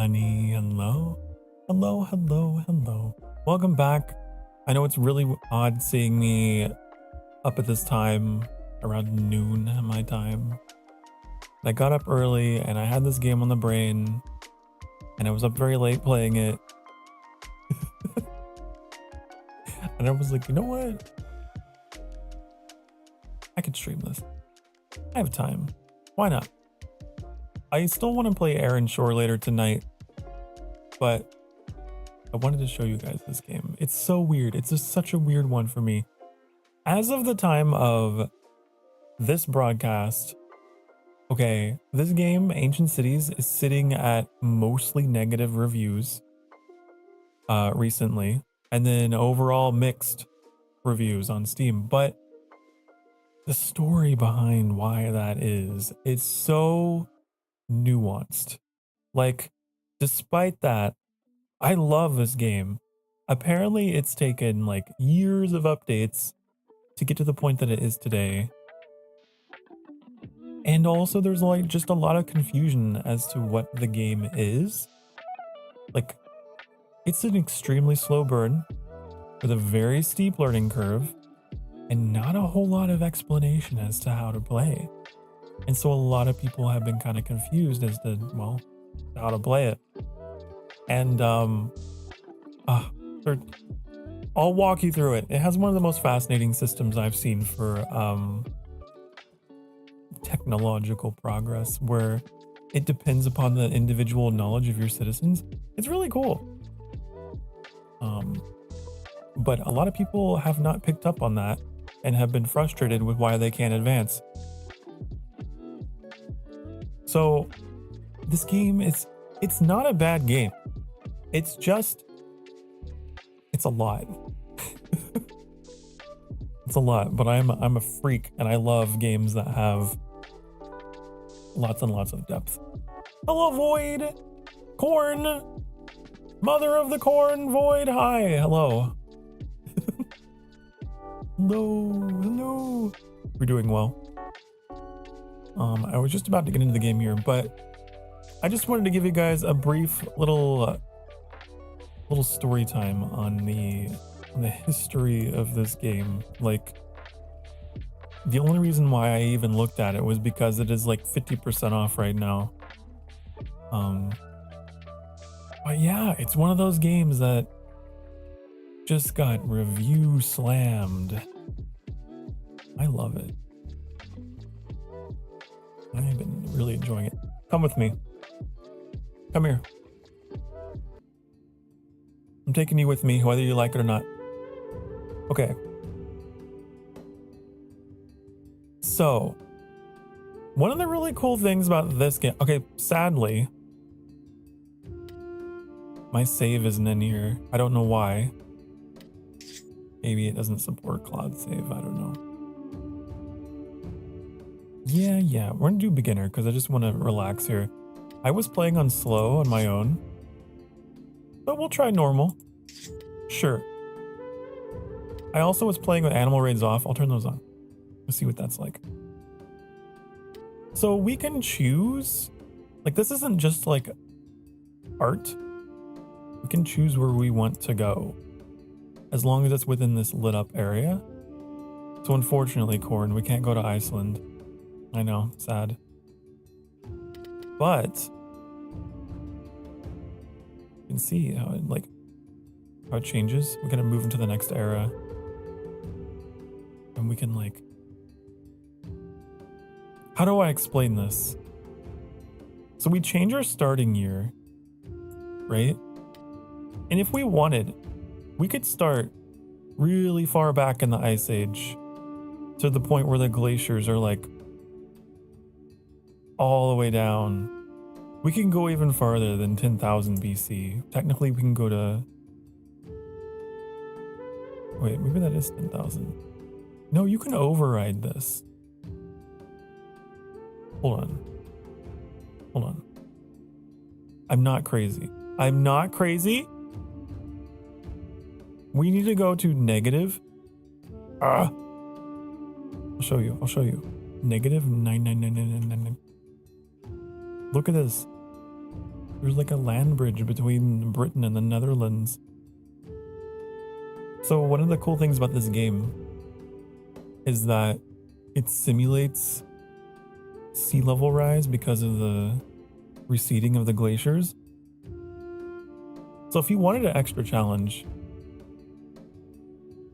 honey. Hello. Hello, hello, hello. Welcome back. I know it's really odd seeing me up at this time, around noon my time. I got up early and I had this game on the brain and I was up very late playing it. And I was like, you know what? I could stream this. I have time. Why not? I still want to play Aaron Shore later tonight, but I wanted to show you guys this game. It's so weird. It's just such a weird one for me. As of the time of this broadcast, okay, this game, Ancient Cities, is sitting at mostly negative reviews recently, and then overall mixed reviews on Steam. But the story behind why that is, it's so nuanced. Like, despite that, I love this game. Apparently, it's taken like years of updates to get to the point that it is today. And also there's like just a lot of confusion as to what the game is. Like, it's an extremely slow burn with a very steep learning curve and not a whole lot of explanation as to how to play. And so a lot of people have been kind of confused as to, well, how to play it. And I'll walk you through it. It has one of the most fascinating systems I've seen for technological progress, where it depends upon the individual knowledge of your citizens. It's really cool. But a lot of people have not picked up on that and have been frustrated with why they can't advance. So this game it's not a bad game. It's just, it's a lot. It's a lot, but I'm a freak and I love games that have lots and lots of depth. Hello, Void! Corn! Mother of the corn, Void! Hi, hello. Hello. We're doing well. I was just about to get into the game here, but I just wanted to give you guys a brief little story time on the history of this game. Like, the only reason why I even looked at it was because it is like 50% off right now. But yeah, it's one of those games that just got review slammed. I love it. I've been really enjoying it. Come with me. Come here. I'm taking you with me, whether you like it or not. Okay. So, one of the really cool things about this game, okay, sadly, my save isn't in here. I don't know why. Maybe it doesn't support cloud save, I don't know. Yeah, we're gonna do beginner because I just want to relax here. I was playing on slow on my own, but we'll try normal. Sure. I also was playing with animal raids off. I'll turn those on. Let's see what that's like. So we can choose, like, this isn't just like art. We can choose where we want to go, as long as it's within this lit up area. So unfortunately, Corn, we can't go to Iceland. I know, sad. But you can see how it changes. We're gonna move into the next era. And we can like, how do I explain this? So we change our starting year, right? And if we wanted, we could start really far back in the Ice Age to the point where the glaciers are like all the way down. We can go even farther than 10,000 BC. Technically, we can go to... Wait, maybe that is 10,000. No, you can override this. Hold on. I'm not crazy. We need to go to negative. I'll show you. Negative 99999. Look at this. There's like a land bridge between Britain and the Netherlands. So one of the cool things about this game is that it simulates sea level rise because of the receding of the glaciers. So if you wanted an extra challenge,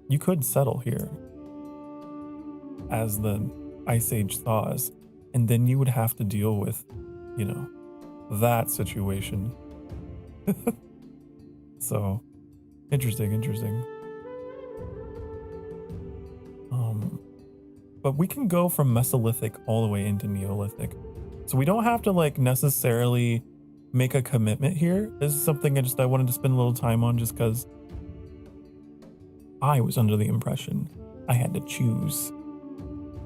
you could settle here as the Ice Age thaws, and then you would have to deal with, you know, that situation. So, interesting. But we can go from Mesolithic all the way into Neolithic. So we don't have to like necessarily make a commitment here. This is something I wanted to spend a little time on just because I was under the impression I had to choose.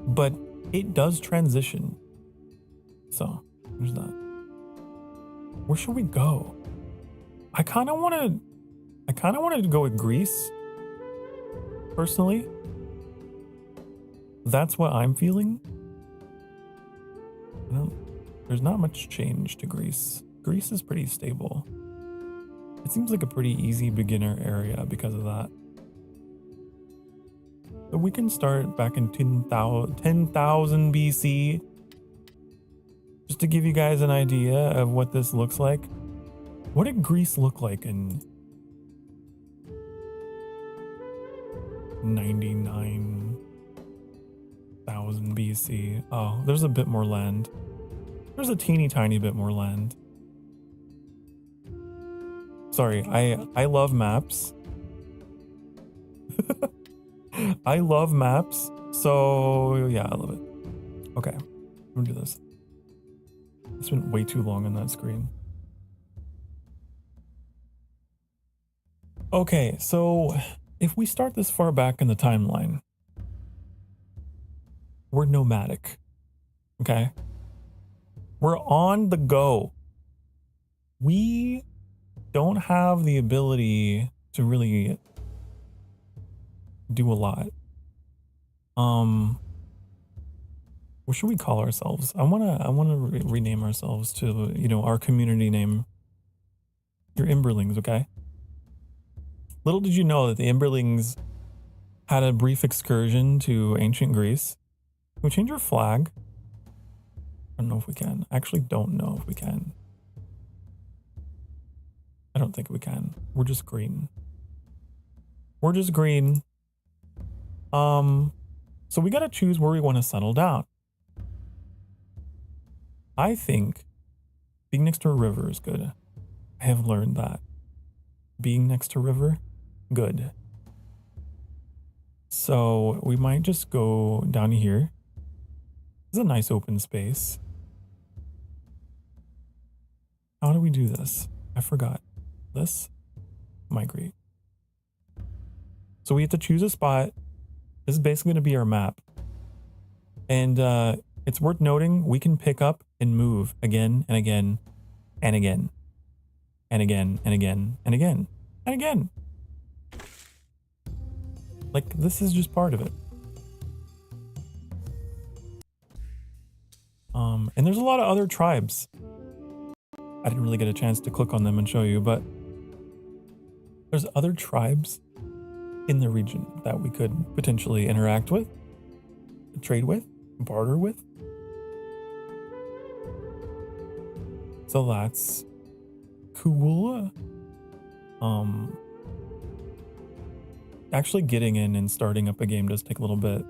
But it does transition. So there's that. Where should we go? I kind of wanted to go with Greece. Personally. That's what I'm feeling. There's not much change to Greece. Greece is pretty stable. It seems like a pretty easy beginner area because of that. So we can start back in 10,000 BC. Just to give you guys an idea of what this looks like. What did Greece look like in 99,000 BC? Oh, there's a bit more land. There's a teeny tiny bit more land. Sorry, I love maps. I love maps. So yeah, I love it. Okay, I'm gonna do this. It's been way too long on that screen. Okay, so if we start this far back in the timeline, we're nomadic. Okay? We're on the go. We don't have the ability to really do a lot. What should we call ourselves? I wanna rename ourselves to, you know, our community name. Your Imberlings, okay? Little did you know that the Imberlings had a brief excursion to ancient Greece. Can we change our flag? I don't know if we can. I actually don't know if we can. I don't think we can. We're just green. We're just green. So we gotta choose where we want to settle down. I think being next to a river is good. I have learned that. Being next to a river, good. So we might just go down here. This is a nice open space. How do we do this? I forgot. This? Migrate. So we have to choose a spot. This is basically going to be our map. And it's worth noting, we can pick up and move again and again and again and again and again and again and again. Like, this is just part of it. And there's a lot of other tribes. I didn't really get a chance to click on them and show you, but there's other tribes in the region that we could potentially interact with, trade with, barter with. So that's cool. Actually getting in and starting up a game does take a little bit.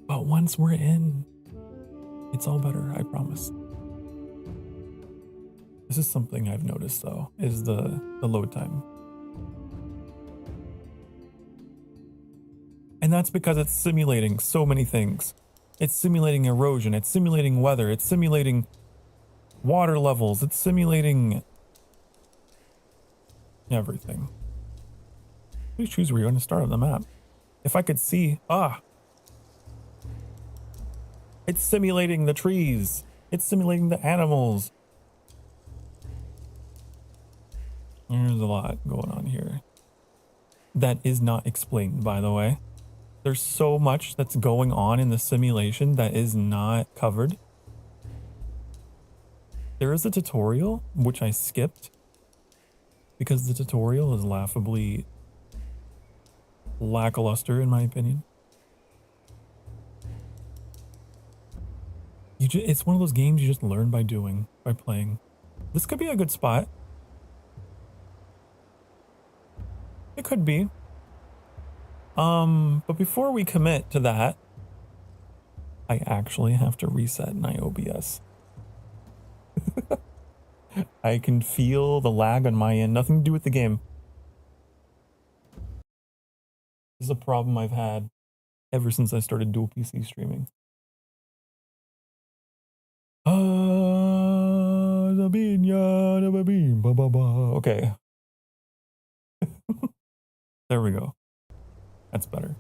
But once we're in, it's all better, I promise. This is something I've noticed though, is the load time. And that's because it's simulating so many things. It's simulating erosion, it's simulating weather, it's simulating water levels, it's simulating everything. Please choose where you want to start on the map. If I could see, it's simulating the trees. It's simulating the animals. There's a lot going on here. That is not explained, by the way. There's so much that's going on in the simulation that is not covered. There is a tutorial, which I skipped because the tutorial is laughably lackluster in my opinion. It's one of those games you just learn by doing, by playing. This could be a good spot. It could be. But before we commit to that, I actually have to reset my OBS. I can feel the lag on my end. Nothing to do with the game. This is a problem I've had ever since I started dual PC streaming. Okay. There we go. That's better.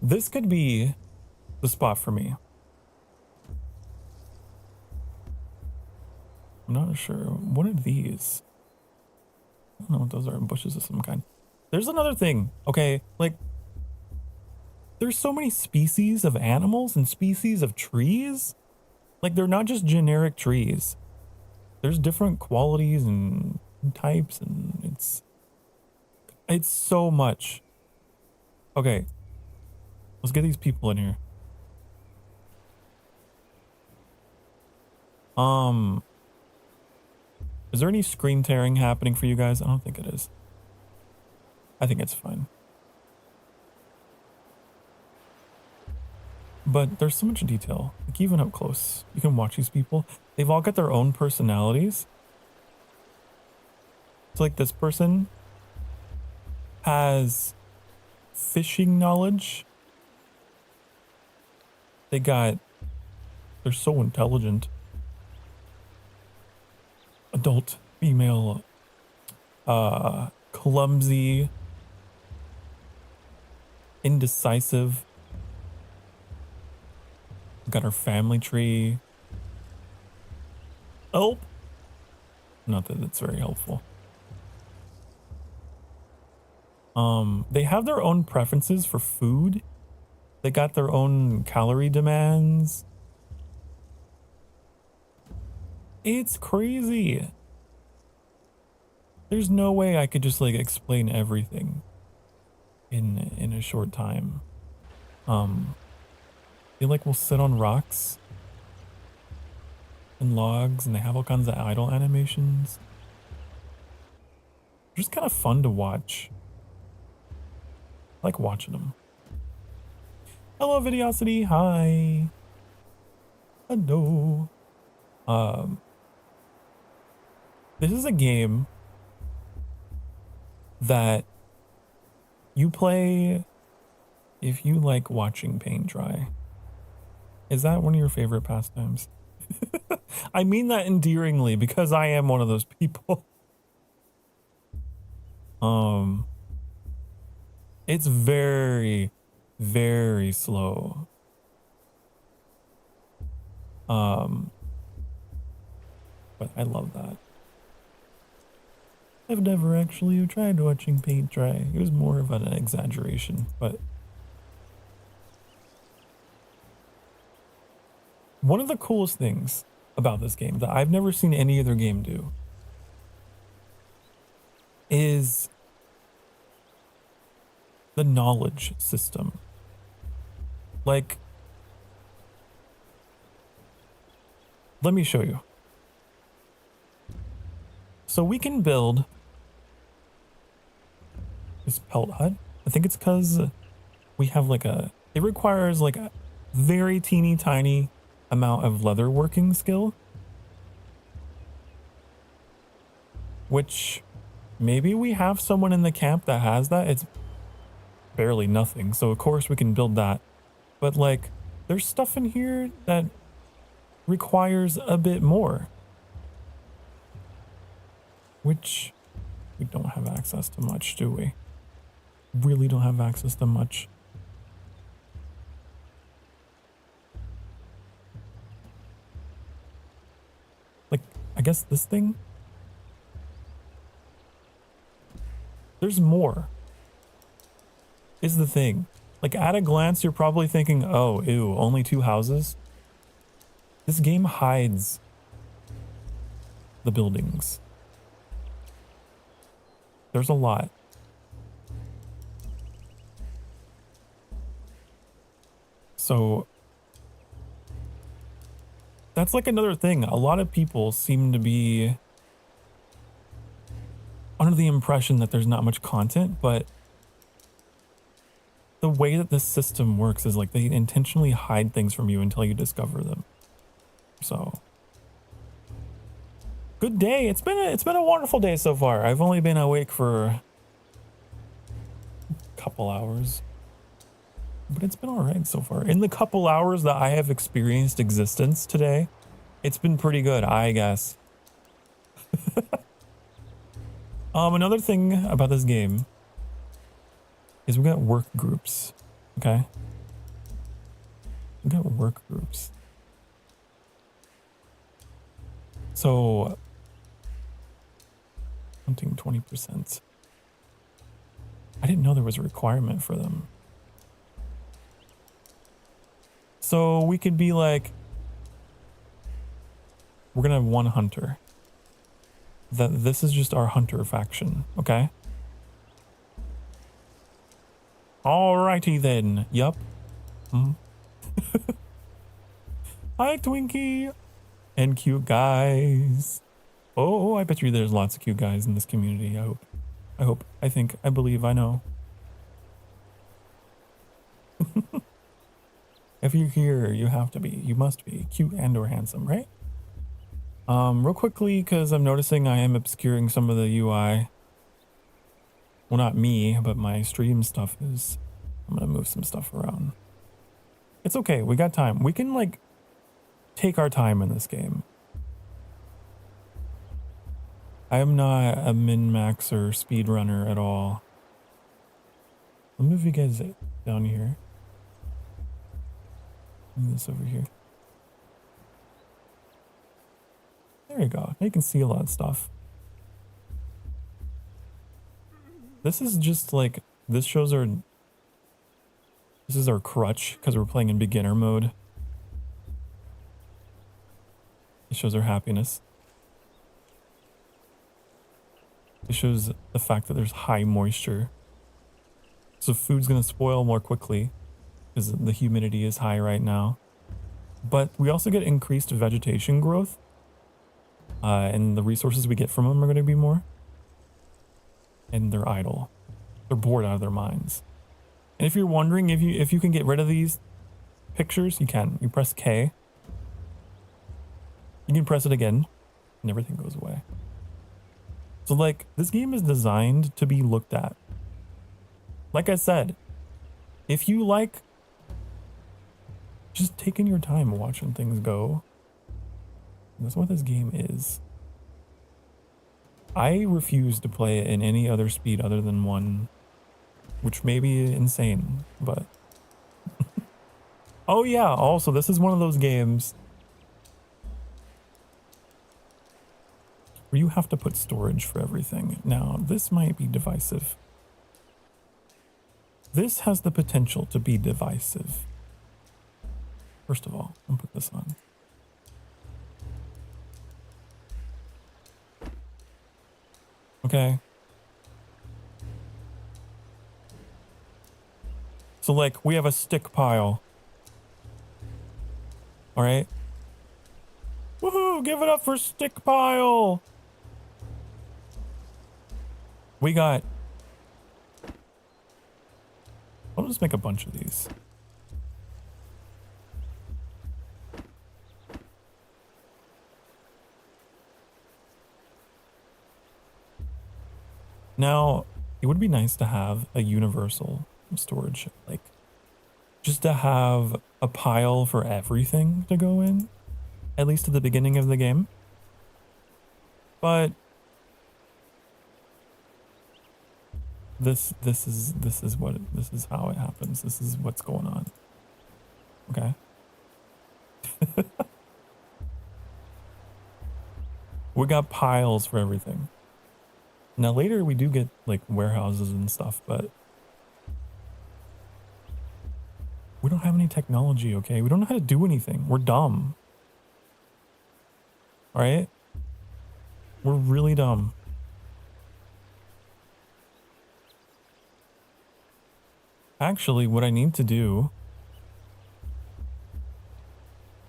This could be the spot for me. I'm not sure. What are these? I don't know what those are. Bushes of some kind. There's another thing. Okay, like there's so many species of animals and species of trees. Like they're not just generic trees. There's different qualities and types, and it's so much. Okay, let's get these people in here. Is there any screen tearing happening for you guys? I don't think it is. I think it's fine. But there's so much detail, like even up close. You can watch these people. They've all got their own personalities. So like this person has fishing knowledge. They're so intelligent. Adult, female, clumsy, indecisive. Got our family tree. Oh, not that it's very helpful. They have their own preferences for food. They got their own calorie demands. It's crazy. There's no way I could just like explain everything in a short time. They like will sit on rocks and logs, and they have all kinds of idle animations. They're just kind of fun to watch. I like watching them. Hello, Videosity. Hi. Hello. This is a game that you play if you like watching paint dry. Is that one of your favorite pastimes? I mean that endearingly because I am one of those people. It's very, very slow. But I love that. I've never actually tried watching paint dry. It was more of an exaggeration, but one of the coolest things about this game that I've never seen any other game do is the knowledge system. Like, let me show you. So we can build this pelt hut. I think it's because we have like it requires like a very teeny tiny amount of leather working skill, which maybe we have someone in the camp that has that. It's barely nothing, so of course we can build that, but like there's stuff in here that requires a bit more, which we don't have access to much, do we? Really don't have access to much. Like, I guess this thing? There's more, is the thing. Like, at a glance, you're probably thinking, oh, ew, only 2 houses? This game hides the buildings. There's a lot. So that's like another thing. A lot of people seem to be under the impression that there's not much content, but the way that this system works is like they intentionally hide things from you until you discover them. So good day. It's been a wonderful day so far. I've only been awake for a couple hours, but it's been all right so far. In the couple hours that I have experienced existence today, it's been pretty good, I guess. Another thing about this game is we got work groups, okay? We got work groups. So, hunting 20%. I didn't know there was a requirement for them. So we could be like, we're gonna have one hunter. This is just our hunter faction, okay? Alrighty then. Yup. Hi, Twinkie. And cute guys. Oh, I bet you there's lots of cute guys in this community. I believe, I know. If you're here, you must be cute and or handsome, right? Real quickly, because I'm noticing I am obscuring some of the UI. Well, not me, but my stream stuff is. I'm gonna move some stuff around. It's okay, we got time. We can, like, take our time in this game. I am not a min-max or speedrunner at all. I'll move you guys down here. Move this over here. There you go. Now you can see a lot of stuff. This is just like, this is our crutch because we're playing in beginner mode. It shows our happiness. It shows the fact that there's high moisture. So food's gonna spoil more quickly because the humidity is high right now. But we also get increased vegetation growth. And the resources we get from them are gonna be more. And they're idle. They're bored out of their minds. And if you're wondering if you can get rid of these pictures, you can. You press K. You can press it again, and everything goes away. So, like, this game is designed to be looked at. Like I said, if you like just taking your time watching things go, that's what this game is. I refuse to play it in any other speed other than 1, which may be insane, but... Oh yeah, also, this is one of those games where you have to put storage for everything. Now, this might be divisive. This has the potential to be divisive. First of all, I'll put this on. Okay. So, like, we have a stick pile. All right. Woohoo! Give it up for stick pile. We got... I'll just make a bunch of these. Now, it would be nice to have a universal storage, like, just to have a pile for everything to go in, at least at the beginning of the game. But this is how it happens. This is what's going on. Okay. We got piles for everything. Now later we do get like warehouses and stuff, but we don't have any technology, okay? We don't know how to do anything. We're dumb. All right? We're really dumb. Actually, what I need to do...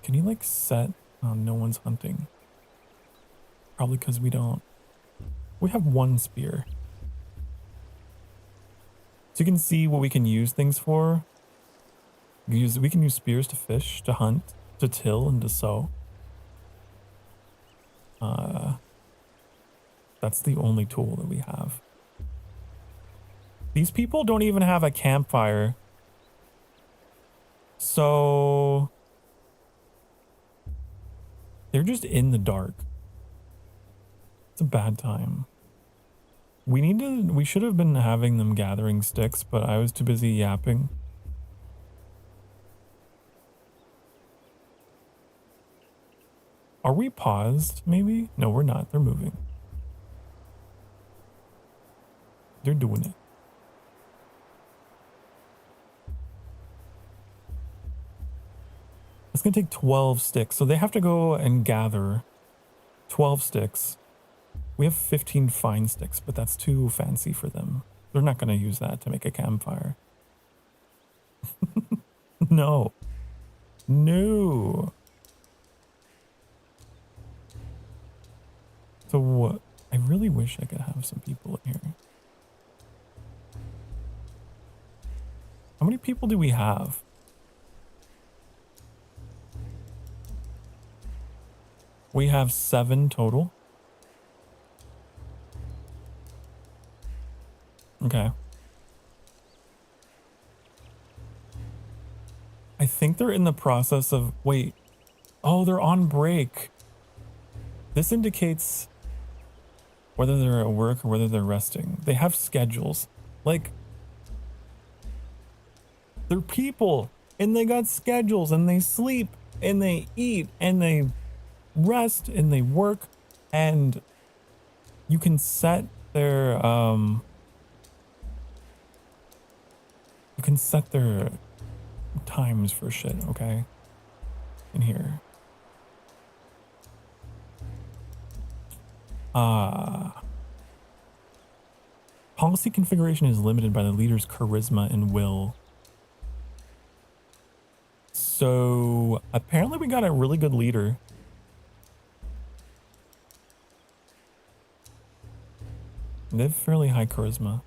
Can you like set... Oh, no one's hunting. Probably because we don't... We have one spear. So you can see what we can use things for. We can use spears to fish, to hunt, to till, and to sow. That's the only tool that we have. These people don't even have a campfire. So they're just in the dark. It's a bad time. We should have been having them gathering sticks, but I was too busy yapping. Are we paused, maybe? No, we're not. They're moving. They're doing it. It's gonna take 12 sticks, so they have to go and gather 12 sticks. We have 15 fine sticks, but that's too fancy for them. They're not gonna use that to make a campfire. No. No. So I really wish I could have some people in here. How many people do we have? We have 7 total. Okay. I think they're in the process of... Wait. Oh, they're on break. This indicates whether they're at work or whether they're resting. They have schedules. Like, they're people, and they got schedules, and they sleep, and they eat, and they rest, and they work, and you can set their you can set their times for shit, okay? In here. Policy configuration is limited by the leader's charisma and will. So apparently we got a really good leader. They have fairly high charisma.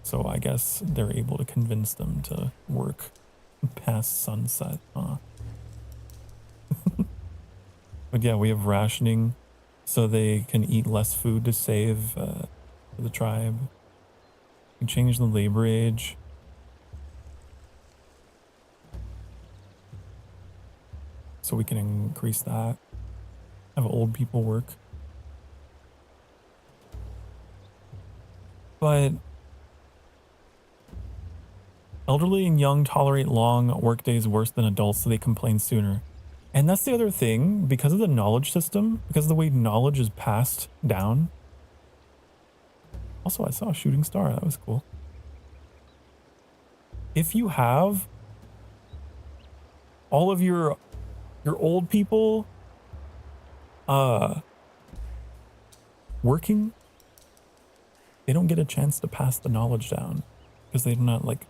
So I guess they're able to convince them to work past sunset, huh? But yeah, we have rationing, so they can eat less food to save for the tribe. We can change the labor age. So we can increase that. Have old people work. But elderly and young tolerate long work days worse than adults, so they complain sooner. And that's the other thing, because of the knowledge system, because of the way knowledge is passed down. Also, I saw a shooting star. That was cool. If you have all of your old people working, they don't get a chance to pass the knowledge down because they're not like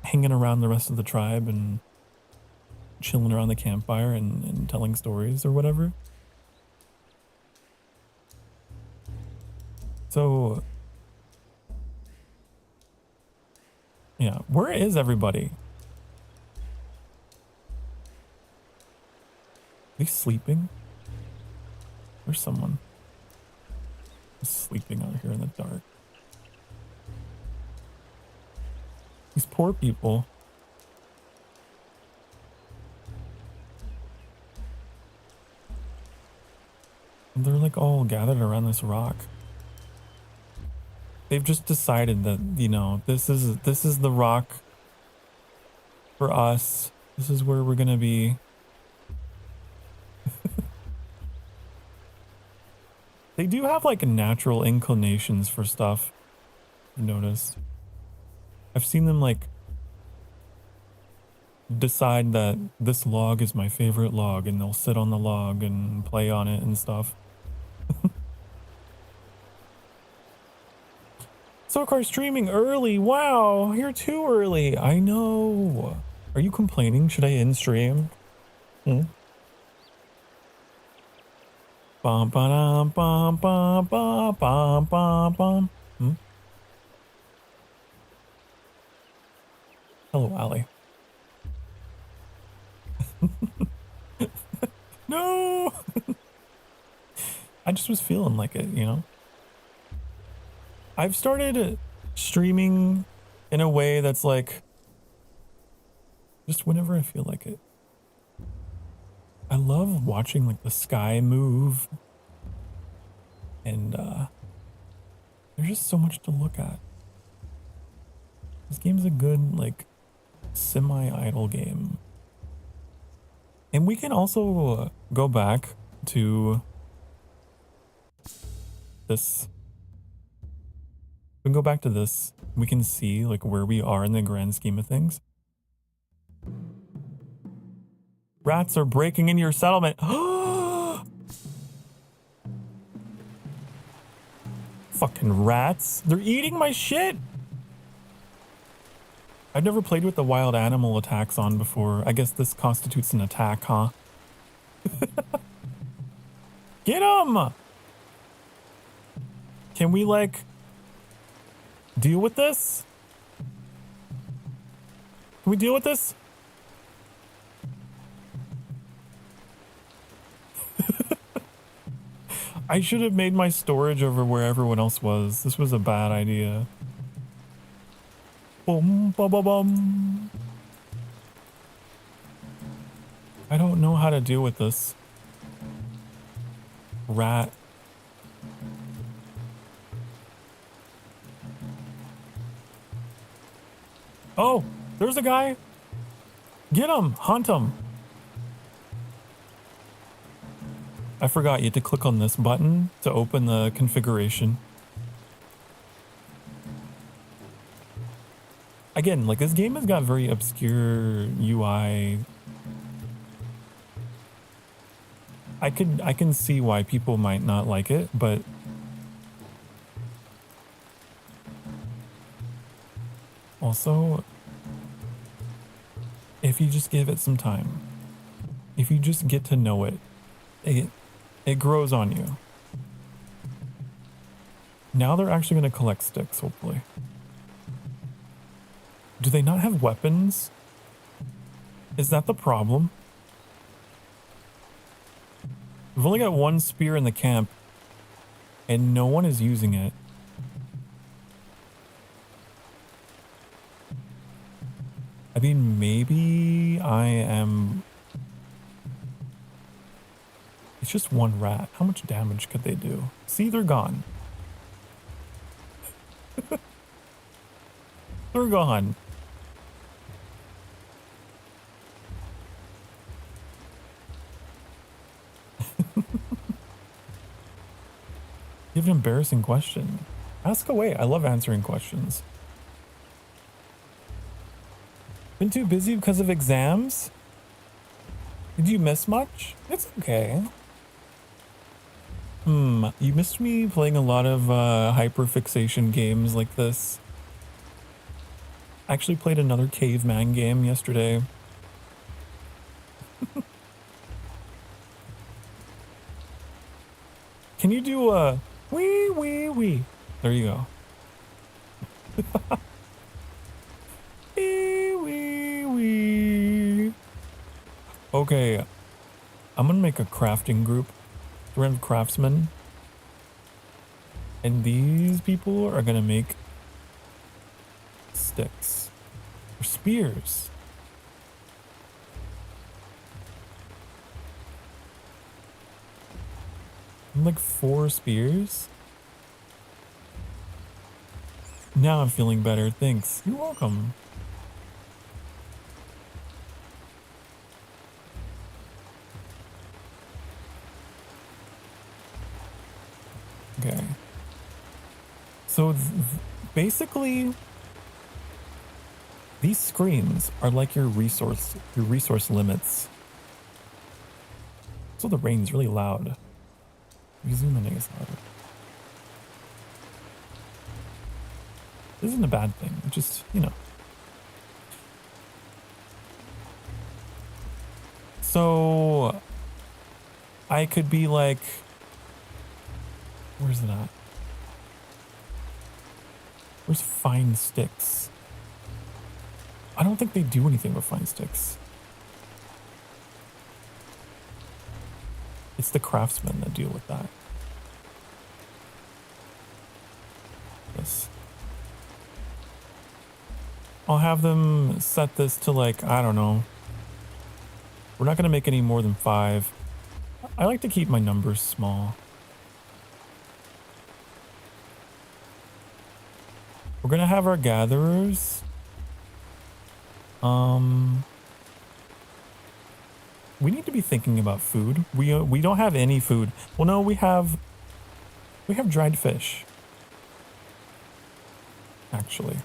hanging around the rest of the tribe and chilling around the campfire and telling stories or whatever. So yeah, where is everybody? Are they sleeping? There's someone sleeping out here in the dark. These poor people. They're like all gathered around this rock. They've just decided that, you know, this is the rock for us. This is where we're gonna be. They do have like natural inclinations for stuff, I've noticed. I've seen them like decide that this log is my favorite log and they'll sit on the log and play on it and stuff. Sokar streaming early. Wow, you're too early. I know. Are you complaining? Should I end stream? Hmm? Bum bum bum bum bum bum bum bum. Hmm? Hello, Allie. No! I just was feeling like it, you know? I've started streaming in a way that's like just whenever I feel like it. I love watching like the sky move, and there's just so much to look at. This game's a good like semi-idle game. And we can also go back to this. We can go back to this. We can see like where we are in the grand scheme of things. Rats are breaking into your settlement. Fucking rats. They're eating my shit. I've never played with the wild animal attacks on before. I guess this constitutes an attack, huh? Get him! Can we, like, deal with this? Can we deal with this? I should have made my storage over where everyone else was. This was a bad idea. Boom, ba ba bum. I don't know how to deal with this. Rat. Oh, there's a guy. Get him, hunt him. I forgot you had to click on this button to open the configuration. Again, like this game has got very obscure UI. I can see why people might not like it, but also if you just give it some time, if you just get to know it, it grows on you. Now they're actually going to collect sticks, hopefully. Do they not have weapons? Is that the problem? We've only got one spear in the camp, and no one is using it. I mean, maybe I am... It's just one rat. How much damage could they do? See, they're gone. They're gone. You have an embarrassing question. Ask away. I love answering questions. Been too busy because of exams? Did you miss much? It's okay. You missed me playing a lot of hyperfixation games like this. I actually played another caveman game yesterday. Can you do a wee wee wee? There you go. Wee wee wee. Okay, I'm gonna make a crafting group. We're gonna have craftsmen. And these people are gonna make sticks or spears. Like 4 spears. Now I'm feeling better. Thanks. You're welcome. Okay. So basically These screens are like your resource limits. So the rain's really loud. If you zoom in, it's louder. This isn't a bad thing. It just, you know. So I could be like, where's it at? Where's fine sticks? I don't think they do anything with fine sticks. It's the craftsmen that deal with that. This. I'll have them set this to like, I don't know. We're not going to make any more than 5. I like to keep my numbers small. We're going to have our gatherers. We need to be thinking about food. We don't have any food. Well, no, we have dried fish. Actually.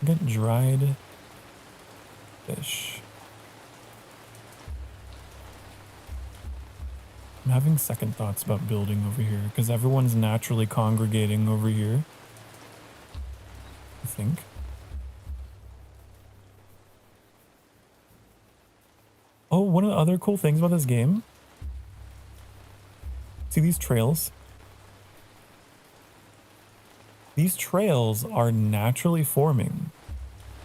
Get dried fish. I'm having second thoughts about building over here because everyone's naturally congregating over here. I think. Oh, one of the other cool things about this game. See these trails? These trails are naturally forming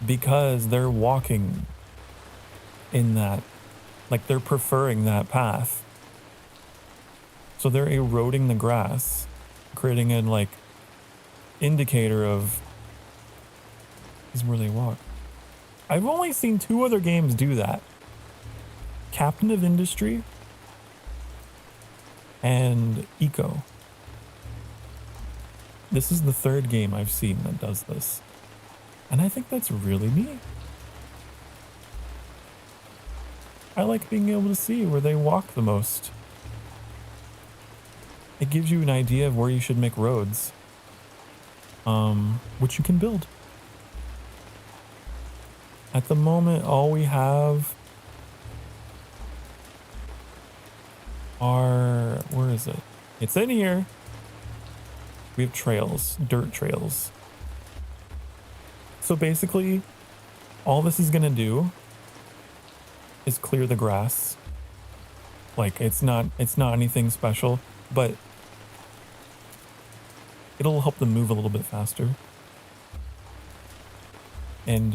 because they're walking in that, like they're preferring that path. So they're eroding the grass, creating a like indicator of this is where they walk. I've only seen 2 other games do that. Captain of Industry and Eco. This is the 3rd game I've seen that does this. And I think that's really neat. I like being able to see where they walk the most. It gives you an idea of where you should make roads, which you can build. At the moment, all we have are, where is it? It's in here. We have trails, dirt trails. So basically, all this is gonna do is clear the grass. Like it's not anything special, but it'll help them move a little bit faster and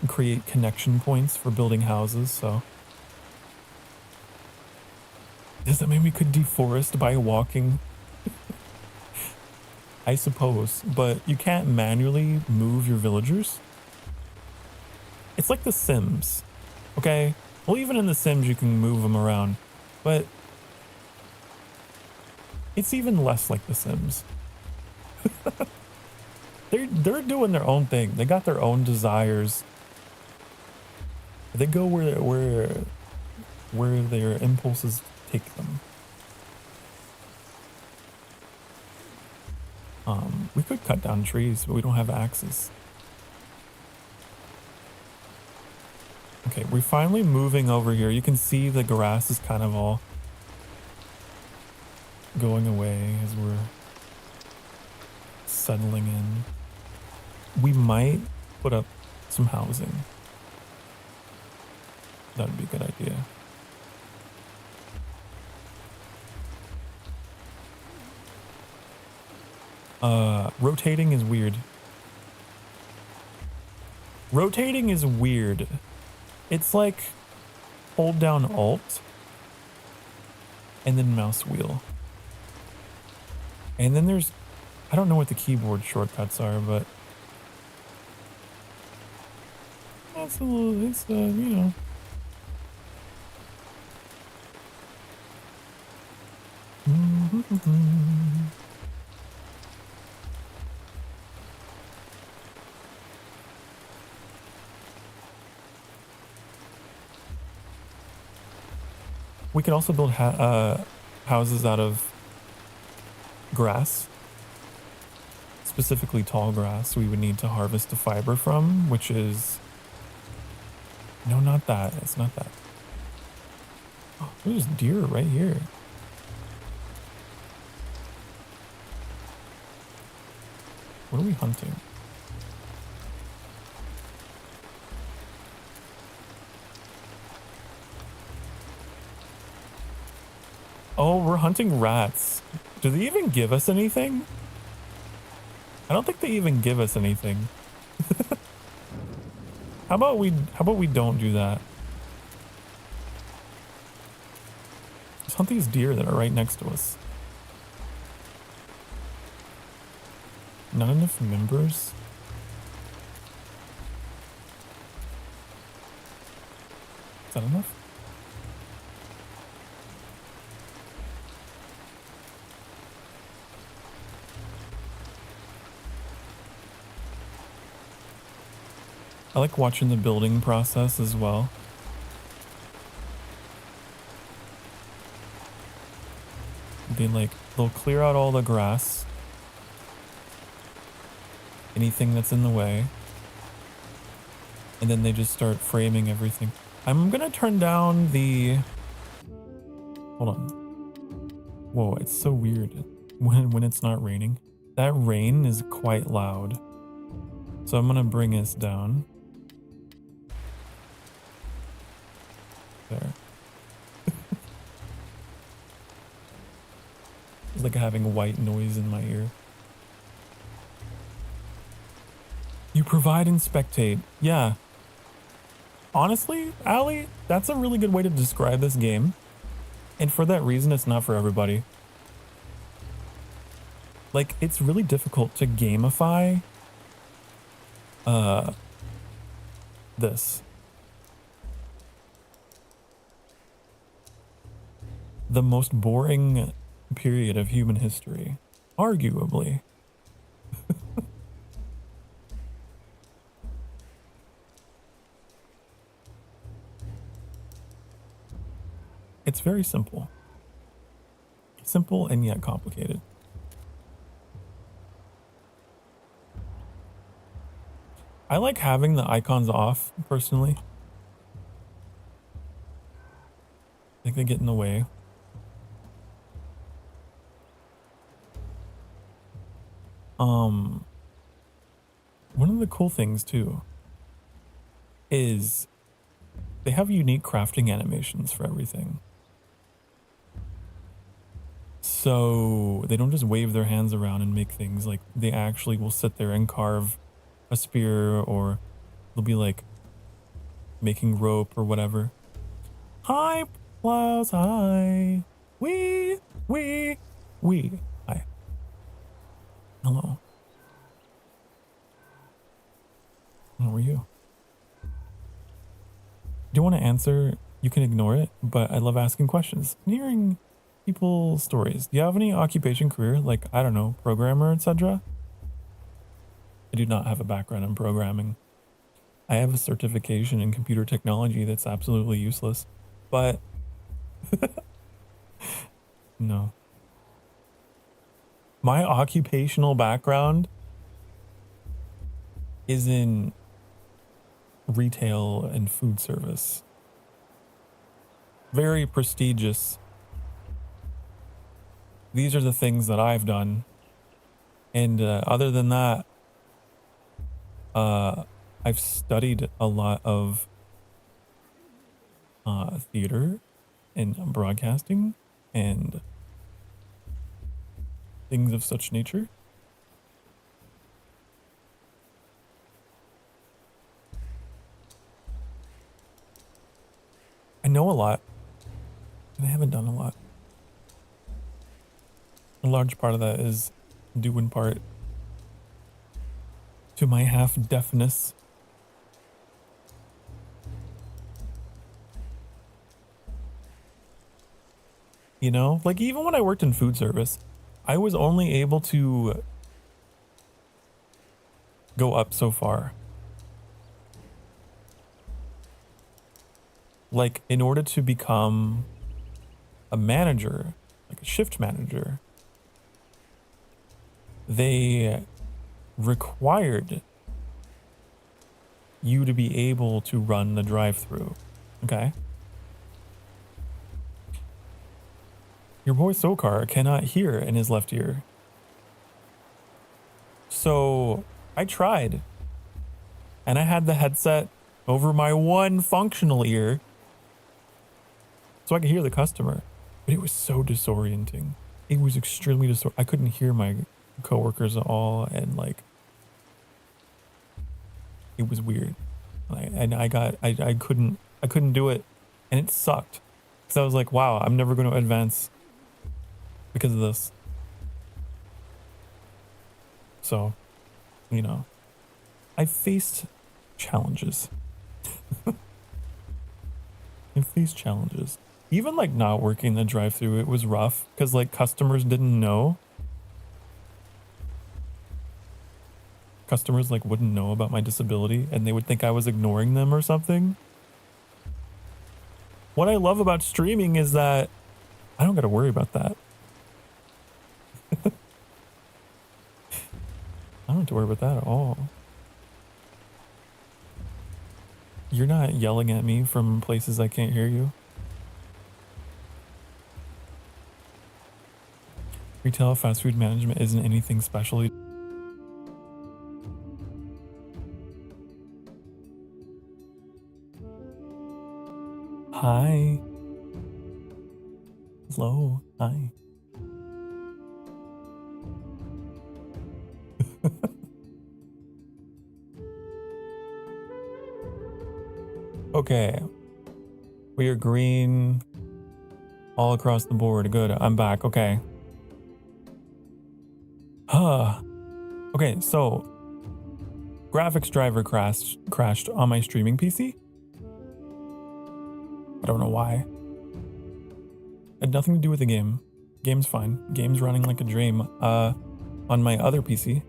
create connection points for building houses. So does that mean we could deforest by walking? I suppose, but you can't manually move your villagers. It's like The Sims, okay? Well, even in The Sims, you can move them around, but it's even less like The Sims. They're doing their own thing. They got their own desires. They go where their impulses take them. We could cut down trees, but we don't have axes. Okay, we're finally moving over here. You can see the grass is kind of all going away as we're settling in. We might put up some housing. That would be a good idea. Rotating is weird. Rotating is weird. It's like hold down Alt and then mouse wheel. And then there's, I don't know what the keyboard shortcuts are, but that's a little, it's, you know. We can also build houses out of grass. specifically tall grass we would need to harvest the fiber from, which is... No, not that. It's not that. Oh, there's deer right here. What are we hunting? Oh, we're hunting rats. Do they even give us anything? I don't think they even give us anything. How about we don't do that? Let's hunt these deer that are right next to us. Not enough members? Is that enough? I like watching the building process as well. They'll clear out all the grass. Anything that's in the way. And then they just start framing everything. I'm gonna turn down the... Hold on. Whoa, it's so weird when it's not raining. That rain is quite loud. So I'm gonna bring this down. There. It's like having white noise in my ear. You provide and spectate. Yeah. Honestly, Ali, that's a really good way to describe this game. And for that reason, it's not for everybody. Like, it's really difficult to gamify this. The most boring period of human history, arguably. It's very simple. Simple and yet complicated. I like having the icons off, personally. I think they get in the way. One of the cool things too is they have unique crafting animations for everything. So they don't just wave their hands around and make things. Like, they actually will sit there and carve a spear, or they'll be like making rope or whatever. Hi, Klaus, hi. We. Hi. Hello. How are you? Do you want to answer? You can ignore it, but I love asking questions and hearing people's stories. Do you have any occupation, career, like, I don't know, programmer, etc.? I do not have a background in programming. I have a certification in computer technology that's absolutely useless, but no. My occupational background is in retail and food service. Very prestigious. These are the things that I've done. And other than that, I've studied a lot of theater and broadcasting and things of such nature. I know a lot, and I haven't done a lot. A large part of that is due in part to my half-deafness. You know, like, even when I worked in food service, I was only able to go up so far. Like, in order to become a manager, like a shift manager, they required you to be able to run the drive-through. Okay. Your boy Sokar cannot hear in his left ear. So I tried, and I had the headset over my one functional ear so I could hear the customer, but it was so disorienting. It was extremely disorienting. I couldn't hear my coworkers at all, and like, it was weird. I couldn't do it, and it sucked. Because I was like, wow, I'm never going to advance because of this. So, you know, I faced challenges. I faced challenges. Even like not working the drive-through, it was rough because like customers didn't know. Customers like wouldn't know about my disability and they would think I was ignoring them or something. What I love about streaming is that I don't got to worry about that. I don't have to worry about that at all. You're not yelling at me from places I can't hear you. Retail fast food management isn't anything special. Hi. Hello. Hi. Okay. We are green all across the board. Good. I'm back. Okay. Huh. Okay, so graphics driver crashed on my streaming PC. I don't know why. Had nothing to do with the game. Game's fine. Game's running like a dream. On my other PC.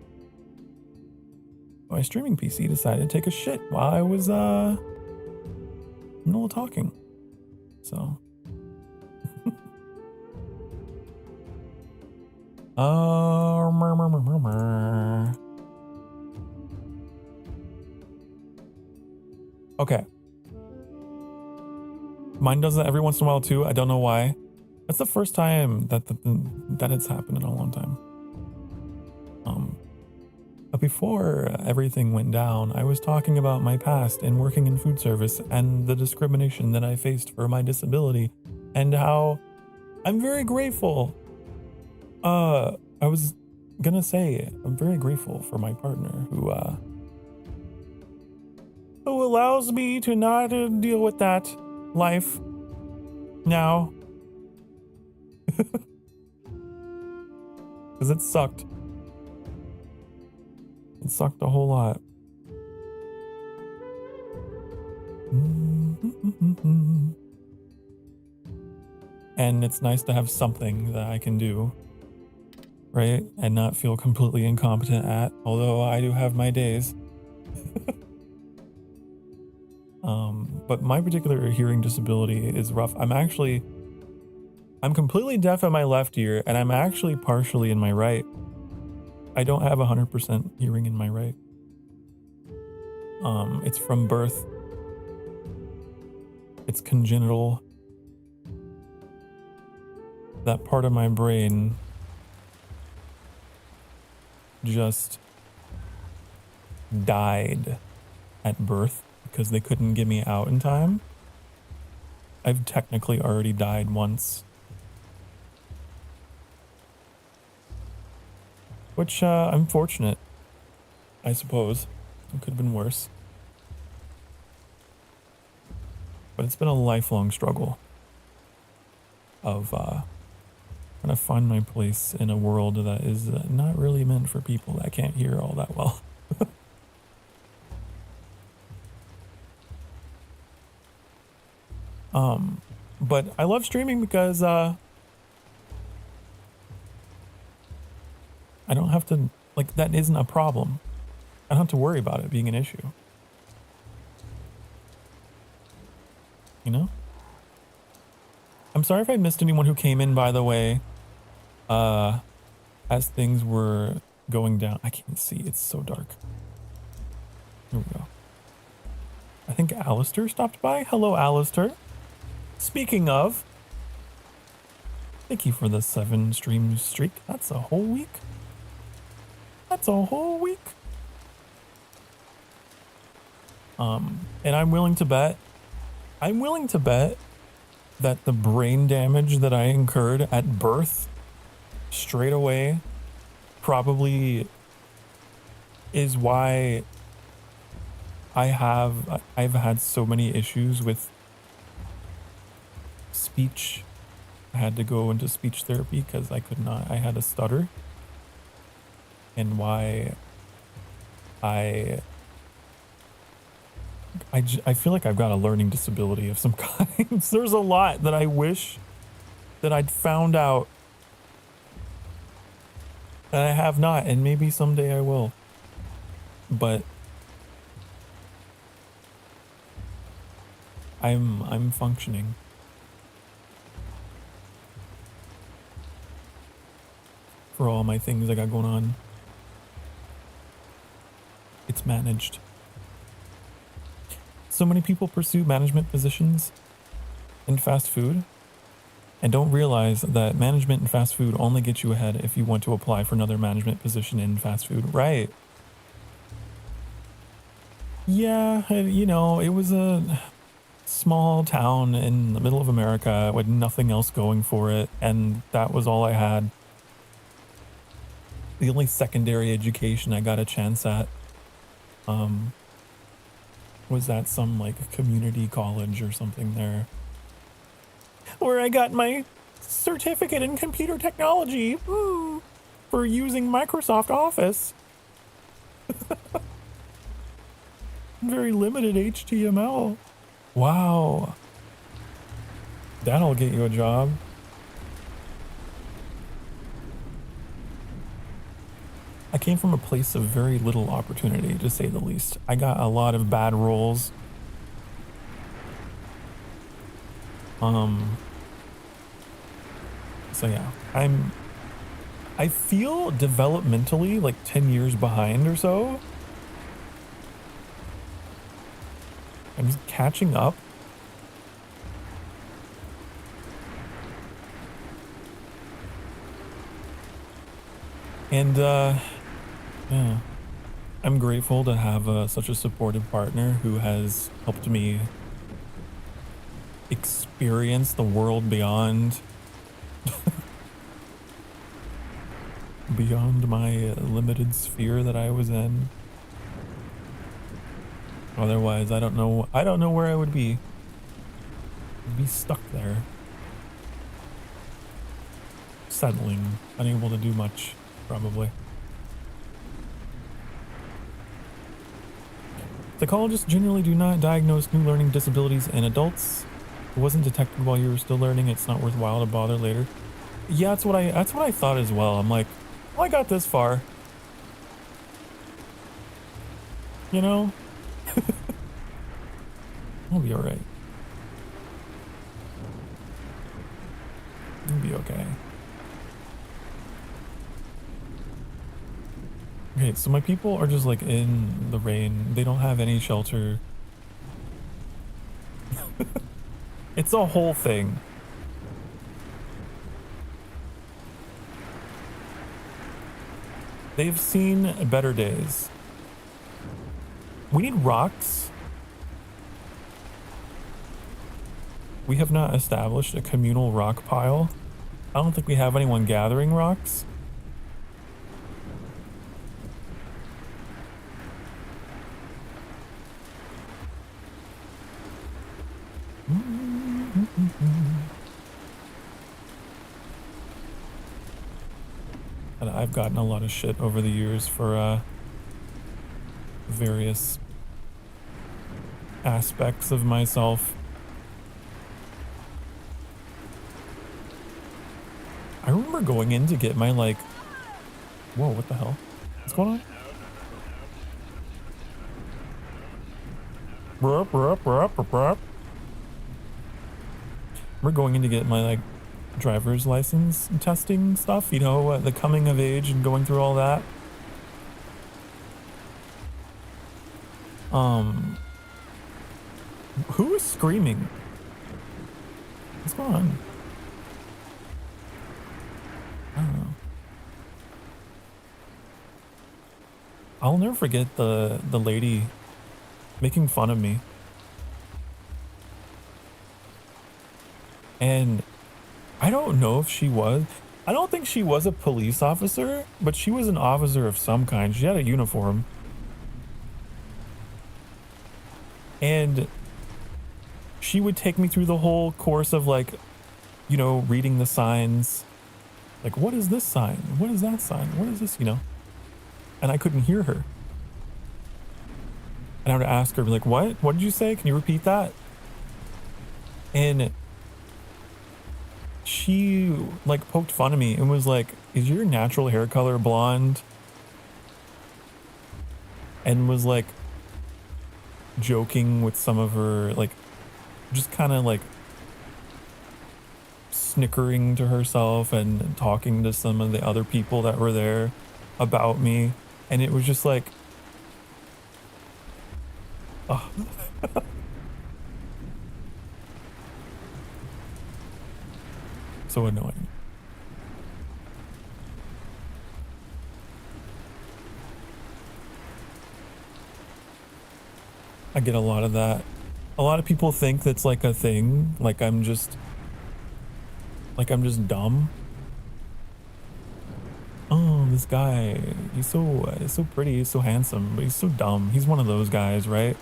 My streaming PC decided to take a shit while I was in the middle of talking. So okay. Mine does that every once in a while too. I don't know why. That's the first time that that it's happened in a long time. But before everything went down, I was talking about my past and working in food service and the discrimination that I faced for my disability and how I'm very grateful. I was gonna say I'm very grateful for my partner who allows me to not deal with that life now. Because it sucked. It sucked a whole lot. And it's nice to have something that I can do, right? And not feel completely incompetent at, although I do have my days. But my particular hearing disability is rough. I'm completely deaf in my left ear, and I'm actually partially in my right. I don't have 100% hearing in my right. It's from birth. It's congenital. That part of my brain just died at birth because they couldn't get me out in time. I've technically already died once. Which, I'm fortunate, I suppose. It could have been worse. But it's been a lifelong struggle of trying to find my place in a world that is not really meant for people that can't hear all that well. But I love streaming because I don't have to, like, that isn't a problem. I don't have to worry about it being an issue. You know? I'm sorry if I missed anyone who came in, by the way, as things were going down. I can't see. It's so dark. Here we go. I think Alistair stopped by. Hello, Alistair. Speaking of, thank you for the 7 stream streak. That's a whole week. That's a whole week. And I'm willing to bet that the brain damage that I incurred at birth straight away probably is why I've had so many issues with speech. I had to go into speech therapy because I had a stutter, and why I feel like I've got a learning disability of some kind. There's a lot that I wish that I'd found out, and I have not, and maybe someday I will. But I'm functioning. For all my things I got going on. It's managed. So many people pursue management positions in fast food and don't realize that management in fast food only gets you ahead if you want to apply for another management position in fast food. Right. Yeah, you know, it was a small town in the middle of America with nothing else going for it, and that was all I had. The only secondary education I got a chance at was at some like community college or something there, where I got my certificate in computer technology for using Microsoft Office. Very limited HTML. Wow. That'll get you a job. I came from a place of very little opportunity, to say the least. I got a lot of bad roles. So yeah, I feel developmentally like 10 years behind or so. I'm just catching up. And yeah, I'm grateful to have such a supportive partner who has helped me experience the world beyond beyond my limited sphere that I was in. Otherwise, I don't know where I would be. I'd be stuck there. Settling, unable to do much, probably. Psychologists generally do not diagnose new learning disabilities in adults. If it wasn't detected while you were still learning, it's not worthwhile to bother later. Yeah, that's what I thought as well. I'm like, well, I got this far. You know? I'll be alright. I'll be okay. Okay, so my people are just like in the rain. They don't have any shelter. It's a whole thing. They've seen better days. We need rocks. We have not established a communal rock pile. I don't think we have anyone gathering rocks. And I've gotten a lot of shit over the years for various aspects of myself. I remember going in to get my like, whoa, what the hell? What's going on? We're going in to get my like driver's license testing stuff, you know, the coming of age and going through all that. Um, who is screaming? What's going on? I don't know. I'll never forget the lady making fun of me. And I don't know if she was, I don't think she was a police officer, but she was an officer of some kind. She had a uniform. And she would take me through the whole course of like, you know, reading the signs. Like, what is this sign? What is that sign? What is this, you know? And I couldn't hear her. And I would ask her, like, what? What did you say? Can you repeat that? And she like poked fun of me and was like, is your natural hair color blonde? And was like joking with some of her, like, just kind of like snickering to herself and talking to some of the other people that were there about me. And it was just like, oh. So annoying. I get a lot of that. A lot of people think that's like a thing, like I'm just dumb. Oh, this guy, he's so pretty, he's so handsome, but he's so dumb. He's one of those guys, right?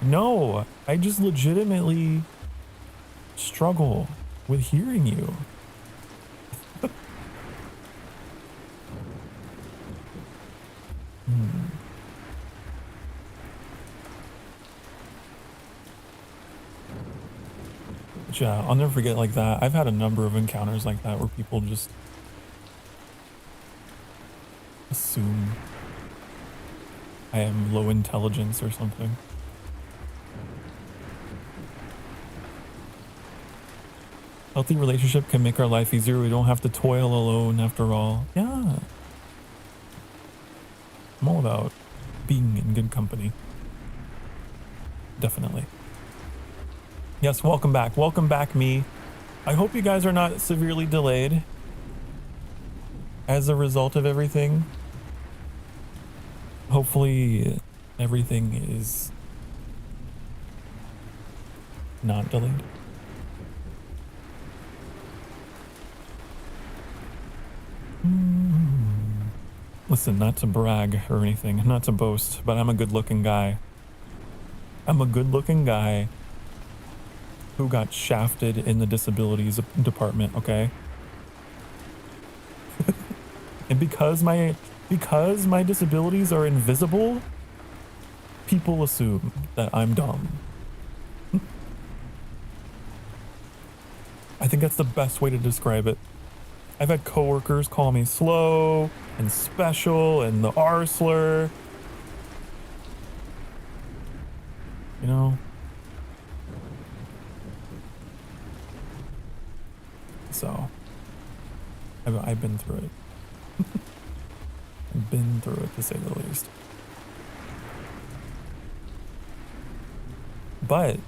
No, I just legitimately struggle with hearing you. But yeah, I'll never forget like that. I've had a number of encounters like that where people just assume I am low intelligence or something. Healthy relationship can make our life easier. We don't have to toil alone after all. Yeah. I'm all about being in good company. Definitely. Yes, welcome back. Welcome back, me. I hope you guys are not severely delayed as a result of everything. Hopefully everything is not delayed. Listen, not to brag or anything, not to boast, but I'm a good-looking guy. I'm a good-looking guy who got shafted in the disabilities department, okay? And because my disabilities are invisible, people assume that I'm dumb. I think that's the best way to describe it. I've had coworkers call me slow and special and the R slur. You know? So, I've been through it. I've been through it, to say the least. But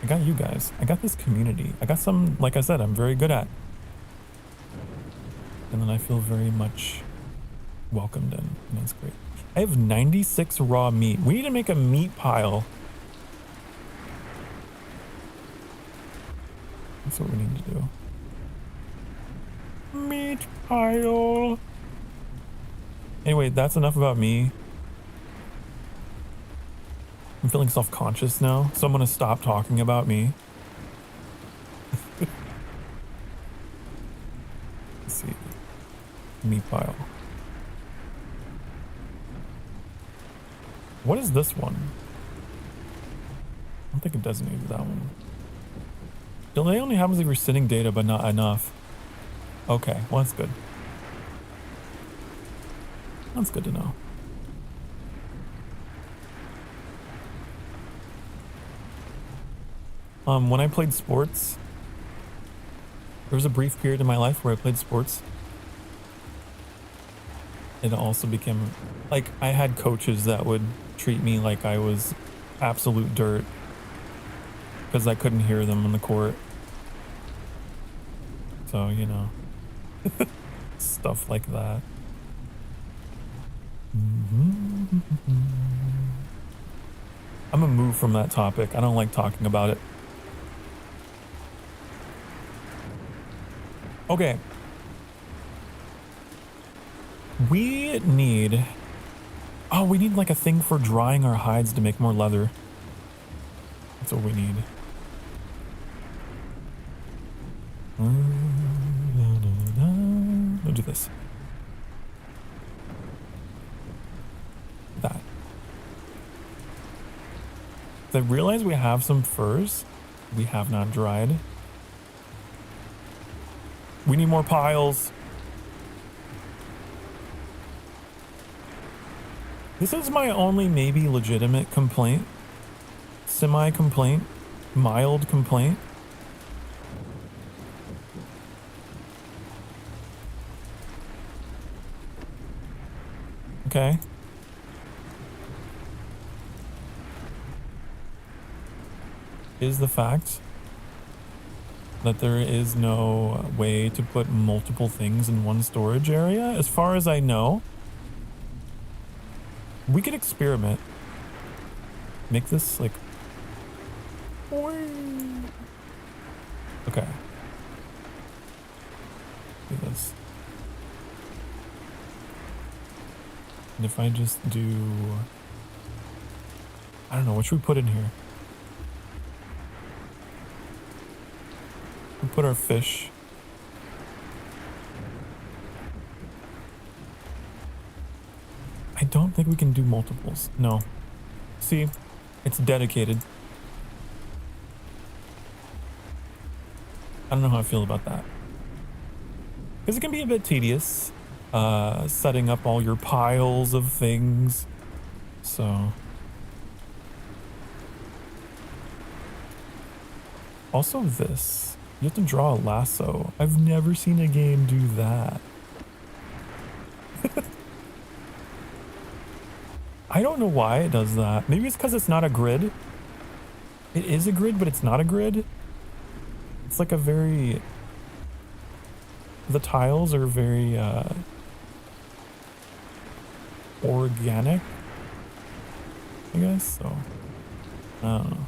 I got you guys. I got this community. I got some, like I said, I'm very good at. And then I feel very much welcomed in, and that's great. I have 96 raw meat. We need to make a meat pile. That's what we need to do. Meat pile. Anyway, that's enough about me. I'm feeling self-conscious now, so I'm gonna stop talking about me. Let's see. Meat pile. What is this one? I don't think it designated that one. Delay only happens if you're sitting data, but not enough. Okay, well that's good. That's good to know. When I played sports, there was a brief period in my life where I played sports. It also became like I had coaches that would treat me like I was absolute dirt because I couldn't hear them on the court. So, you know, stuff like that. I'm gonna move from that topic. I don't like talking about it. Okay. We need... Oh, we need like a thing for drying our hides to make more leather. That's what we need. We'll do this. That. I realize we have some furs we have not dried. We need more piles. This is my only maybe legitimate complaint. Semi-complaint. Mild complaint. Okay. Is the fact that there is no way to put multiple things in one storage area. As far as I know, we could experiment. Make this like... Okay. Do this. And if I just do... I don't know, what should we put in here? We'll put our fish. I don't think we can do multiples. No. See, it's dedicated. I don't know how I feel about that. Because it can be a bit tedious, setting up all your piles of things. So. Also this. You have to draw a lasso. I've never seen a game do that. I don't know why it does that. Maybe it's because it's not a grid. It is a grid, but it's not a grid. It's like a very... The tiles are very organic, I guess, so I don't know.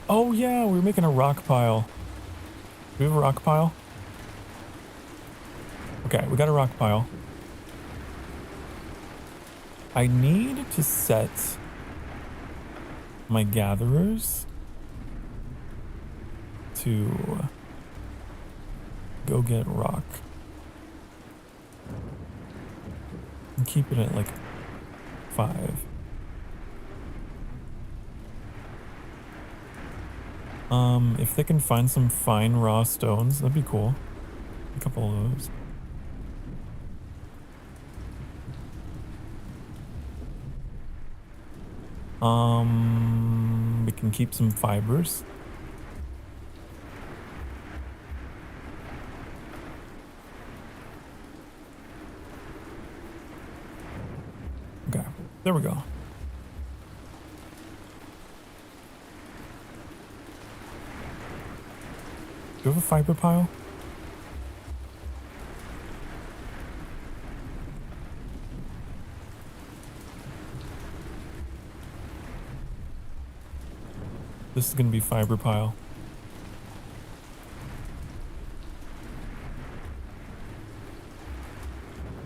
Oh yeah, we were making a rock pile. Do we have a rock pile? Okay, we got a rock pile. I need to set my gatherers to go get rock. And keep it at like 5. If they can find some fine raw stones, that'd be cool. A couple of those. We can keep some fibers. Okay, there we go. Do you have a fiber pile? This is gonna be fiber pile.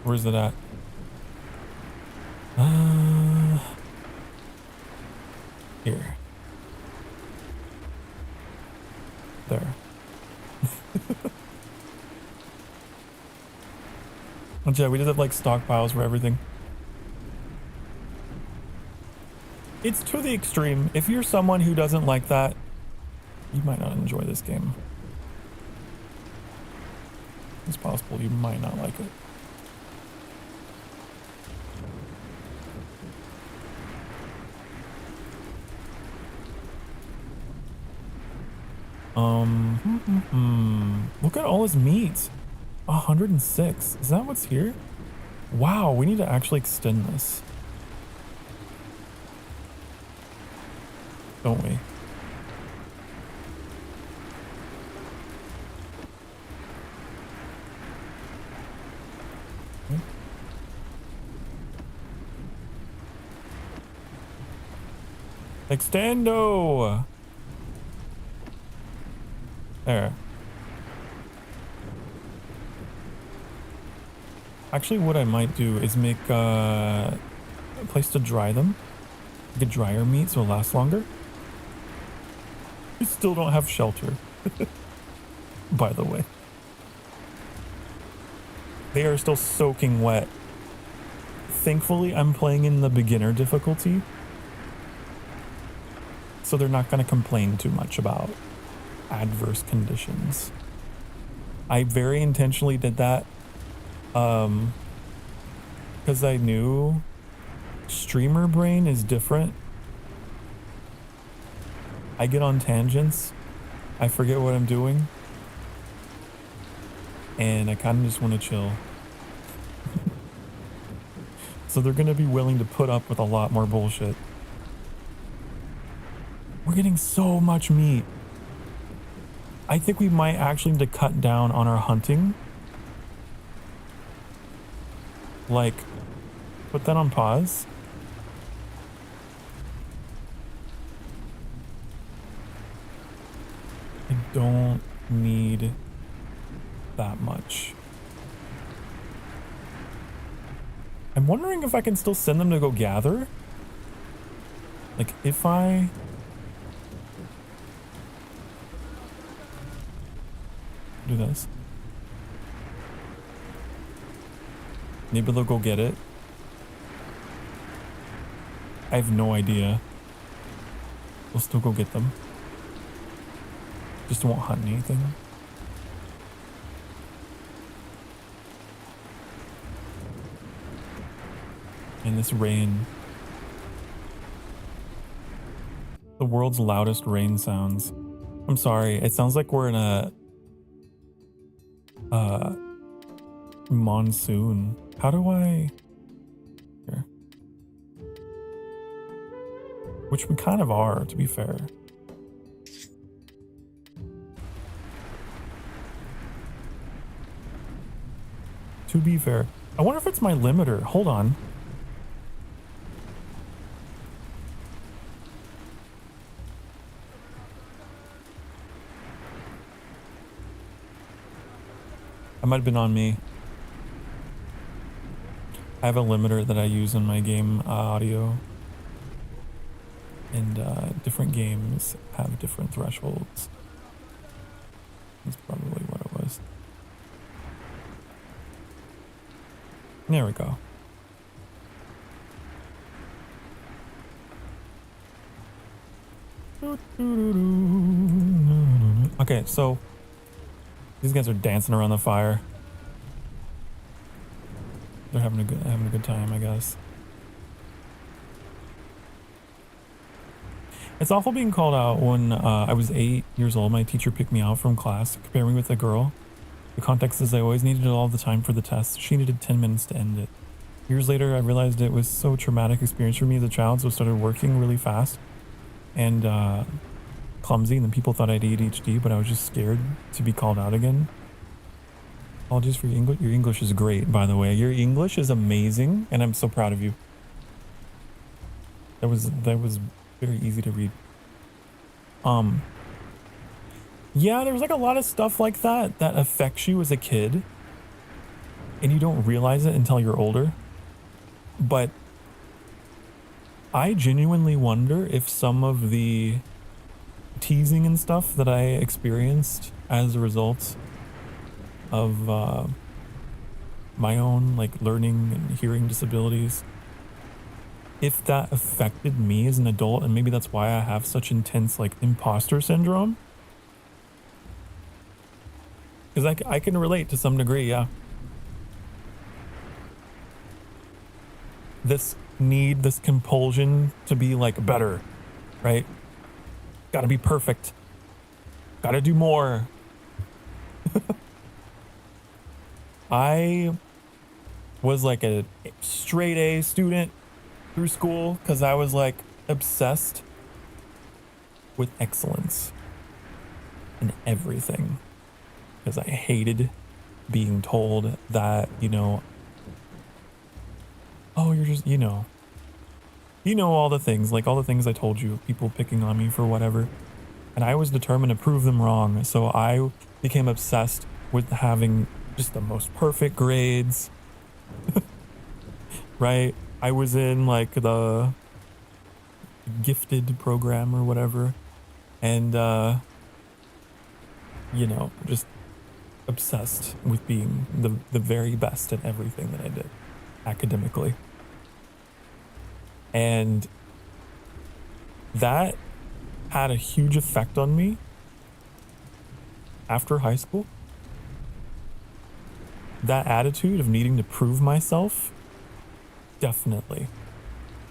Where's it at? Here. There. But yeah, we just have like stockpiles for everything. It's to the extreme. If you're someone who doesn't like that, you might not enjoy this game. It's possible you might not like it. Look at all his meat. 106. Is that what's here? Wow, we need to actually extend this. Don't we? Extendo! There. Actually, what I might do is make a place to dry them. Like a dryer meat so it'll last longer. We still don't have shelter. By the way. They are still soaking wet. Thankfully, I'm playing in the beginner difficulty. So they're not going to complain too much about adverse conditions. I very intentionally did that because I knew streamer brain is different. I get on tangents. I forget what I'm doing. And I kind of just want to chill. So they're going to be willing to put up with a lot more bullshit. We're getting so much meat. I think we might actually need to cut down on our hunting. Like, put that on pause. I don't need that much. I'm wondering if I can still send them to go gather. Like, if I... do this. Maybe they'll go get it. I have no idea. We'll still go get them. Just won't hunt anything. And this rain. The world's loudest rain sounds. I'm sorry, it sounds like we're in a monsoon. How do I... Here. Which we kind of are, to be fair. To be fair. I wonder if it's my limiter. Hold on. That might have been on me. I have a limiter that I use in my game audio. And different games have different thresholds. That's probably what it was. There we go. Okay, so these guys are dancing around the fire. They're having a good time, I guess. It's awful being called out. When I was 8 years old, my teacher picked me out from class to compare me with a girl. The context is I always needed it all the time for the test. She needed 10 minutes to end it. Years later, I realized it was so traumatic experience for me as a child, so I started working really fast and clumsy, and then people thought I had ADHD, but I was just scared to be called out again. Apologies for your English. Your English is great, by the way. Your English is amazing, and I'm so proud of you. That was very easy to read. Yeah, there's like a lot of stuff like that affects you as a kid, and you don't realize it until you're older. But I genuinely wonder if some of the teasing and stuff that I experienced as a result of my own like learning and hearing disabilities, if that affected me as an adult, and maybe that's why I have such intense like imposter syndrome. Because I can relate to some degree, yeah. This need, this compulsion to be like better, right? Gotta be perfect. Gotta do more. I was like a straight A student through school because I was like obsessed with excellence in everything. Because I hated being told that, you know, oh, you're just, you know, all the things, like all the things I told you, people picking on me for whatever. And I was determined to prove them wrong. So I became obsessed with having just the most perfect grades. Right? I was in like the gifted program or whatever. And, you know, just obsessed with being the very best at everything that I did academically. And that had a huge effect on me after high school. That attitude of needing to prove myself definitely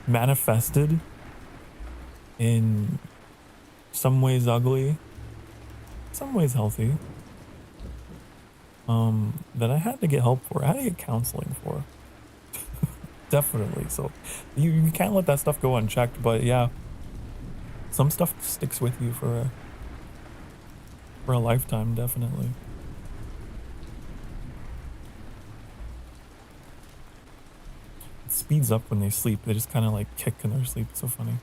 manifested in some ways ugly, some ways healthy, that I had to get help for. I had to get counseling for. Definitely. So you can't let that stuff go unchecked, but yeah, some stuff sticks with you for a lifetime, definitely. It speeds up when they sleep. They just kind of like kick in their sleep. It's so funny.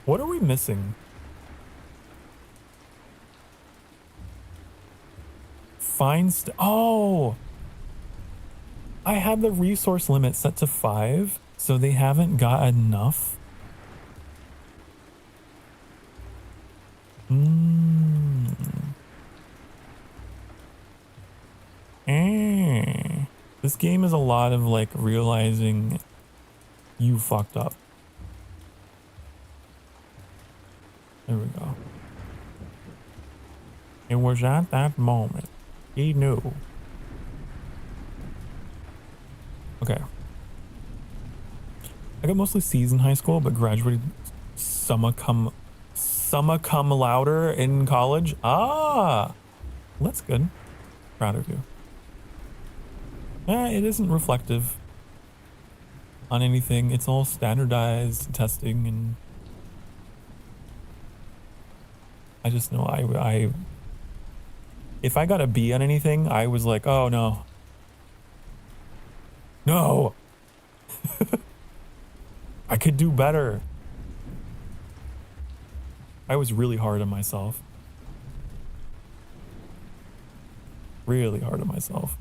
What are we missing? Oh, I had the resource limit set to 5, so they haven't got enough. This game is a lot of like realizing you fucked up. There we go. It was at that moment he knew. Okay. I got mostly C's in high school, but graduated summa cum laude in college. Ah, that's good. Proud of you. It isn't reflective on anything. It's all standardized testing, and I just know if I got a B on anything, I was like, oh no. No. I could do better. I was really hard on myself. Really hard on myself.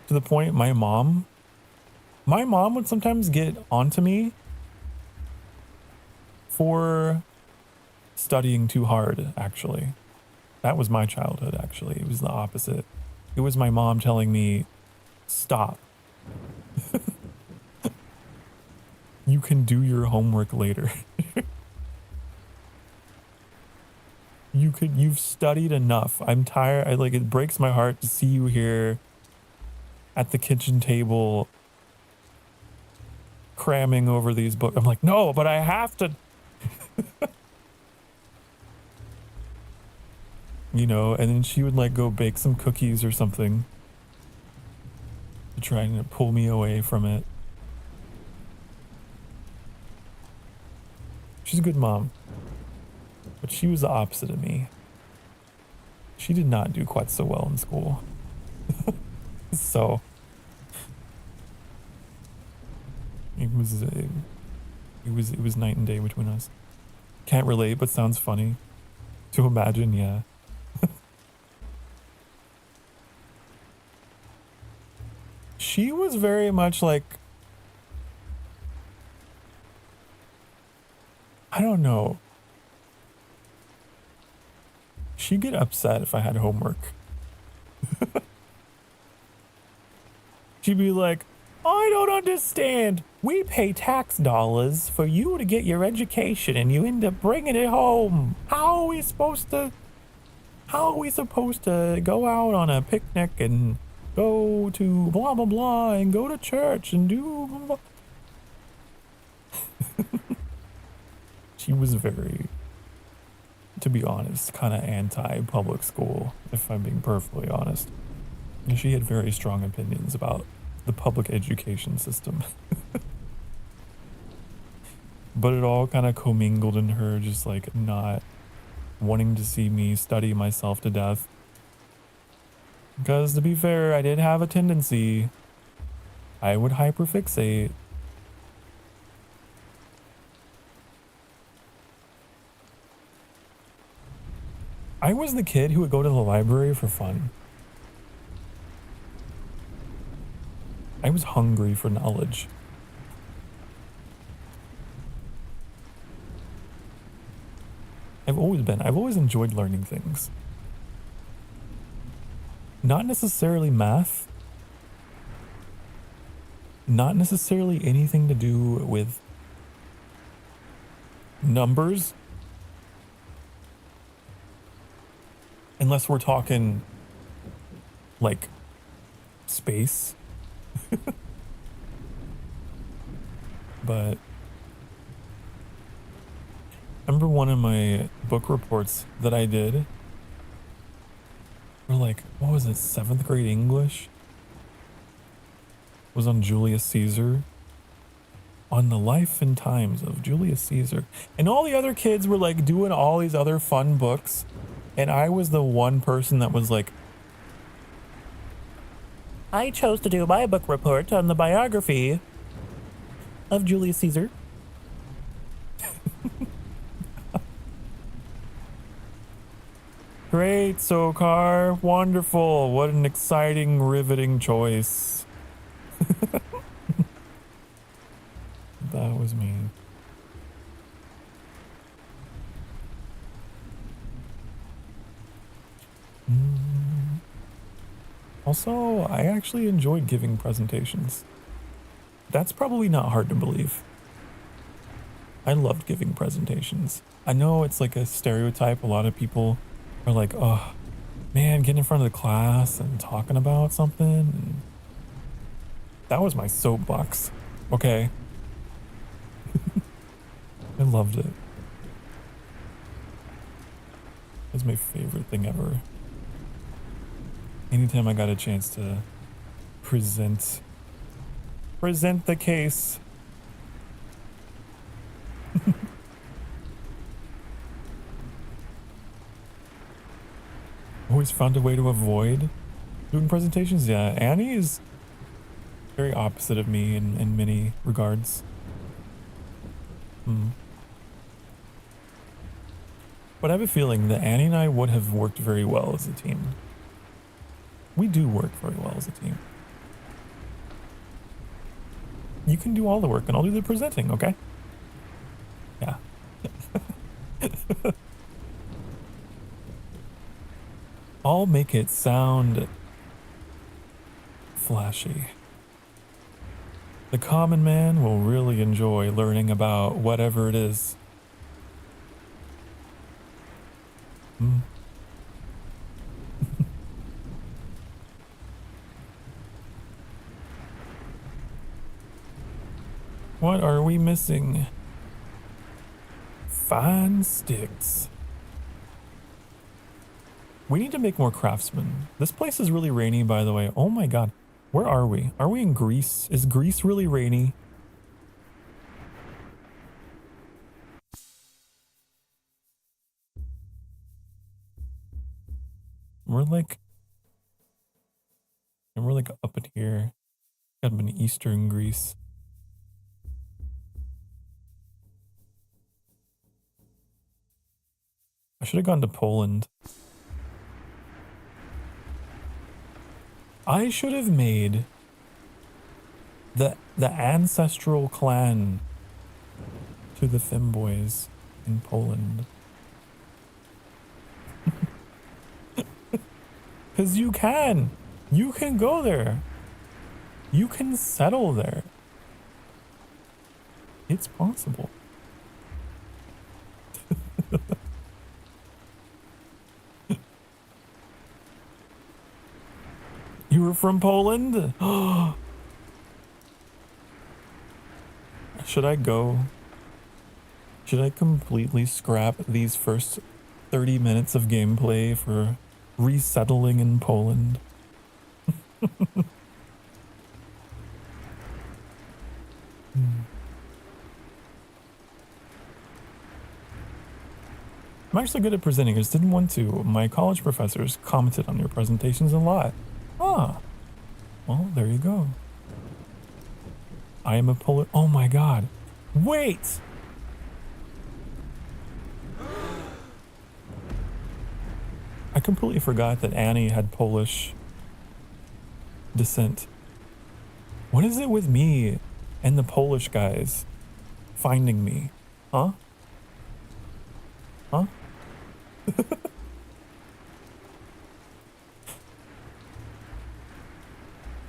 To the point my mom would sometimes get onto me for studying too hard, actually. That was my childhood, actually. It was the opposite. It was my mom telling me, stop. You can do your homework later. You've studied enough. I'm tired. It breaks my heart to see you here at the kitchen table cramming over these books. I'm like, no, but I have to. You know, and then she would like go bake some cookies or something to try and pull me away from it. She's a good mom, but she was the opposite of me. She did not do quite so well in school. So it was night and day between us. Can't relate, but sounds funny to imagine. Yeah. She was very much like, I don't know. She'd get upset if I had homework. She'd be like, I don't understand. We pay tax dollars for you to get your education and you end up bringing it home. How are we supposed to go out on a picnic and go to blah blah blah and go to church and do blah, blah. She was very, to be honest, kind of anti-public school, if I'm being perfectly honest. And she had very strong opinions about the public education system. But it all kind of commingled in her just like not wanting to see me study myself to death. Because to be fair, I did have a tendency. I would hyperfixate. I was the kid who would go to the library for fun. I was hungry for knowledge. I've always enjoyed learning things. Not necessarily math. Not necessarily anything to do with numbers. Unless we're talking like space. But I remember one of my book reports that I did for like, what was it, 7th grade English? Was on Julius Caesar. On the life and times of Julius Caesar. And all the other kids were like doing all these other fun books. And I was the one person that was like, I chose to do my book report on the biography of Julius Caesar. Great, Sokar. Wonderful. What an exciting, riveting choice. That was me. Also, I actually enjoyed giving presentations. That's probably not hard to believe. I loved giving presentations. I know it's like a stereotype. A lot of people are like, oh, man, getting in front of the class and talking about something. And that was my soapbox. Okay. I loved it. It was my favorite thing ever. Anytime I got a chance to present the case. Always found a way to avoid doing presentations. Yeah, Annie is very opposite of me in many regards. But I have a feeling that Annie and I would have worked very well as a team. We do work very well as a team. You can do all the work and I'll do the presenting, okay? Yeah. I'll make it sound flashy. The common man will really enjoy learning about whatever it is. What are we missing? Fine sticks. We need to make more craftsmen. This place is really rainy, by the way. Oh my god. Where are we? Are we in Greece? Is Greece really rainy? We're like up in here. Kind of in eastern Greece. I should have gone to Poland. I should have made the ancestral clan to the femboys in Poland. Because you can go there. You can settle there. It's possible. You were from Poland? Should I go? Should I completely scrap these first 30 minutes of gameplay for resettling in Poland? I'm actually good at presenting. I just didn't want to. My college professors commented on your presentations a lot. Ah, well, there you go. I am a Polish. Oh my god. Wait! I completely forgot that Annie had Polish descent. What is it with me and the Polish guys finding me? Huh? Huh?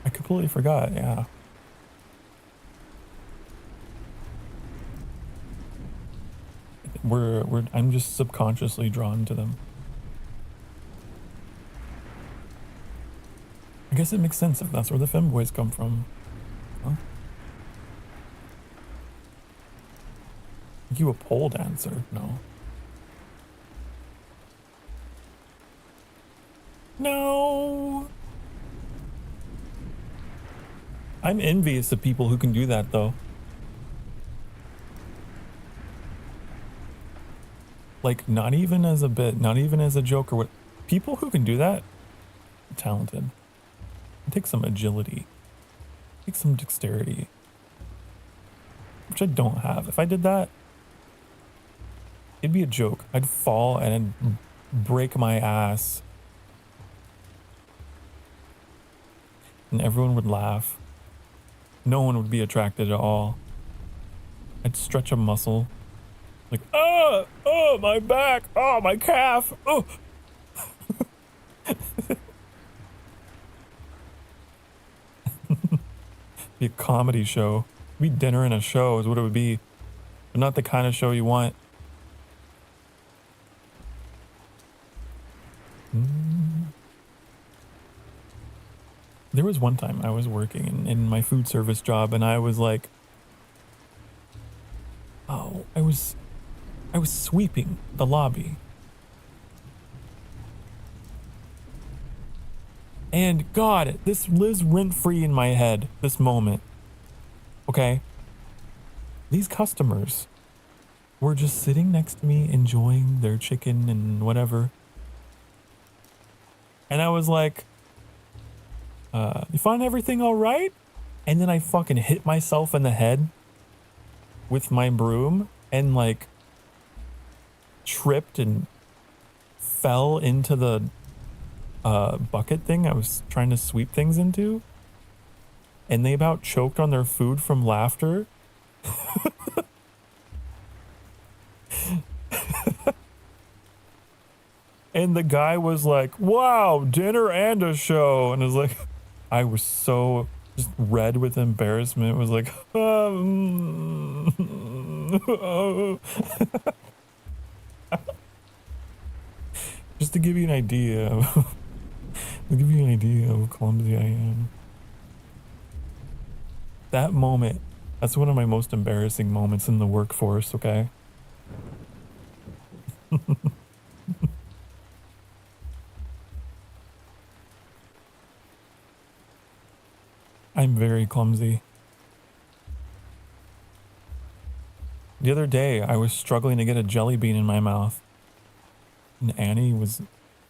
I completely forgot, yeah. I'm just subconsciously drawn to them. I guess it makes sense if that's where the femboys come from. Huh? You a pole dancer? No. No! I'm envious of people who can do that, though. Like, not even as a bit, not even as a joke or what. People who can do that, talented. It takes some agility. It takes some dexterity. Which I don't have. If I did that, it'd be a joke. I'd fall and I'd break my ass. And everyone would laugh. No one would be attracted at all. I'd stretch a muscle. Like, oh, my back, oh, my calf, oh. Be a comedy show. It'd be dinner and a show is what it would be. But not the kind of show you want. There was one time I was working in my food service job and I was like, oh, I was sweeping the lobby. And God, this lives rent-free in my head, this moment. Okay? These customers were just sitting next to me, enjoying their chicken and whatever. And I was like, you find everything all right? And then I fucking hit myself in the head with my broom and like tripped and fell into the bucket thing I was trying to sweep things into. And they about choked on their food from laughter. And the guy was like, wow, dinner and a show. And it was like, I was so just red with embarrassment. It was like, just to give you an idea of, how clumsy I am. That moment, that's one of my most embarrassing moments in the workforce, okay? I'm very clumsy. The other day, I was struggling to get a jelly bean in my mouth. And Annie was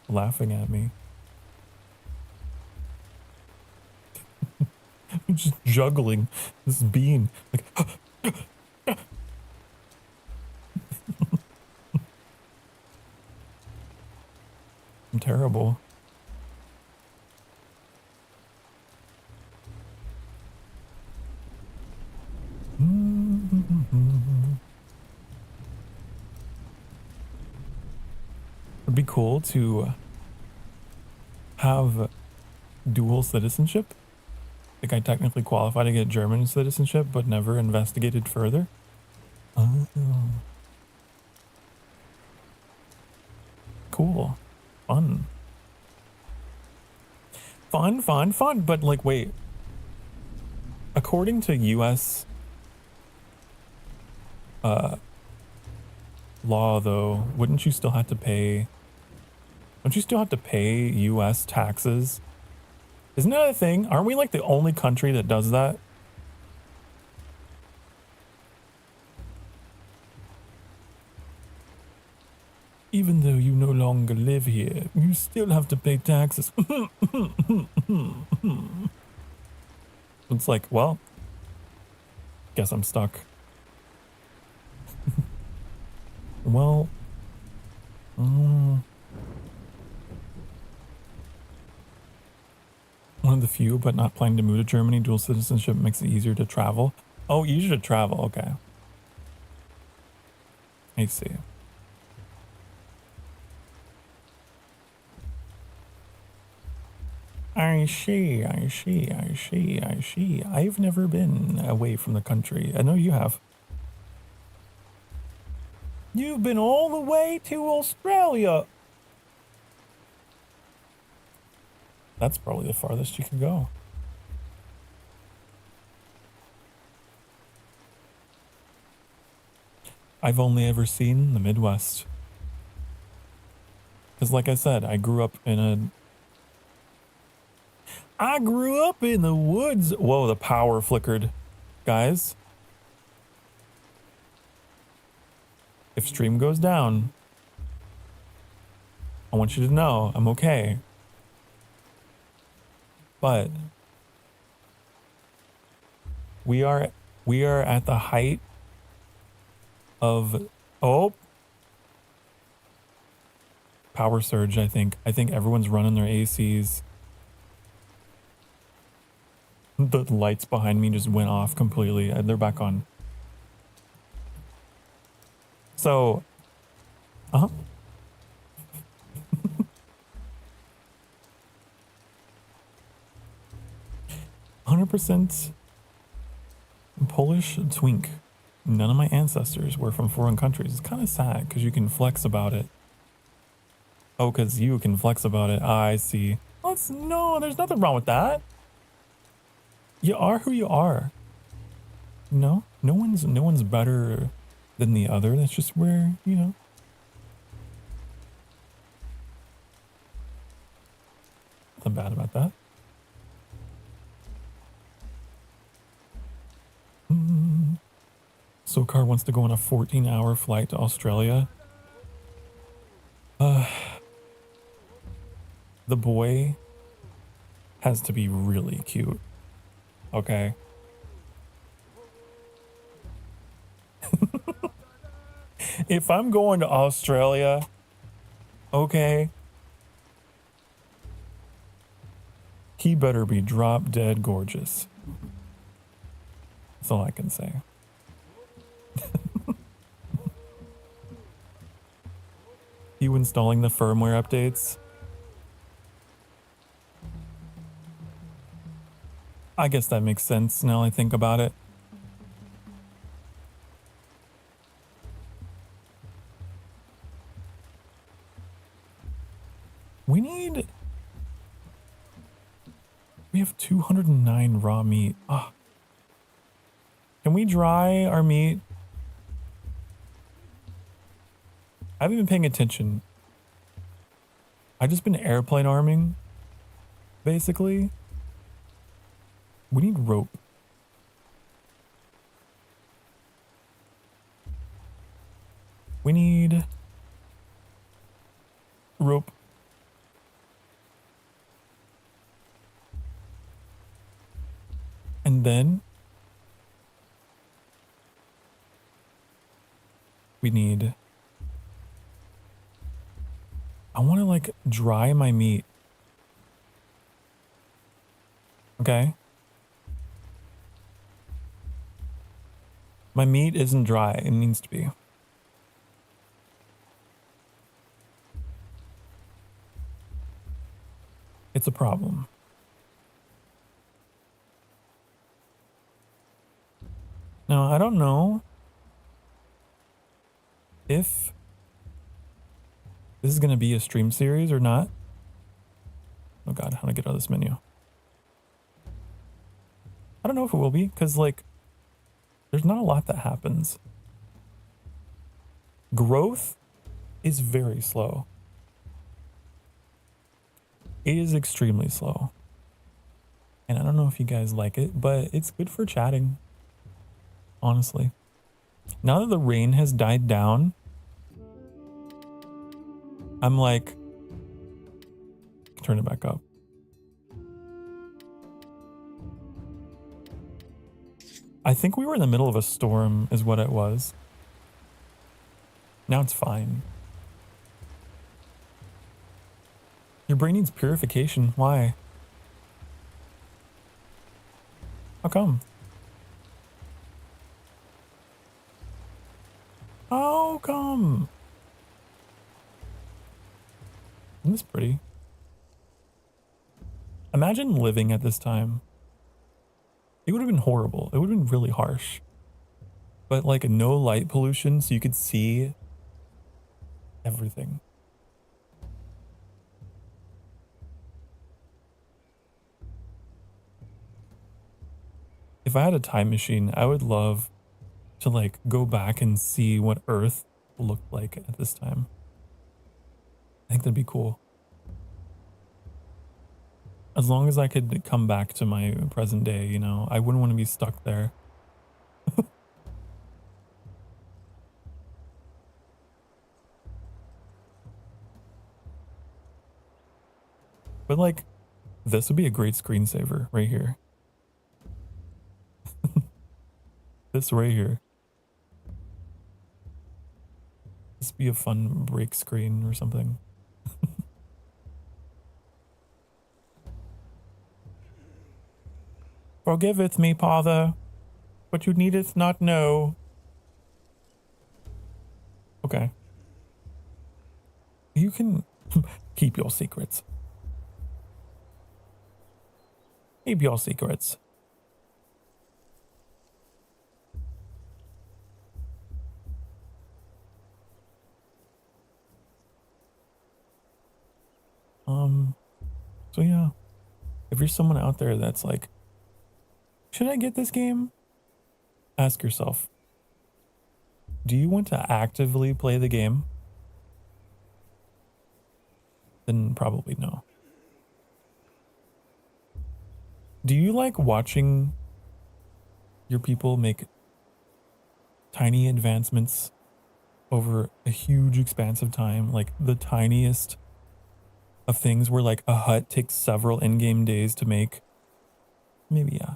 laughing at me. Just juggling this bean. Like, I'm terrible. It'd be cool to have dual citizenship. Like I technically qualify to get German citizenship, but never investigated further. Oh. Cool. Fun. fun. But like, wait. According to US law, though, wouldn't you still have to pay? Don't you still have to pay US taxes? Isn't that a thing? Aren't we like the only country that does that? Even though you no longer live here, you still have to pay taxes. It's like, well, guess I'm stuck. Well, one of the few, but not planning to move to Germany. Dual citizenship makes it easier to travel. Oh, easier to travel. Okay. I see. I see. I've never been away from the country. I know you have. You've been all the way to Australia. That's probably the farthest you can go. I've only ever seen the Midwest. Because like I said, I grew up in the woods. Whoa, the power flickered. Guys. If stream goes down, I want you to know I'm okay. But we are at the height of power surge. I think everyone's running their ACs. The lights behind me just went off completely. They're back on. So 100% Polish twink. None of my ancestors were from foreign countries. It's kind of sad because you can flex about it. Oh, because you can flex about it. I see. No, there's nothing wrong with that. You are who you are. No one's better than the other. That's just where, you know. Nothing bad about that. Sokar wants to go on a 14-hour flight to Australia. The boy has to be really cute. Okay. If I'm going to Australia, okay, he better be drop dead gorgeous. That's all I can say. You installing the firmware updates? I guess that makes sense now I think about it. We have 209 raw meat. Ah. Can we dry our meat? I haven't been paying attention. I've just been airplane arming, basically. We need rope. We need rope. And then we need, I want to like dry my meat. Okay. My meat isn't dry. It needs to be. It's a problem. Now, I don't know if this is going to be a stream series or not. Oh God, how do I get out of this menu? I don't know if it will be, because like there's not a lot that happens. Growth is very slow. It is extremely slow. And I don't know if you guys like it, but it's good for chatting. Honestly. Now that the rain has died down, I'm like, turn it back up. I think we were in the middle of a storm is what it was. Now it's fine. Your brain needs purification. Why? How come? How come? Isn't this pretty? Imagine living at this time. It would have been horrible. It would have been really harsh. But like no light pollution, so you could see everything. If I had a time machine, I would love to like go back and see what Earth looked like at this time. I think that'd be cool. As long as I could come back to my present day, you know, I wouldn't want to be stuck there. But like, this would be a great screensaver right here. This right here. This would be a fun break screen or something. Forgiveth me, Father, but you needeth not know. Okay. You can keep your secrets. Keep your secrets. So yeah, if you're someone out there that's like, should I get this game? Ask yourself, do you want to actively play the game? Then probably no. Do you like watching your people make tiny advancements over a huge expanse of time? Like the tiniest of things where like a hut takes several in-game days to make? Maybe, yeah.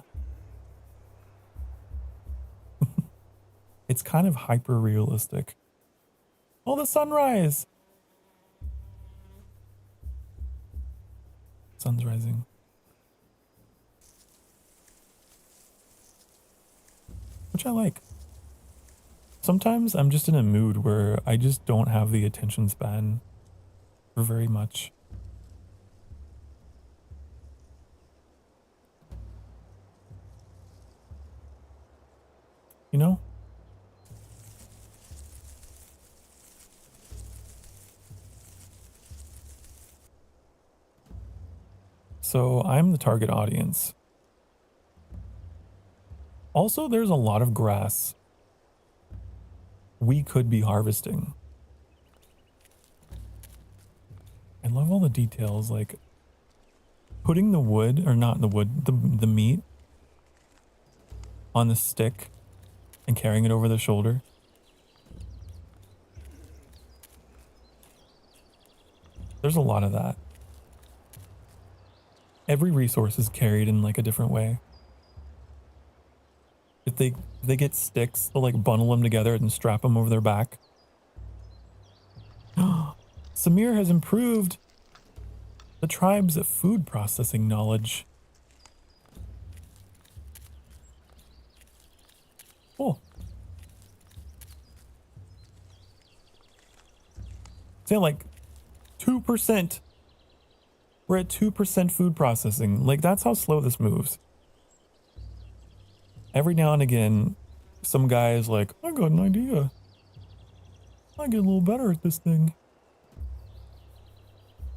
It's kind of hyper realistic. Oh, the sunrise. Sun's rising. Which I like. Sometimes I'm just in a mood where I just don't have the attention span for very much. You know? So I'm the target audience. Also, there's a lot of grass we could be harvesting. I love all the details, like putting the wood, or not the wood, the meat on the stick and carrying it over the shoulder. There's a lot of that. Every resource is carried in like a different way. If they get sticks, they'll like bundle them together and strap them over their back. Samir has improved the tribe's food processing knowledge. Cool. Say like 2%. We're at 2% food processing. Like that's how slow this moves. Every now and again, some guy is like, I got an idea. I get a little better at this thing.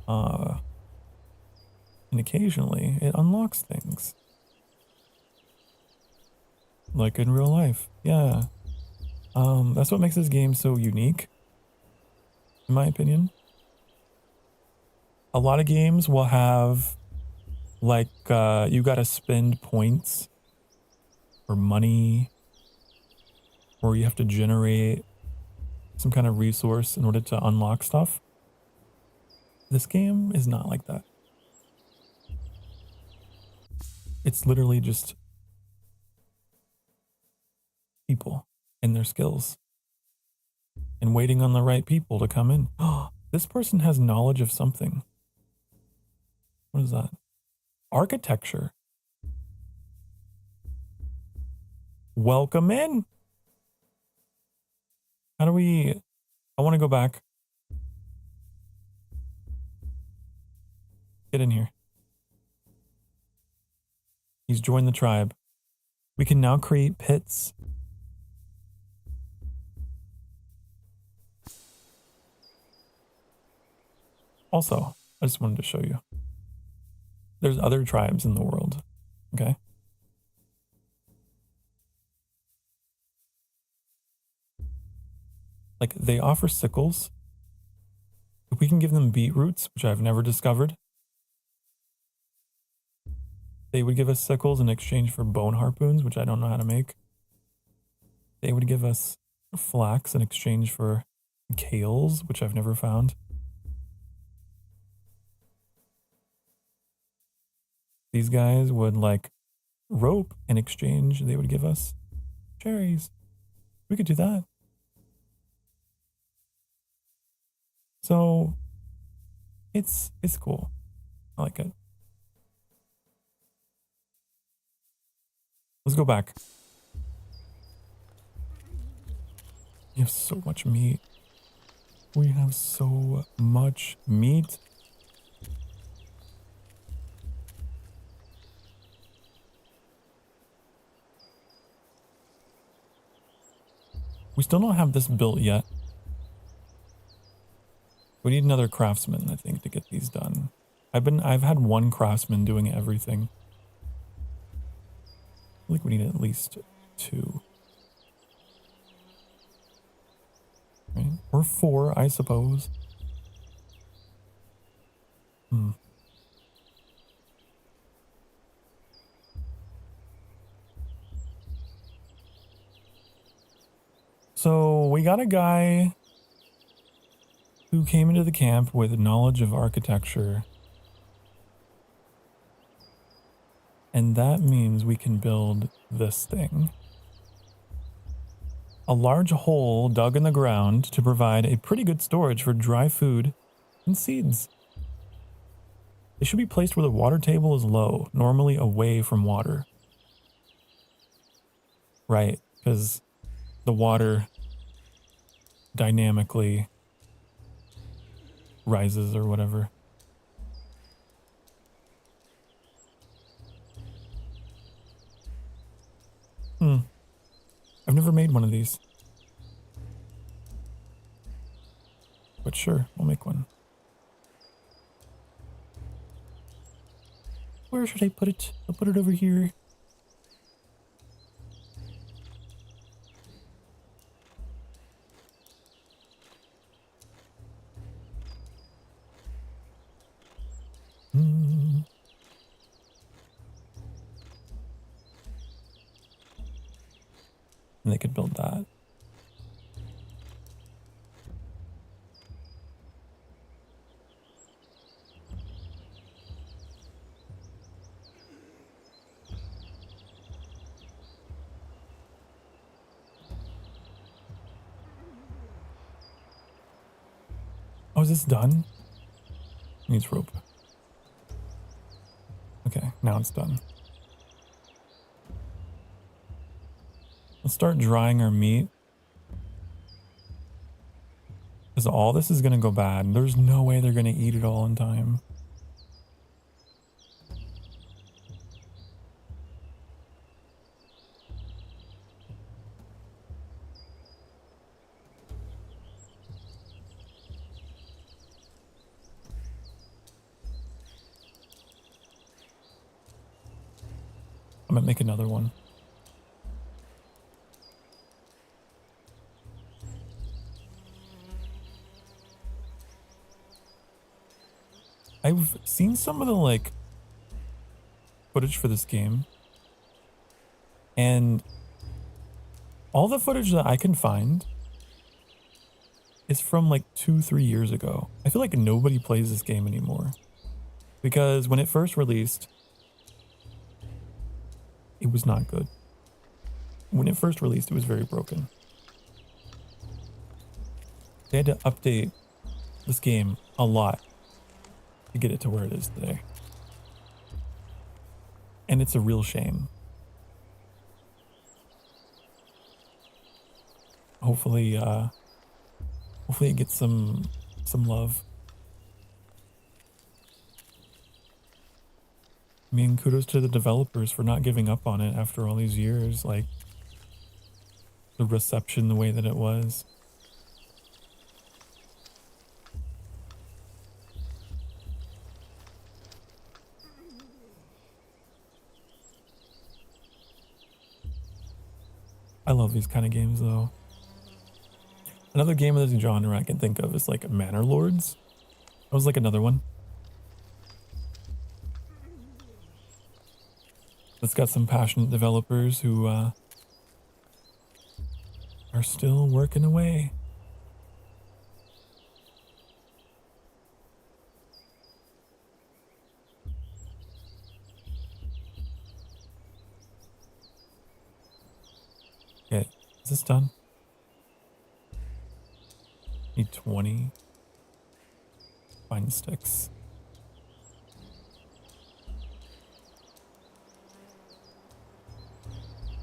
And occasionally it unlocks things. like in real life. Yeah. That's what makes this game so unique, in my opinion. A lot of games will have like you gotta spend points or money, or you have to generate some kind of resource in order to unlock stuff. This game is not like that. It's literally just people and their skills and waiting on the right people to come in. Oh, this person has knowledge of something. What is that? Architecture. Welcome in. How do we... I want to go back. Get in here. He's joined the tribe. We can now create pits. Also, I just wanted to show you. There's other tribes in the world, okay? Like, they offer sickles. If we can give them beetroots, which I've never discovered, they would give us sickles in exchange for bone harpoons, which I don't know how to make. They would give us flax in exchange for kales, which I've never found. These guys would like rope in exchange. They would give us cherries. We could do that. So it's cool. I like it. Let's go back. We have so much meat. We have so much meat. We still don't have this built yet. We need another craftsman, I think, to get these done. I've had one craftsman doing everything. I feel like we need at least 2. Right? Or 4, I suppose. So we got a guy who came into the camp with knowledge of architecture. And that means we can build this thing. A large hole dug in the ground to provide a pretty good storage for dry food and seeds. They should be placed where the water table is low, normally away from water. Right, because the water dynamically rises or whatever. I've never made one of these. But sure, we'll make one. Where should I put it? I'll put it over here. And they could build that. Oh, is this done? Needs rope. Okay, now it's done. Let's start drying our meat. Because all this is going to go bad. There's no way they're going to eat it all in time. I'm going to make another one. I've seen some of the like footage for this game, and all the footage that I can find is from like 2-3 years ago. I feel like nobody plays this game anymore because when it first released, it was not good. When it first released, it was very broken. They had to update this game a lot to get it to where it is today. And it's a real shame. Hopefully it gets some love. I mean, kudos to the developers for not giving up on it after all these years, like the reception the way that it was. I love these kind of games though. Another game of this genre I can think of is like Manor Lords. That was like another one. It's got some passionate developers who are still working away. Okay, is this done? Need 20 fine sticks.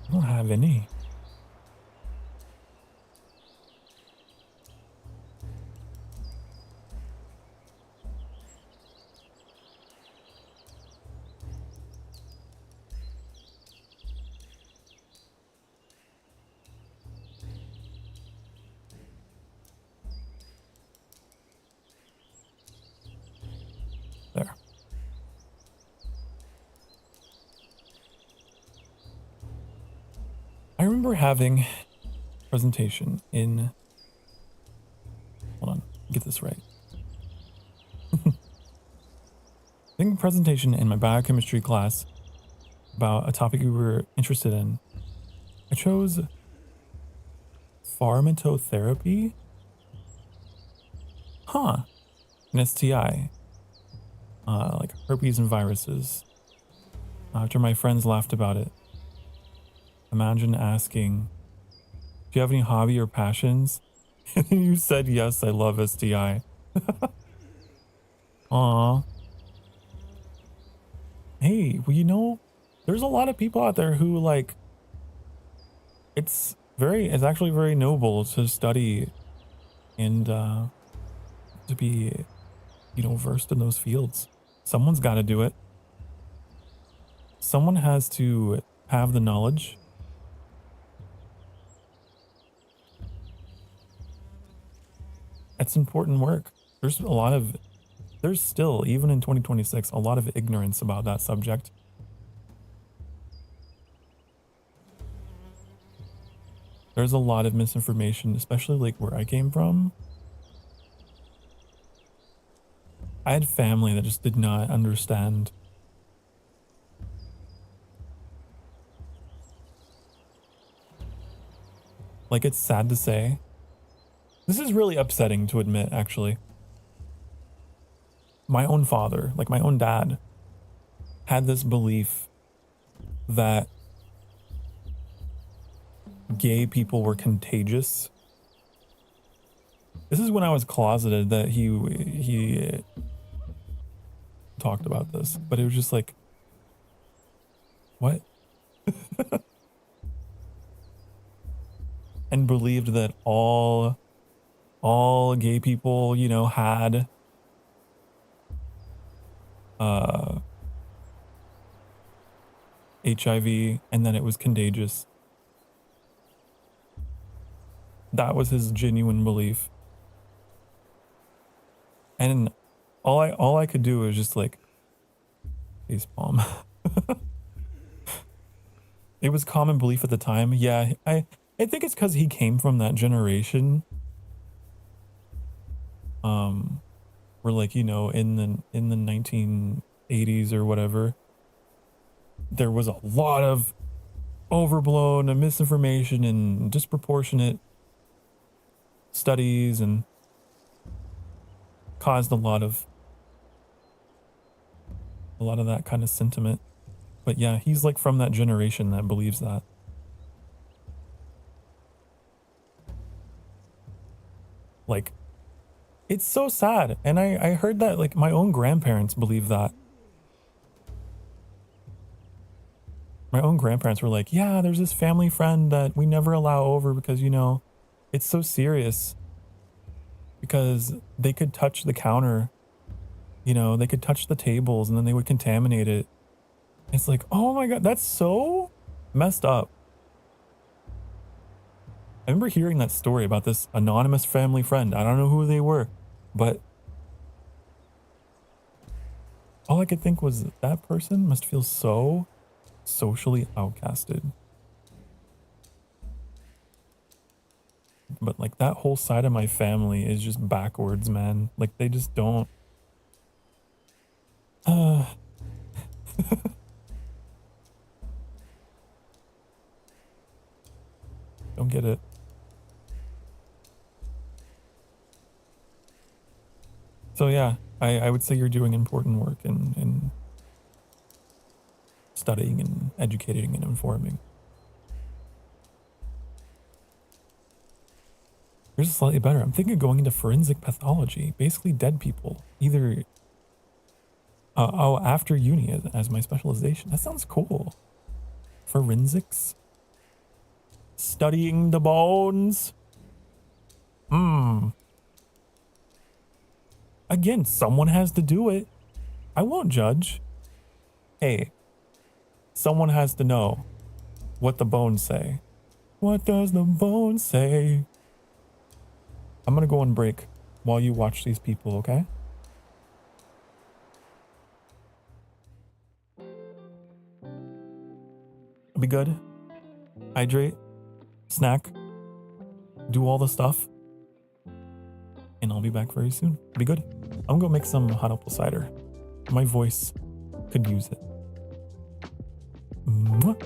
I don't have any. There. I remember having a presentation in, hold on, get this right. I think a presentation in my biochemistry class about a topic we were interested in. I chose pharmacotherapy. Huh. An STI. Like herpes and viruses. After my friends laughed about it. Imagine asking, do you have any hobby or passions? And you said, yes, I love STI. Aw. Hey, well, you know, there's a lot of people out there who like, it's actually very noble to study and to be, you know, versed in those fields. Someone's got to do it. Someone has to have the knowledge. It's important work. There's still, even in 2026, a lot of ignorance about that subject. There's a lot of misinformation, especially like where I came from. I had family that just did not understand. Like, it's sad to say. This is really upsetting to admit, actually. My own father, like my own dad, had this belief that gay people were contagious. This is when I was closeted that he talked about this, but it was just like, what? And believed that all gay people, you know, had HIV and then it was contagious. That was his genuine belief. And all I could do was just like face palm. It was common belief at the time. Yeah, I think it's because he came from that generation. where like, you know, in the 1980s or whatever, there was a lot of overblown and misinformation and disproportionate studies and caused a lot of that kind of sentiment. But yeah, he's like from that generation that believes that. Like, it's so sad. And I heard that like my own grandparents believe that. My own grandparents were like, yeah, there's this family friend that we never allow over because, you know, it's so serious because they could touch the counter, you know, they could touch the tables and then they would contaminate it. It's like, oh my God, that's so messed up. I remember hearing that story about this anonymous family friend. I don't know who they were, but all I could think was that person must feel so socially outcasted. But like that whole side of my family is just backwards, man. Like they just don't. Uh, don't get it. So yeah, I would say you're doing important work in studying and educating and informing. Yours is slightly better. I'm thinking of going into forensic pathology, basically dead people. Either after uni as my specialization. That sounds cool. Forensics, studying the bones. Again, someone has to do it. I won't judge. Hey, someone has to know what the bones say. What does the bone say? I'm gonna go on break while you watch these people, okay? Be good. Hydrate. Snack. Do all the stuff. And I'll be back very soon. Be good. I'm gonna make some hot apple cider. My voice could use it. Mwah.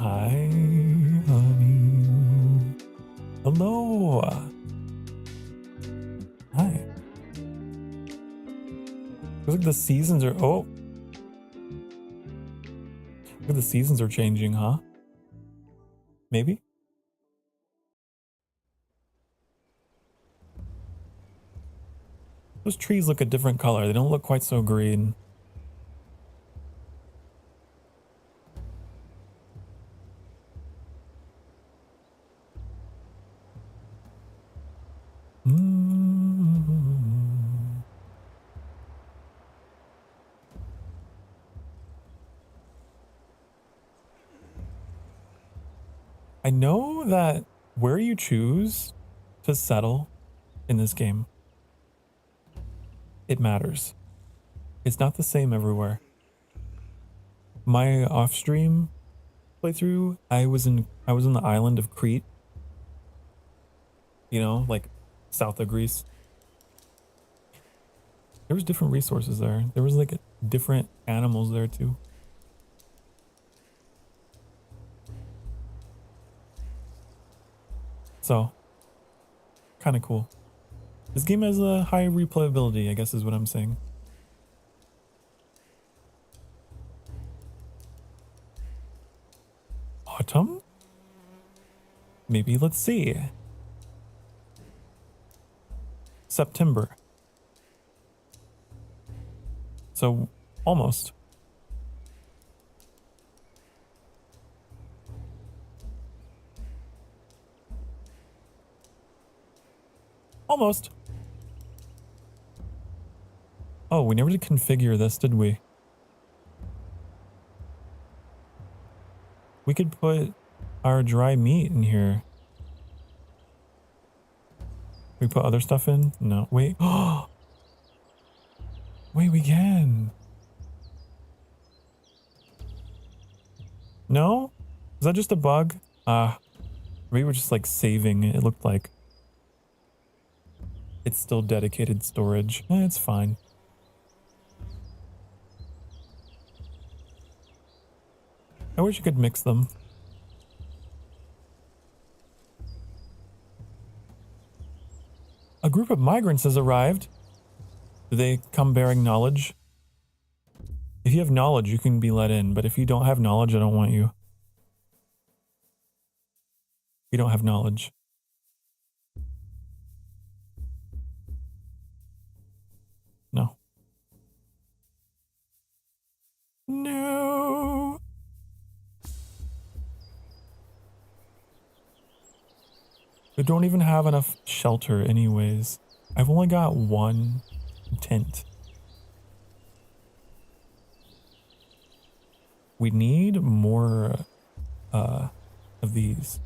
Hi, honey. Hello. Hi. Looks like the seasons are... Oh. Look at the seasons are changing, huh? Maybe? Those trees look a different color. They don't look quite so green. I know that where you choose to settle in this game, it matters. It's not the same everywhere. My off-stream playthrough, I was in the island of Crete. You know, like south of Greece. There was different resources there. There was like different animals there too. So, kind of cool. This game has a high replayability, I guess is what I'm saying. Autumn? Maybe, let's see. September. So, almost. Almost. Oh, we never did configure this, did we? We could put our dry meat in here. We put other stuff in? No, wait. Wait, we can. No? Is that just a bug? We were just like saving, it looked like. It's still dedicated storage. It's fine. I wish you could mix them. A group of migrants has arrived. Do they come bearing knowledge? If you have knowledge, you can be let in, but if you don't have knowledge, I don't want you. You don't have knowledge. No. No. We don't even have enough shelter anyways. I've only got one tent. We need more of these.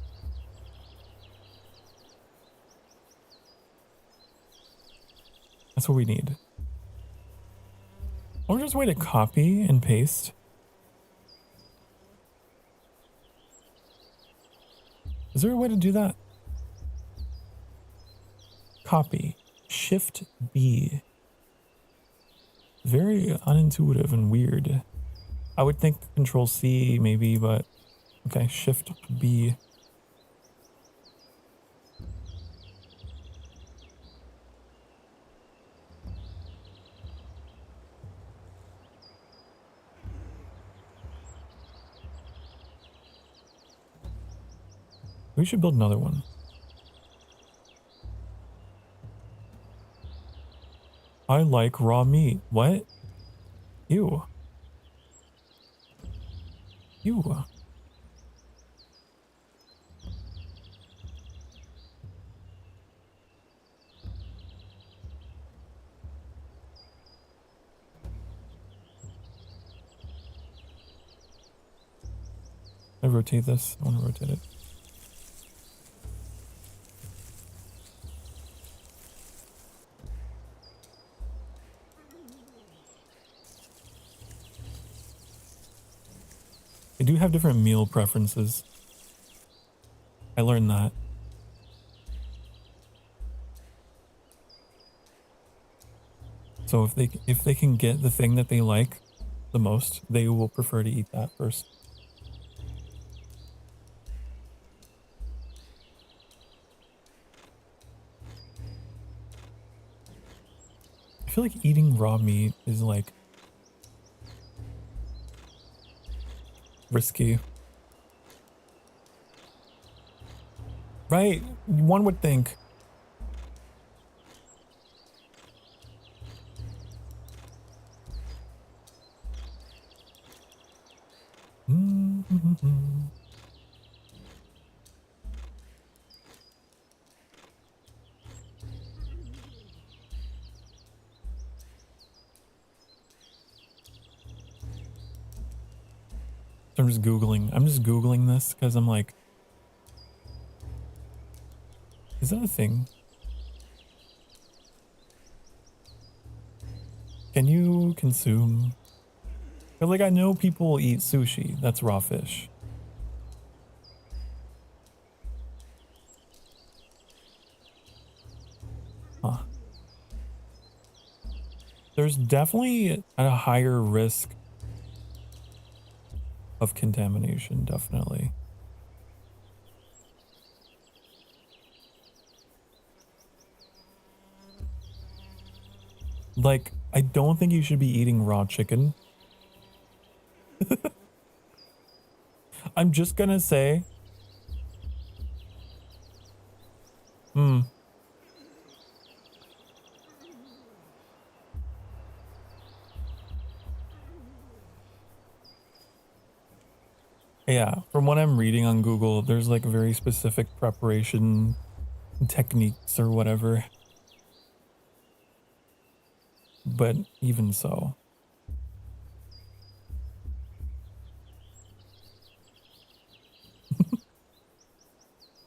That's what we need. Or just way to copy and paste. Is there a way to do that? Copy. Shift B. Very unintuitive and weird. I would think Control C maybe, but okay, Shift B. We should build another one. I like raw meat. What? Ew. Ew. I rotate this. I want to rotate it. I do have different meal preferences. I learned that. So if they can get the thing that they like the most, they will prefer to eat that first. feel like eating raw meat is like risky. Right? One would think. I'm just Googling this because I'm like, is that a thing? Can you consume? But like, I know people eat sushi. That's raw fish. Huh. There's definitely a higher risk of contamination, definitely. Like, I don't think you should be eating raw chicken. I'm just gonna say, yeah, from what I'm reading on Google, there's like very specific preparation techniques or whatever. But even so.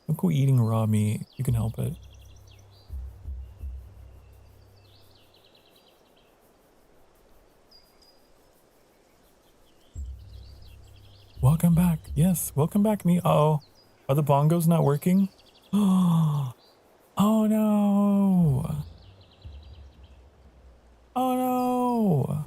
Don't go eating raw meat. You can help it. Welcome back. Yes, welcome back, me. Uh-oh. Are the bongos not working? Oh no. Oh no.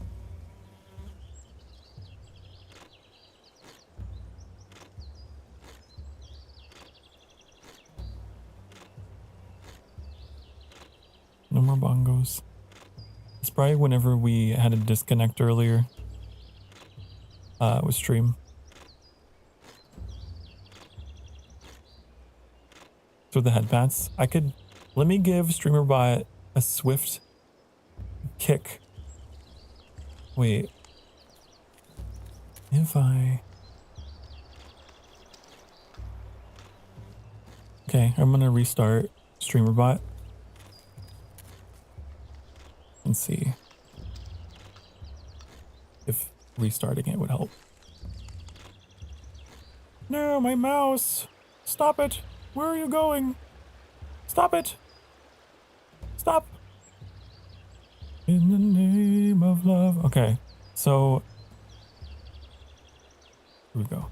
No more bongos. It's probably whenever we had a disconnect earlier. With stream. Through the headpats. Let me give StreamerBot a swift kick. Wait. Okay, I'm gonna restart StreamerBot. And see if restarting it would help. No, my mouse! Stop it! Where are you going? Stop it! Stop! In the name of love. Okay, so here we go.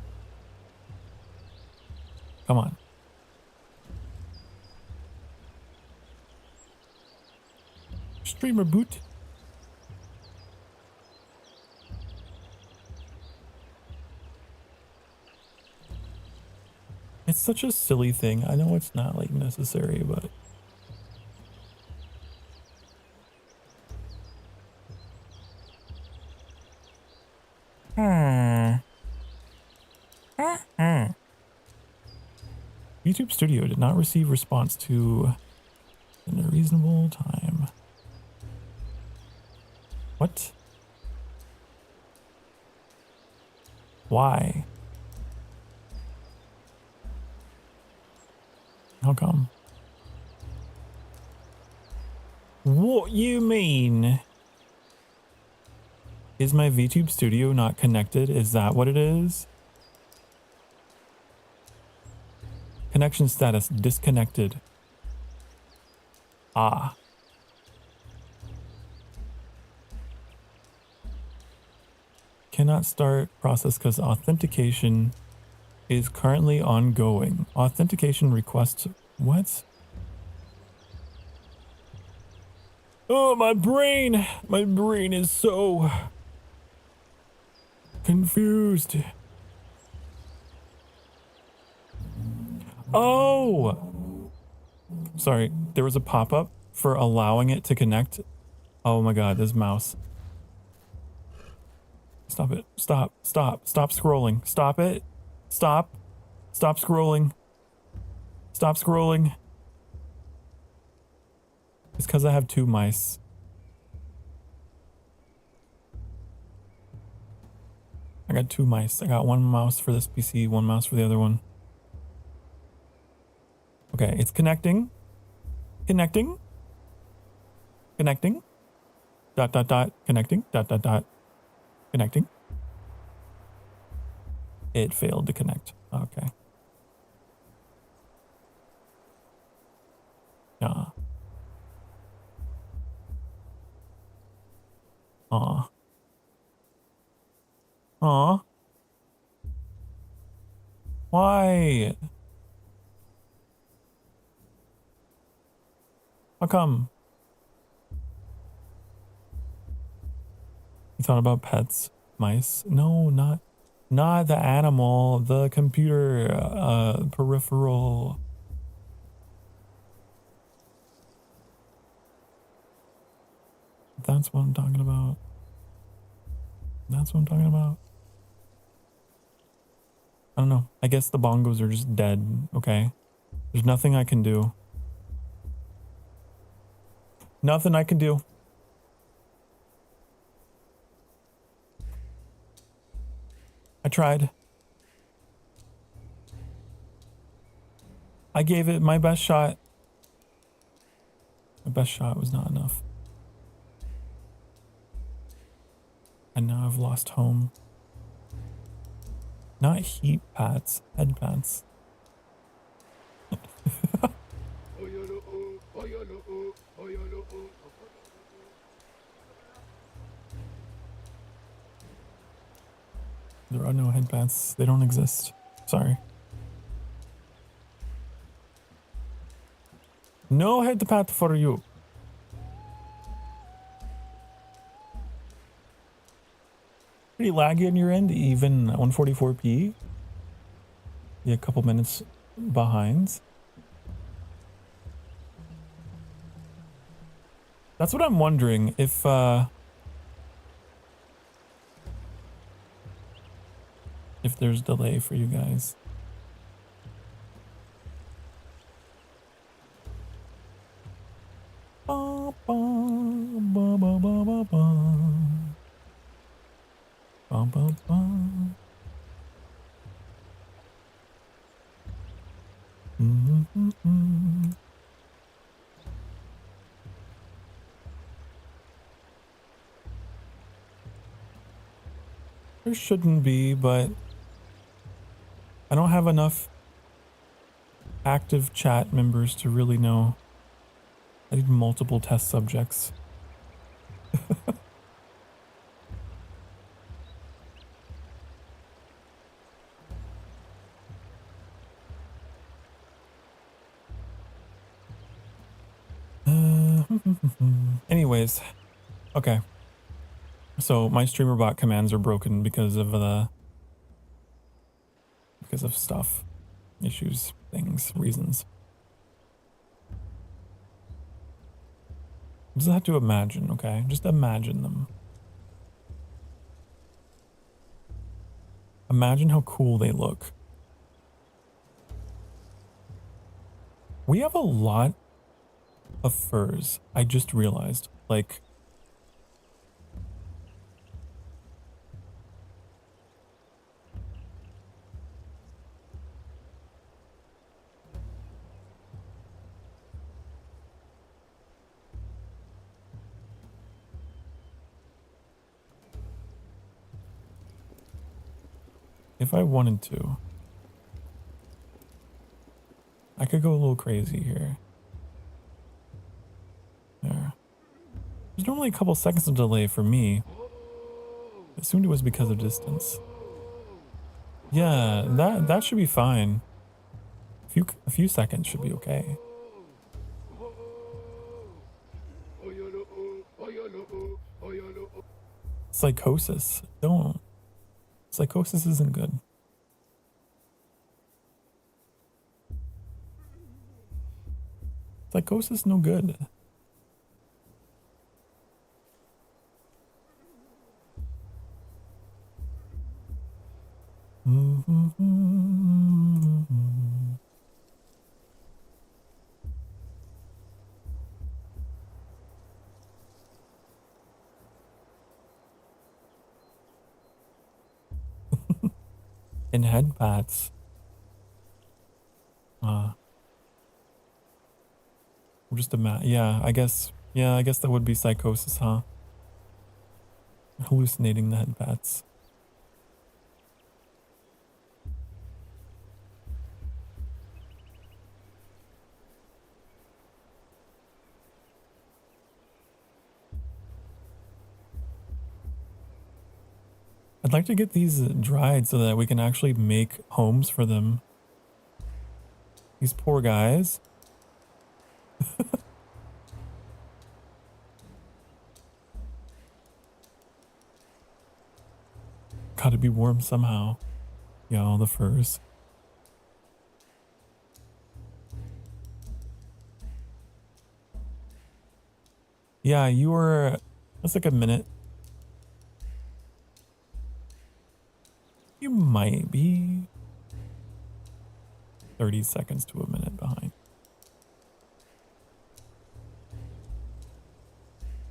Come on. Streamer boot. It's such a silly thing. I know it's not like necessary, but YouTube Studio did not receive response to in a reasonable time. What? Why? How come? What you mean? Is my VTube Studio not connected? Is that what it is? Connection status disconnected. Ah. Cannot start process because authentication is currently ongoing. Authentication request. What? Oh, my brain. My brain is so confused. Oh, sorry. There was a pop-up for allowing it to connect Oh my god, this mouse. Stop it. Stop. Stop. Stop scrolling. Stop it. Stop. Stop scrolling. Stop scrolling. It's because I have 2 mice. I got 2 mice. I got 1 mouse for this PC, 1 mouse for the other one. Okay, it's connecting. Connecting. Connecting. Dot, dot, dot. Connecting. Dot, dot, dot. Connecting. It failed to connect. Okay. Yeah. Aw. Aw. Why? How come? You thought about pets? Mice? No, not the animal, the computer peripheral. That's what I'm talking about. That's what I'm talking about. I don't know. I guess the bongos are just dead, okay? There's nothing I can do. Nothing I can do. I tried. I gave it my best shot. My best shot was not enough. And now I've lost home. Not heat pads, head pads. There are no head pads. They don't exist. Sorry. No head pad for you. Pretty laggy on your end, even 144p. You're a couple minutes behind. That's what I'm wondering, if there's delay for you guys. Ba, ba, ba, ba, ba, ba, ba. Ba, ba, ba. Mm-hmm. There shouldn't be, but I don't have enough active chat members to really know. I need multiple test subjects. Anyways, okay. So my streamer bot commands are broken because of stuff, issues, things, reasons. Just have to imagine, okay? Just imagine them. Imagine how cool they look. We have a lot of furs. I just realized, like, if I wanted to, I could go a little crazy here. There. There's normally a couple seconds of delay for me. I assumed it was because of distance. Yeah, that should be fine. A few seconds should be okay. Psychosis. Don't. Psychosis isn't good. Psychosis no good. In head pats. Just yeah, I guess that would be psychosis, huh? Hallucinating the head pats. I'd like to get these dried so that we can actually make homes for them. These poor guys. Gotta be warm somehow. Yeah, all the furs. Yeah, you were... That's like a minute. You might be 30 seconds to a minute behind.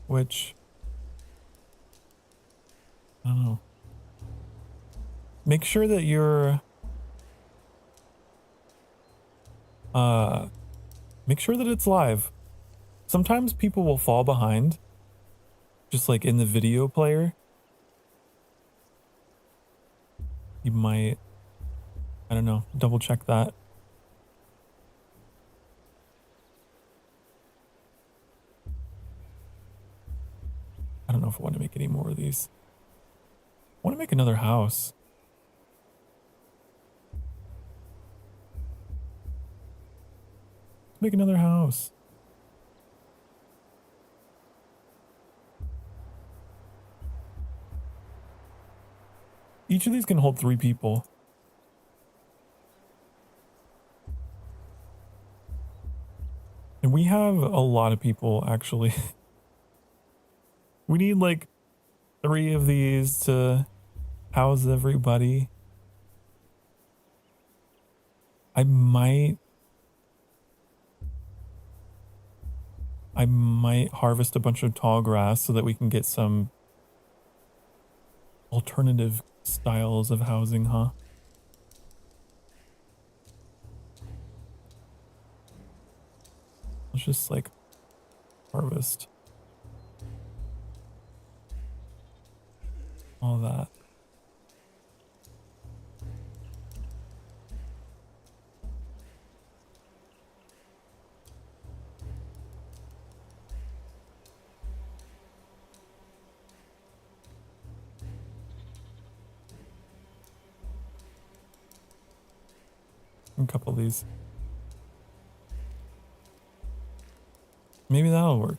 Which... I don't know. Make sure that you're... Make sure that it's live. Sometimes people will fall behind. Just like in the video player. You might... I don't know. Double check that. I don't know if I want to make any more of these. I want to make another house. Let's make another house. Each of these can hold 3 people. And we have a lot of people, actually. We need like 3 of these to house everybody. I might harvest a bunch of tall grass so that we can get some alternative styles of housing, huh? Let's just like harvest all that. A couple of these. Maybe that'll work.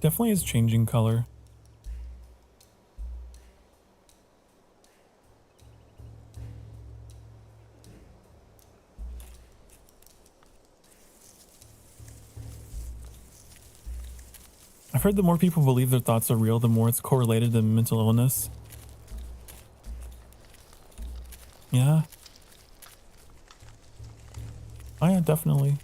Definitely is changing color. I've heard the more people believe their thoughts are real, the more it's correlated to mental illness. Yeah. Oh yeah, definitely.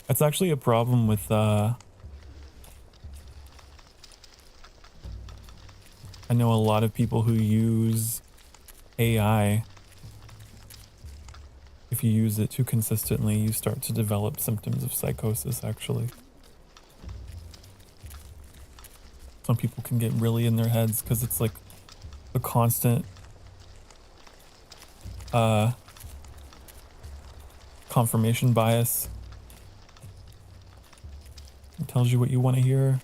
That's actually a problem with I know a lot of people who use AI. If you use it too consistently, you start to develop symptoms of psychosis, actually. Some people can get really in their heads because it's like a constant confirmation bias. It tells you what you want to hear.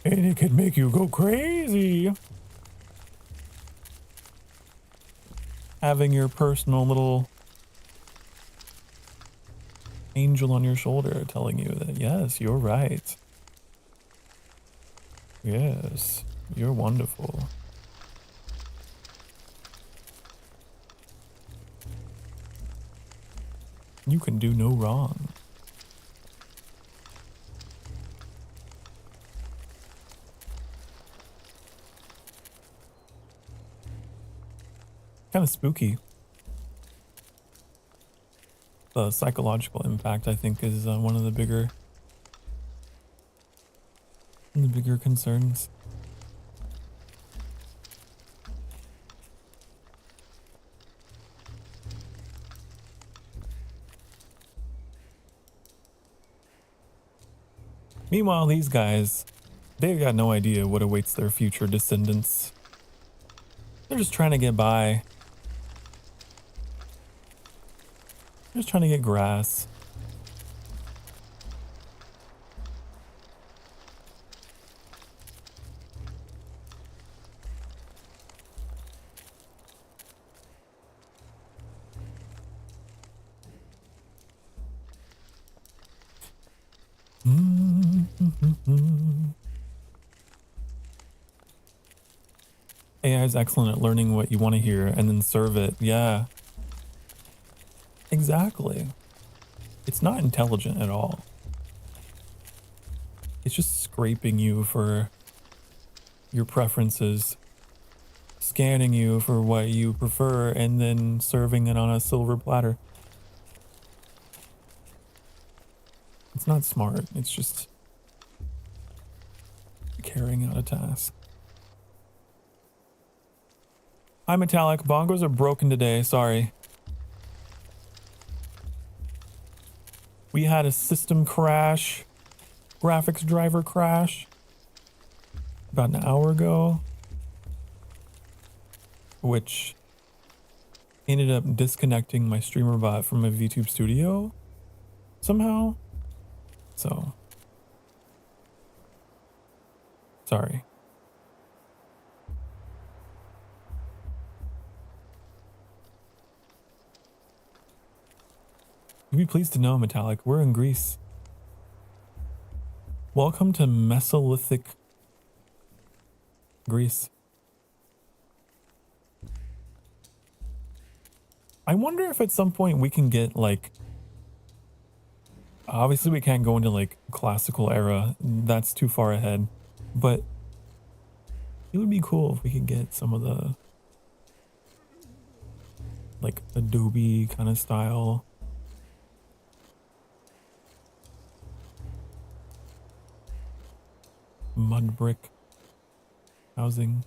And it could make you go crazy. Having your personal little angel on your shoulder telling you that, yes, you're right. Yes, you're wonderful. You can do no wrong. Kind of spooky. The psychological impact, I think, is one of the bigger concerns. Meanwhile, these guys, they've got no idea what awaits their future descendants. They're just trying to get by. They're just trying to get grass. AI is excellent at learning what you want to hear and then serve it. Yeah. Exactly. It's not intelligent at all. It's just scraping you for your preferences, scanning you for what you prefer, and then serving it on a silver platter. It's not smart. It's just carrying out a task. Hi, Metallic. Bongos are broken today. Sorry. We had a system crash, graphics driver crash about an hour ago, which ended up disconnecting my streamer bot from my VTube studio somehow. So, sorry. You'd be pleased to know, Metallic, we're in Greece. Welcome to Mesolithic Greece. I wonder if at some point we can get, like, obviously we can't go into like classical era, that's too far ahead, but it would be cool if we could get some of the like Adobe kind of style. Mud brick housing.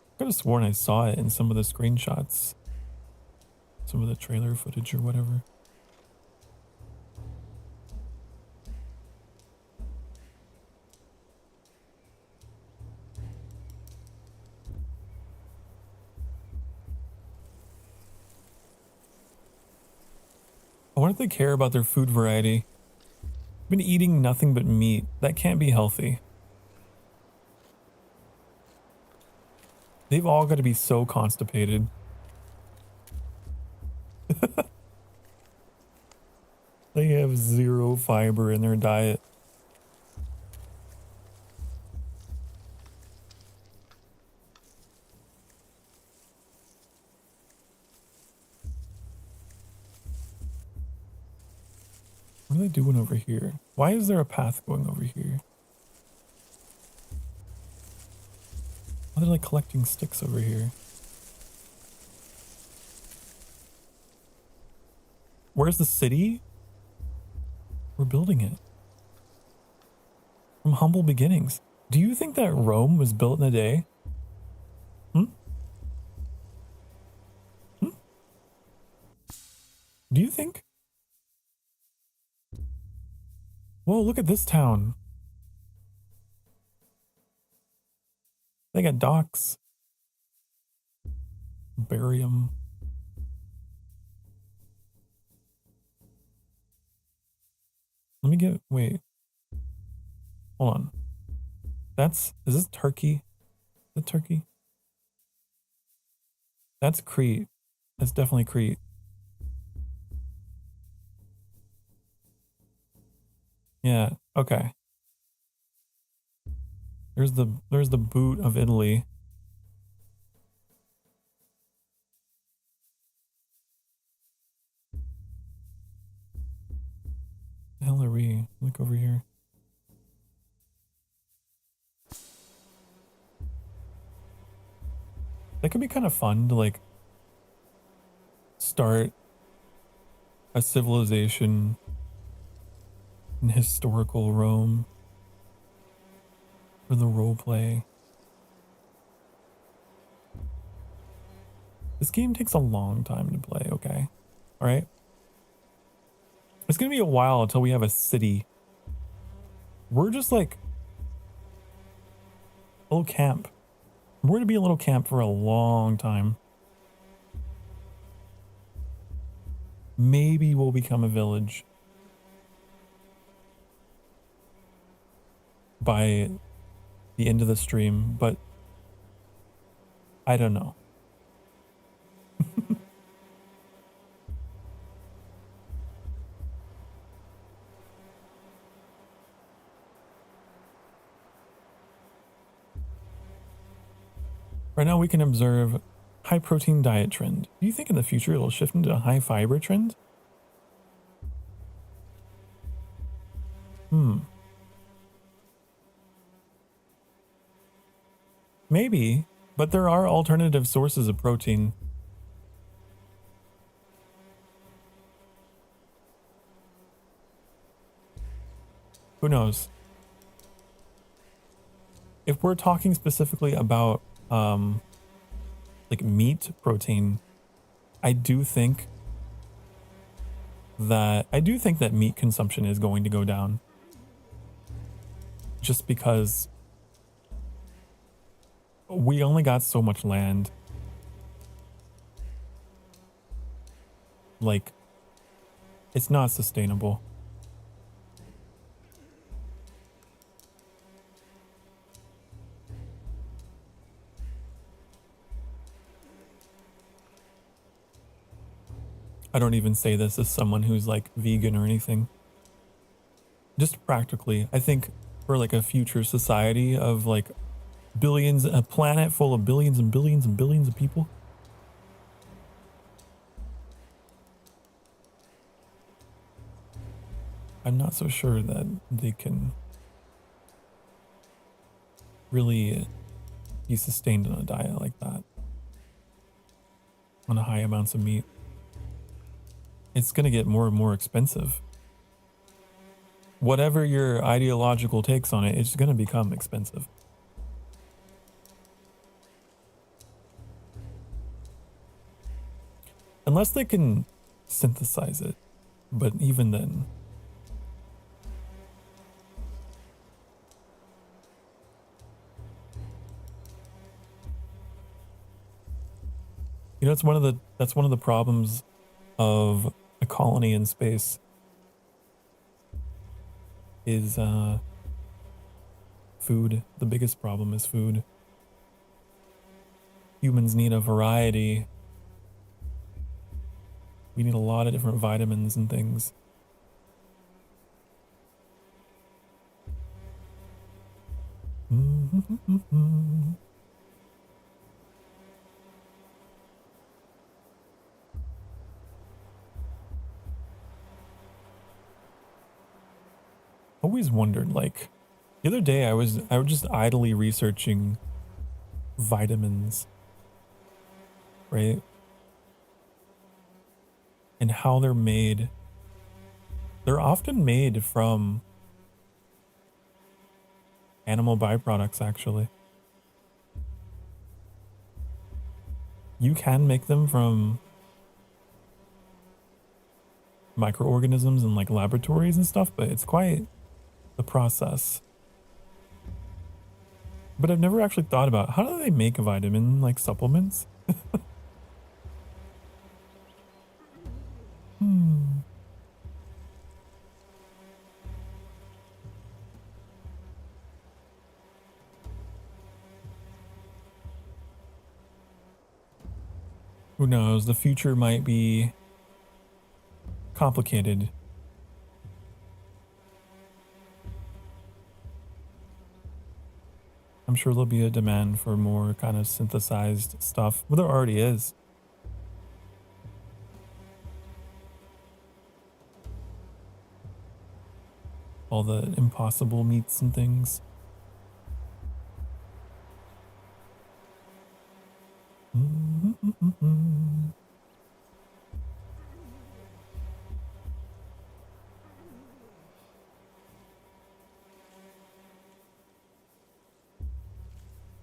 I could have sworn I saw it in some of the screenshots, some of the trailer footage or whatever. I wonder if they care about their food variety. I've been eating nothing but meat. That can't be healthy. They've all got to be so constipated. They have zero fiber in their diet. What are they doing over here? Why is there a path going over here? Why are they like collecting sticks over here? Where's the city? We're building it. From humble beginnings. Do you think that Rome was built in a day? Hmm? Hmm? Do you think? Whoa, look at this town. They got docks. Barium. get, wait, hold on. Is this Turkey? Is it Turkey? That's Crete. That's definitely Crete. Yeah, okay. There's the boot of Italy. The hell are we? Look over here. That could be kind of fun to like start a civilization in historical Rome for the role play. This game takes a long time to play, okay? All right. It's gonna be a while until we have a city. We're just like a little camp. We're gonna be a little camp for a long time. Maybe we'll become a village by the end of the stream, but I don't know. Right now we can observe high protein diet trend. Do you think in the future it'll shift into a high fiber trend? Maybe, but there are alternative sources of protein. Who knows? If we're talking specifically about like meat protein, I do think that meat consumption is going to go down. Just because we only got so much land. Like, it's not sustainable. I don't even say this as someone who's like vegan or anything. Just practically, I think for like a future society of like billions, a planet full of billions and billions and billions of people. I'm not so sure that they can really be sustained on a diet like that. On high amounts of meat. It's going to get more and more expensive. Whatever your ideological takes on it, it's going to become expensive. Unless they can synthesize it. But even then. You know, that's one of the problems of a colony in space is food. The biggest problem is food. Humans need a variety. We need a lot of different vitamins and things. Always wondered, like, the other day I was just idly researching vitamins, right? And how they're made. They're often made from animal byproducts, actually. You can make them from microorganisms in like laboratories and stuff, but it's quite the process. But I've never actually thought about how do they make a vitamin, like supplements? Who knows? The future might be complicated. I'm sure there'll be a demand for more kind of synthesized stuff. Well, there already is. All the impossible meats and things.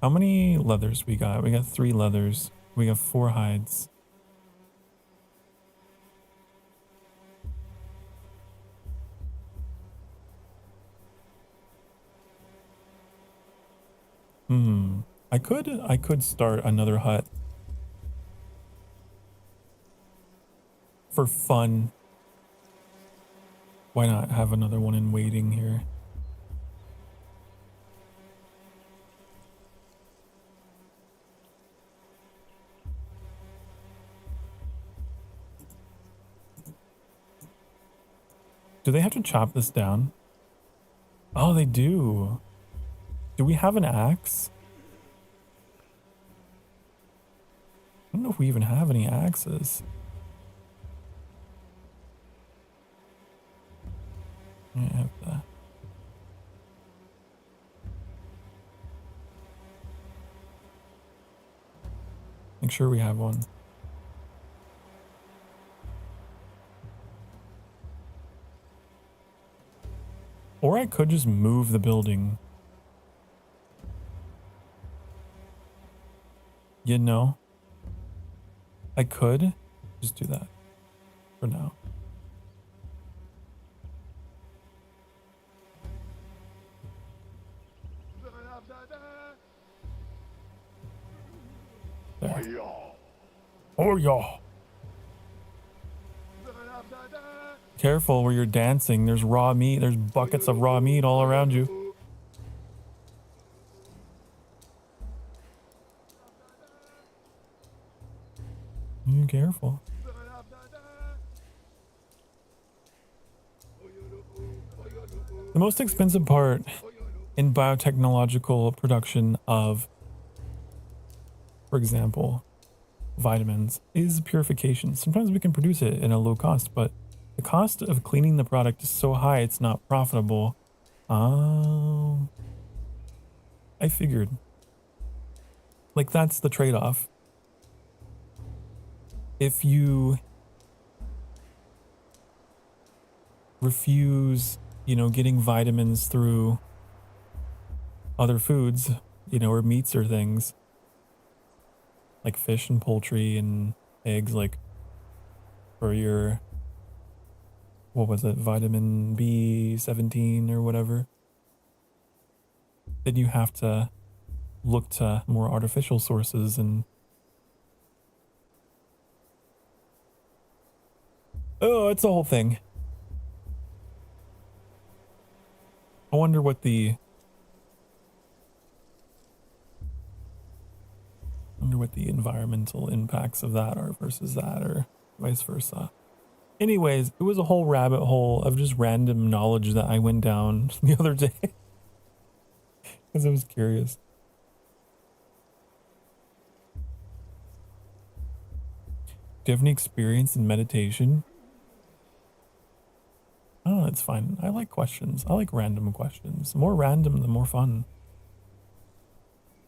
How many leathers we got? We got 3 leathers. We got 4 hides. I could start another hut for fun. Why not have another one in waiting here? Do they have to chop this down? Oh, they do. Do we have an axe? I don't know if we even have any axes. I have that. Make sure we have one. Or I could just move the building. You know? I could just do that for now. There. Oh, yeah. Careful where you're dancing. There's raw meat. There's buckets of raw meat all around you. Careful. The most expensive part in biotechnological production of, for example, vitamins is purification. Sometimes we can produce it in a low cost, but the cost of cleaning the product is so high it's not profitable. I figured. Like, that's the trade-off. If you refuse, you know, getting vitamins through other foods, you know, or meats or things, like fish and poultry and eggs, like for your, what was it, vitamin B17 or whatever, then you have to look to more artificial sources. And oh, it's a whole thing. I wonder what the environmental impacts of that are versus that, or vice versa. Anyways, it was a whole rabbit hole of just random knowledge that I went down the other day because I was curious. Do you have any experience in meditation? Oh, it's fine. I like questions. I like random questions. The more random, the more fun.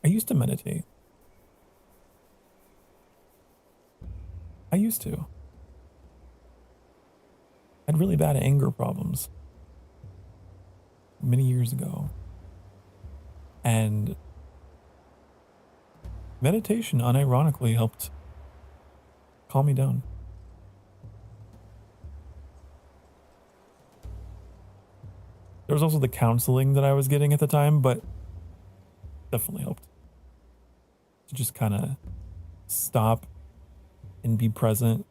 I used to meditate. I used to. I had really bad anger problems many years ago. And meditation unironically helped calm me down. There was also the counseling that I was getting at the time, but definitely helped to just kind of stop and be present,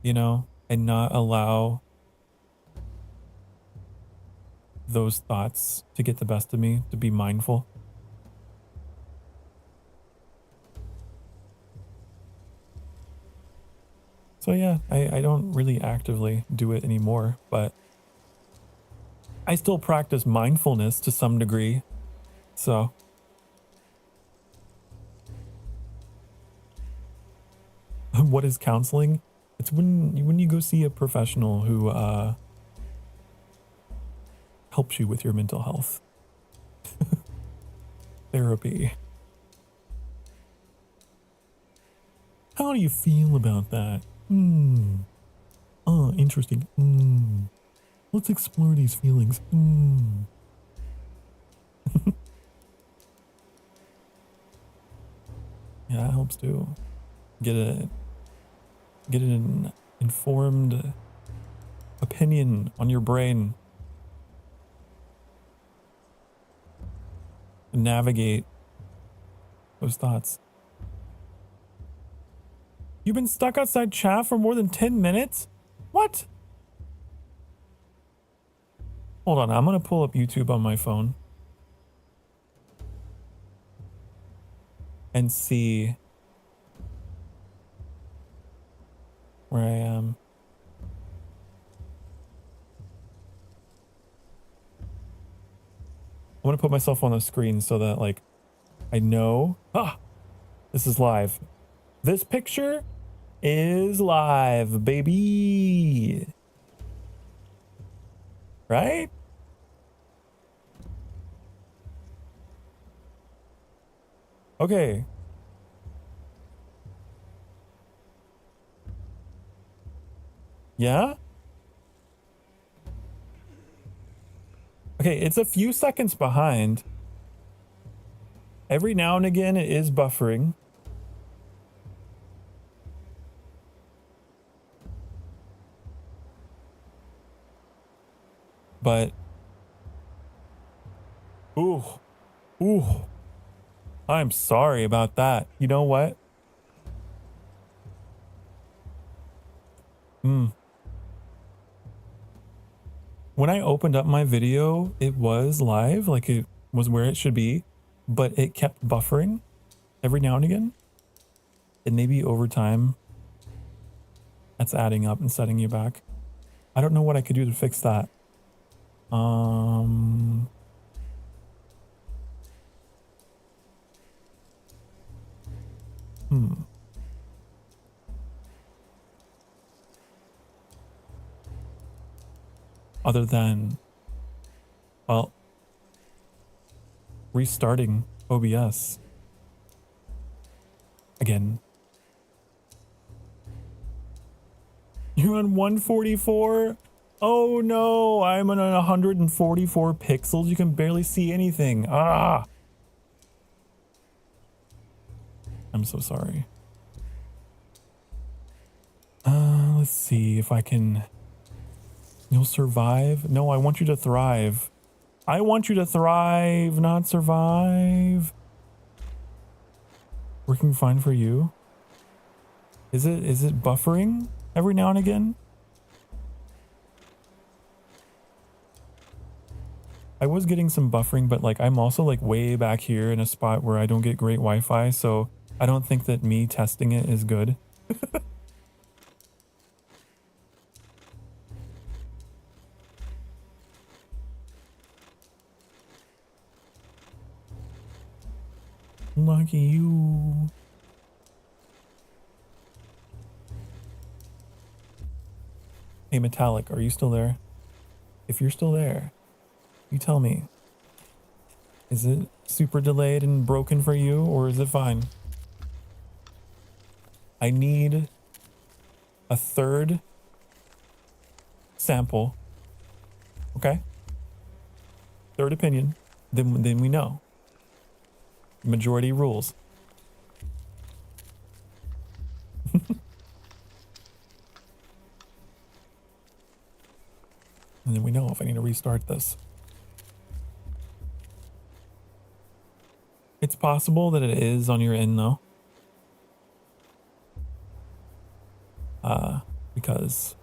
you know, and not allow those thoughts to get the best of me, to be mindful. So yeah, I don't really actively do it anymore, but I still practice mindfulness to some degree. So what is counseling? It's when you go see a professional who helps you with your mental health. Therapy. How do you feel about that? Oh, interesting. Let's explore these feelings. Yeah, it helps too. Get an informed opinion on your brain. Navigate those thoughts. You've been stuck outside chat for more than 10 minutes? What? Hold on, I'm gonna pull up YouTube on my phone and see where I am. I'm gonna put myself on the screen so that like I know. This is live. This picture is live, baby. Right? Okay. Yeah? Okay, it's a few seconds behind. Every now and again it is buffering. But ooh. I'm sorry about that. You know what? When I opened up my video, it was live, like it was where it should be, but it kept buffering every now and again. And maybe over time, that's adding up and setting you back. I don't know what I could do to fix that. Other than, well, restarting OBS again. You're on 144? Oh no, I'm on 144 pixels. You can barely see anything. I'm so sorry. Let's see if I can... You'll survive? No, I want you to thrive. I want you to thrive, not survive. Working fine for you? Is it buffering every now and again? I was getting some buffering, but like I'm also like way back here in a spot where I don't get great Wi-Fi, so I don't think that me testing it is good. Lucky you. Hey, Metallic, are you still there? If you're still there, you tell me. Is it super delayed and broken for you, or is it fine? I need a third sample. Okay? Third opinion. Then we know. Majority rules. And then we know if I need to restart this. It's possible that it is on your end though. Because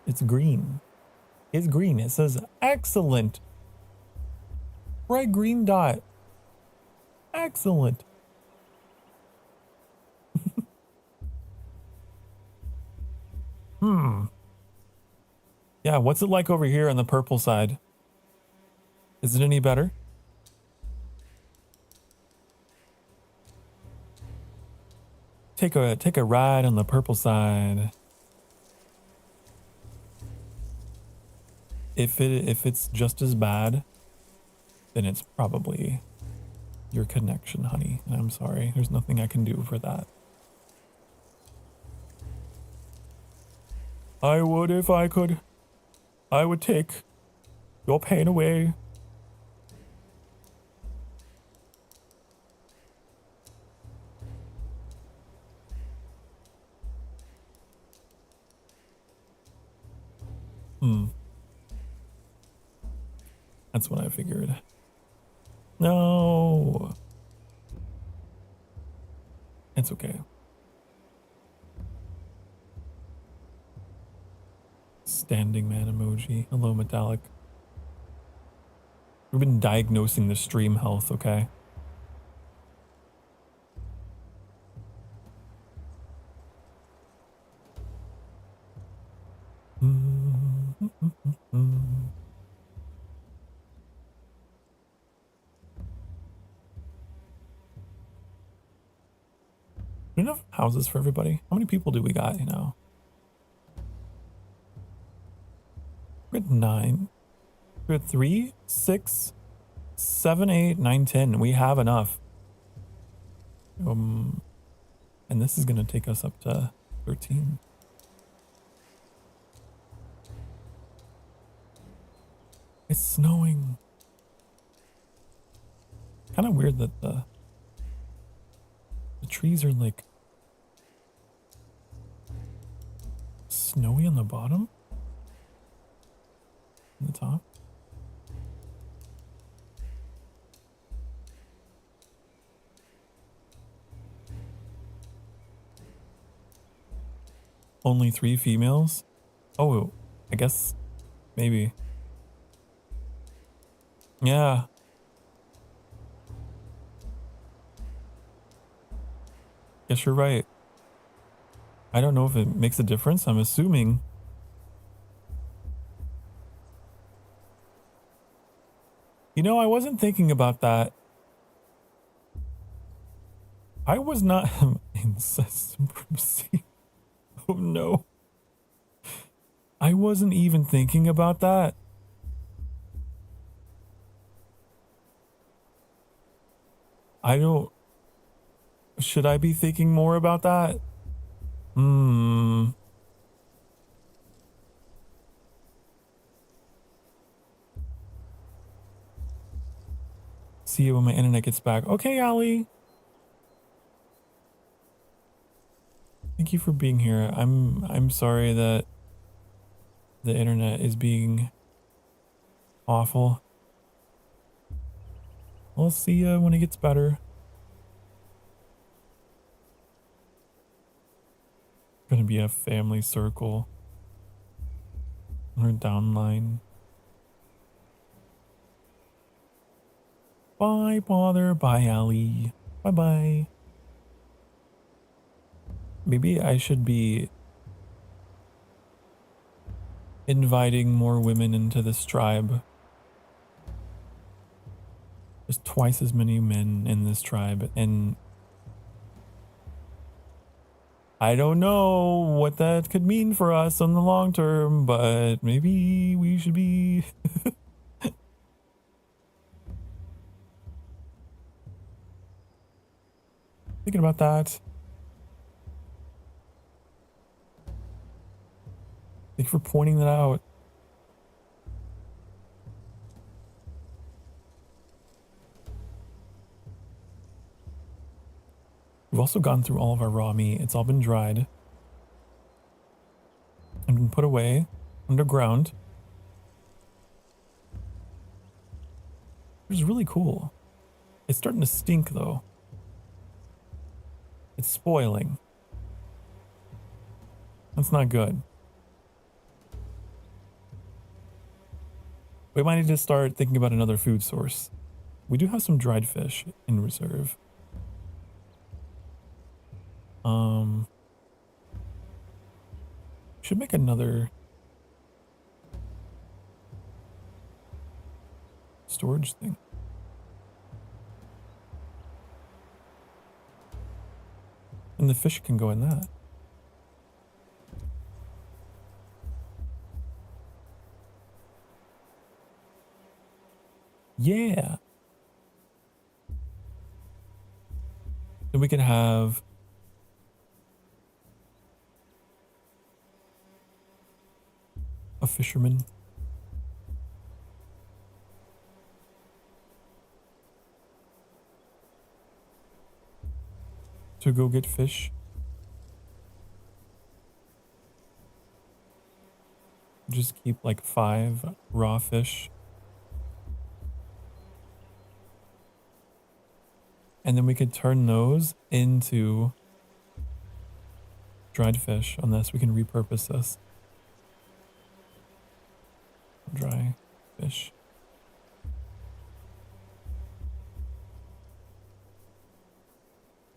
it's green. It's green. It says excellent. Bright green dot. Excellent. Yeah, what's it like over here on the purple side? Is it any better? Take a ride on the purple side. If it's just as bad, then it's probably your connection, honey. And I'm sorry. There's nothing I can do for that. I would if I could. I would take your pain away. That's what I figured. No. It's okay. Standing man emoji. Hello, Metallic. We've been diagnosing the stream health, okay? Enough houses for everybody. How many people do we got, you know? We're at 9. We're at 3, 6, 7, 8, 9, 10. We have enough. And this is gonna take us up to 13. It's snowing. Kind of weird that the trees are like snowy on the bottom, on the top. Only 3 females? Oh, I guess maybe. Yeah. Guess you're right. I don't know if it makes a difference. I'm assuming. You know, I wasn't thinking about that. I was not incest supremacy. Oh no. I wasn't even thinking about that. I don't... Should I be thinking more about that? See you when my internet gets back. Okay, Ali. Thank you for being here. I'm sorry that the internet is being awful. I'll see you when it gets better. Gonna be a family circle. Or downline. Bye, bother. Bye, Ali. Bye-bye. Maybe I should be inviting more women into this tribe. There's twice as many men in this tribe, and I don't know what that could mean for us on the long term, but maybe we should be thinking about that. Thank you for pointing that out. We've also gone through all of our raw meat. It's all been dried and been put away underground. Which is really cool. It's starting to stink though. It's spoiling. That's not good. We might need to start thinking about another food source. We do have some dried fish in reserve. Should make another storage thing. And the fish can go in that. Yeah. Then we can have a fisherman. To go get fish. Just keep like 5 raw fish. And then we could turn those into dried fish. On this, we can repurpose this. Dry fish.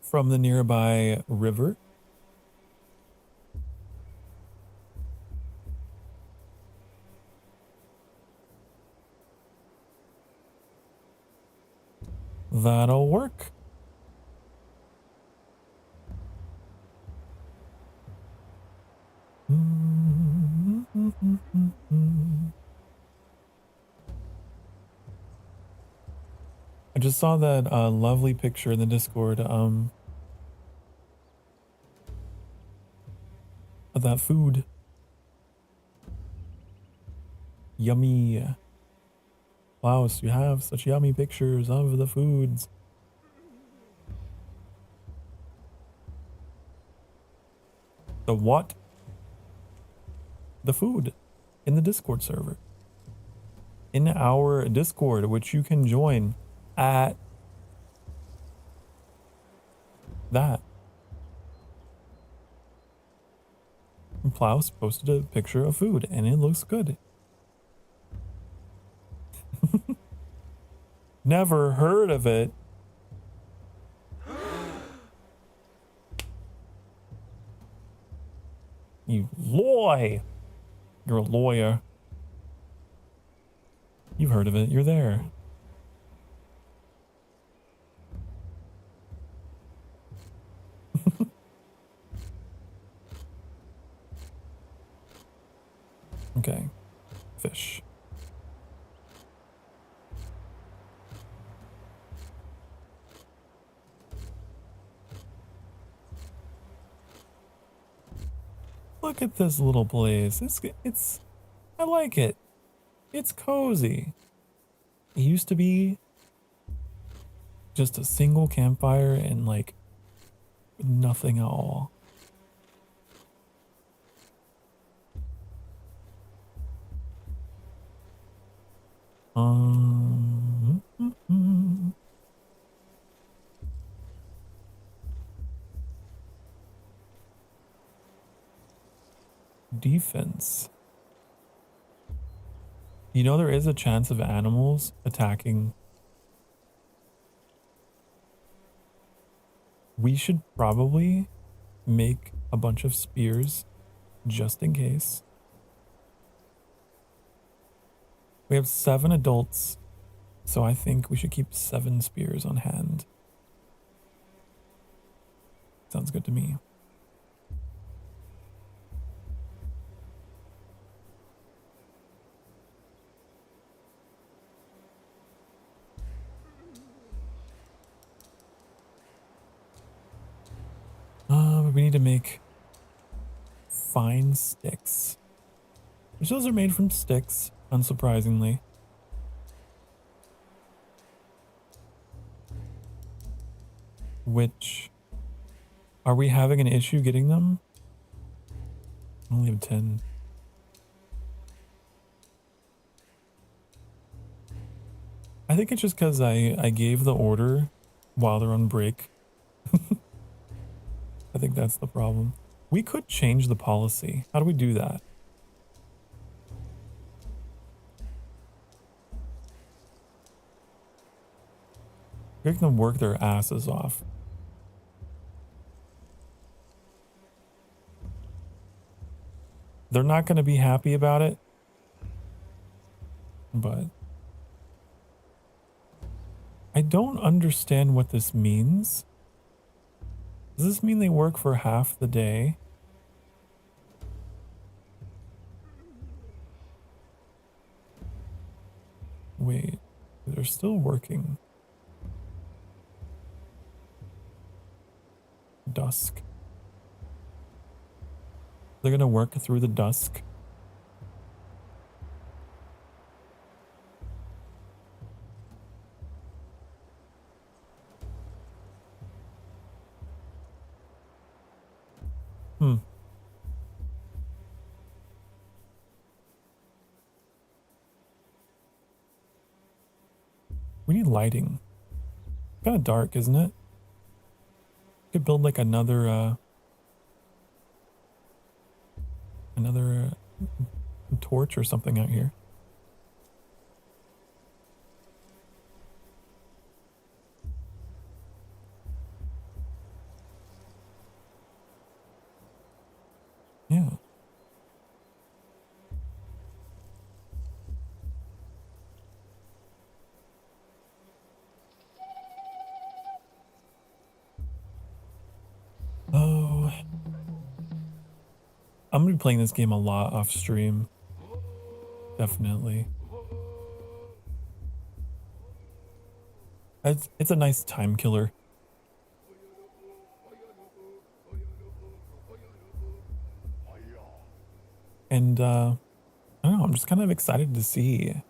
From the nearby river. That'll work. I just saw that lovely picture in the Discord of that food. Yummy. Klaus, you have such yummy pictures of the foods. The what? The food in the Discord server. In our Discord, which you can join at that. And Klaus posted a picture of food and it looks good. Never heard of it. You lie. You're a lawyer. You've heard of it. You're there. Okay. Fish. Look at this little place. It's I like it. It's cozy. It used to be just a single campfire and like nothing at all. Defense. You know, there is a chance of animals attacking. We should probably make a bunch of spears just in case. We have 7 adults, so I think we should keep 7 spears on hand. Sounds good to me. We need to make fine sticks. Which those are made from sticks, unsurprisingly. Which, are we having an issue getting them? I only have 10. I think it's just because I gave the order while they're on break. I think that's the problem. We could change the policy. How do we do that? Make them work their asses off. they're not going to be happy about it. But I don't understand what this means. Does this mean they work for half the day? Wait, they're still working. Dusk. They're gonna work through the dusk. We need lighting. Kind of dark, isn't it? Could build like another torch or something out here. Yeah. Oh, I'm gonna be playing this game a lot off stream. Definitely. It's a nice time killer. And I don't know, I'm just kind of excited to see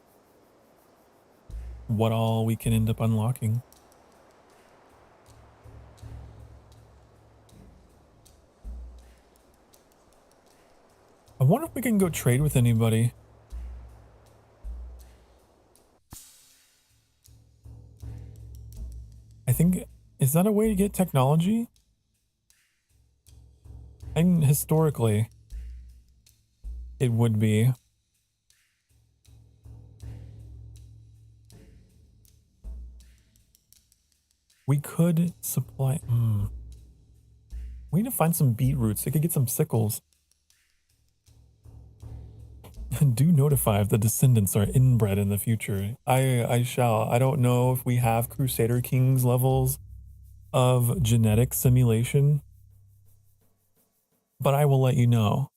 what all we can end up unlocking. I wonder if we can go trade with anybody. I think, is that a way to get technology? And historically, it would be. We could supply, we need to find some beetroots. They could get some sickles. Do notify if the descendants are inbred in the future. I shall. I don't know if we have Crusader Kings levels of genetic simulation, but I will let you know.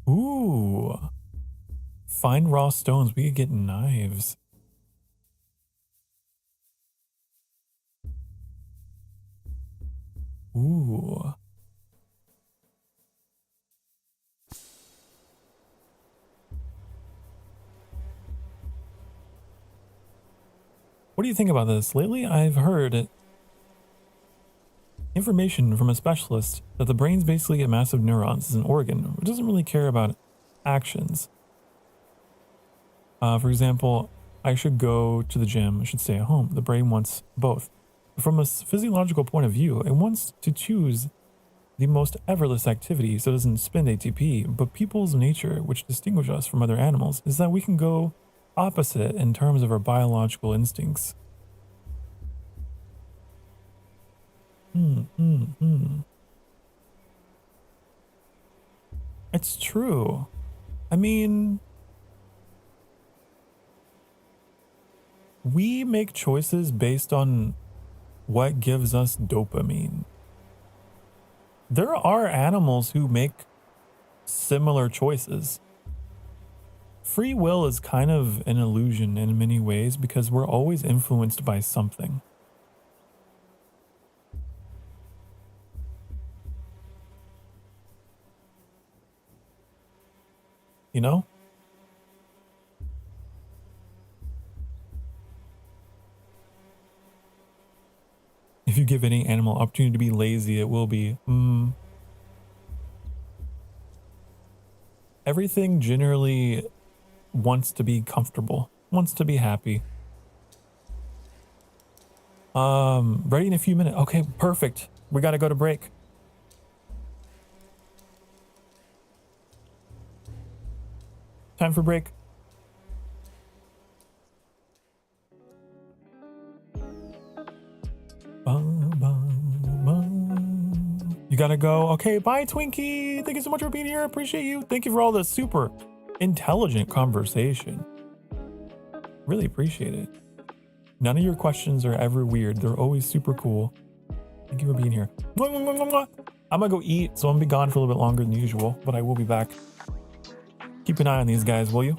Ooh. Find raw stones. We could get knives. Ooh. What do you think about this? Lately, I've heard information from a specialist that the brain's basically a mass of neurons. It's an organ. It doesn't really care about actions. For example, I should go to the gym. I should stay at home. The brain wants both. From a physiological point of view, it wants to choose the most effortless activity so it doesn't spend ATP. But people's nature, which distinguishes us from other animals, is that we can go opposite in terms of our biological instincts. It's true. I mean, we make choices based on what gives us dopamine. There are animals who make similar choices. Free will is kind of an illusion in many ways because we're always influenced by something. You know? If you give any animal opportunity to be lazy, it will be. Everything generally wants to be comfortable, wants to be happy. Ready in a few minutes. Okay, perfect. We got to go to break. Time for break. You gotta go. Okay, bye, Twinkie. Thank you so much for being here. I appreciate you. Thank you for all the super intelligent conversation. Really appreciate it. None of your questions are ever weird. They're always super cool. Thank you for being here. I'm gonna go eat, so I'm gonna be gone for a little bit longer than usual, but I will be back. Keep an eye on these guys, will you?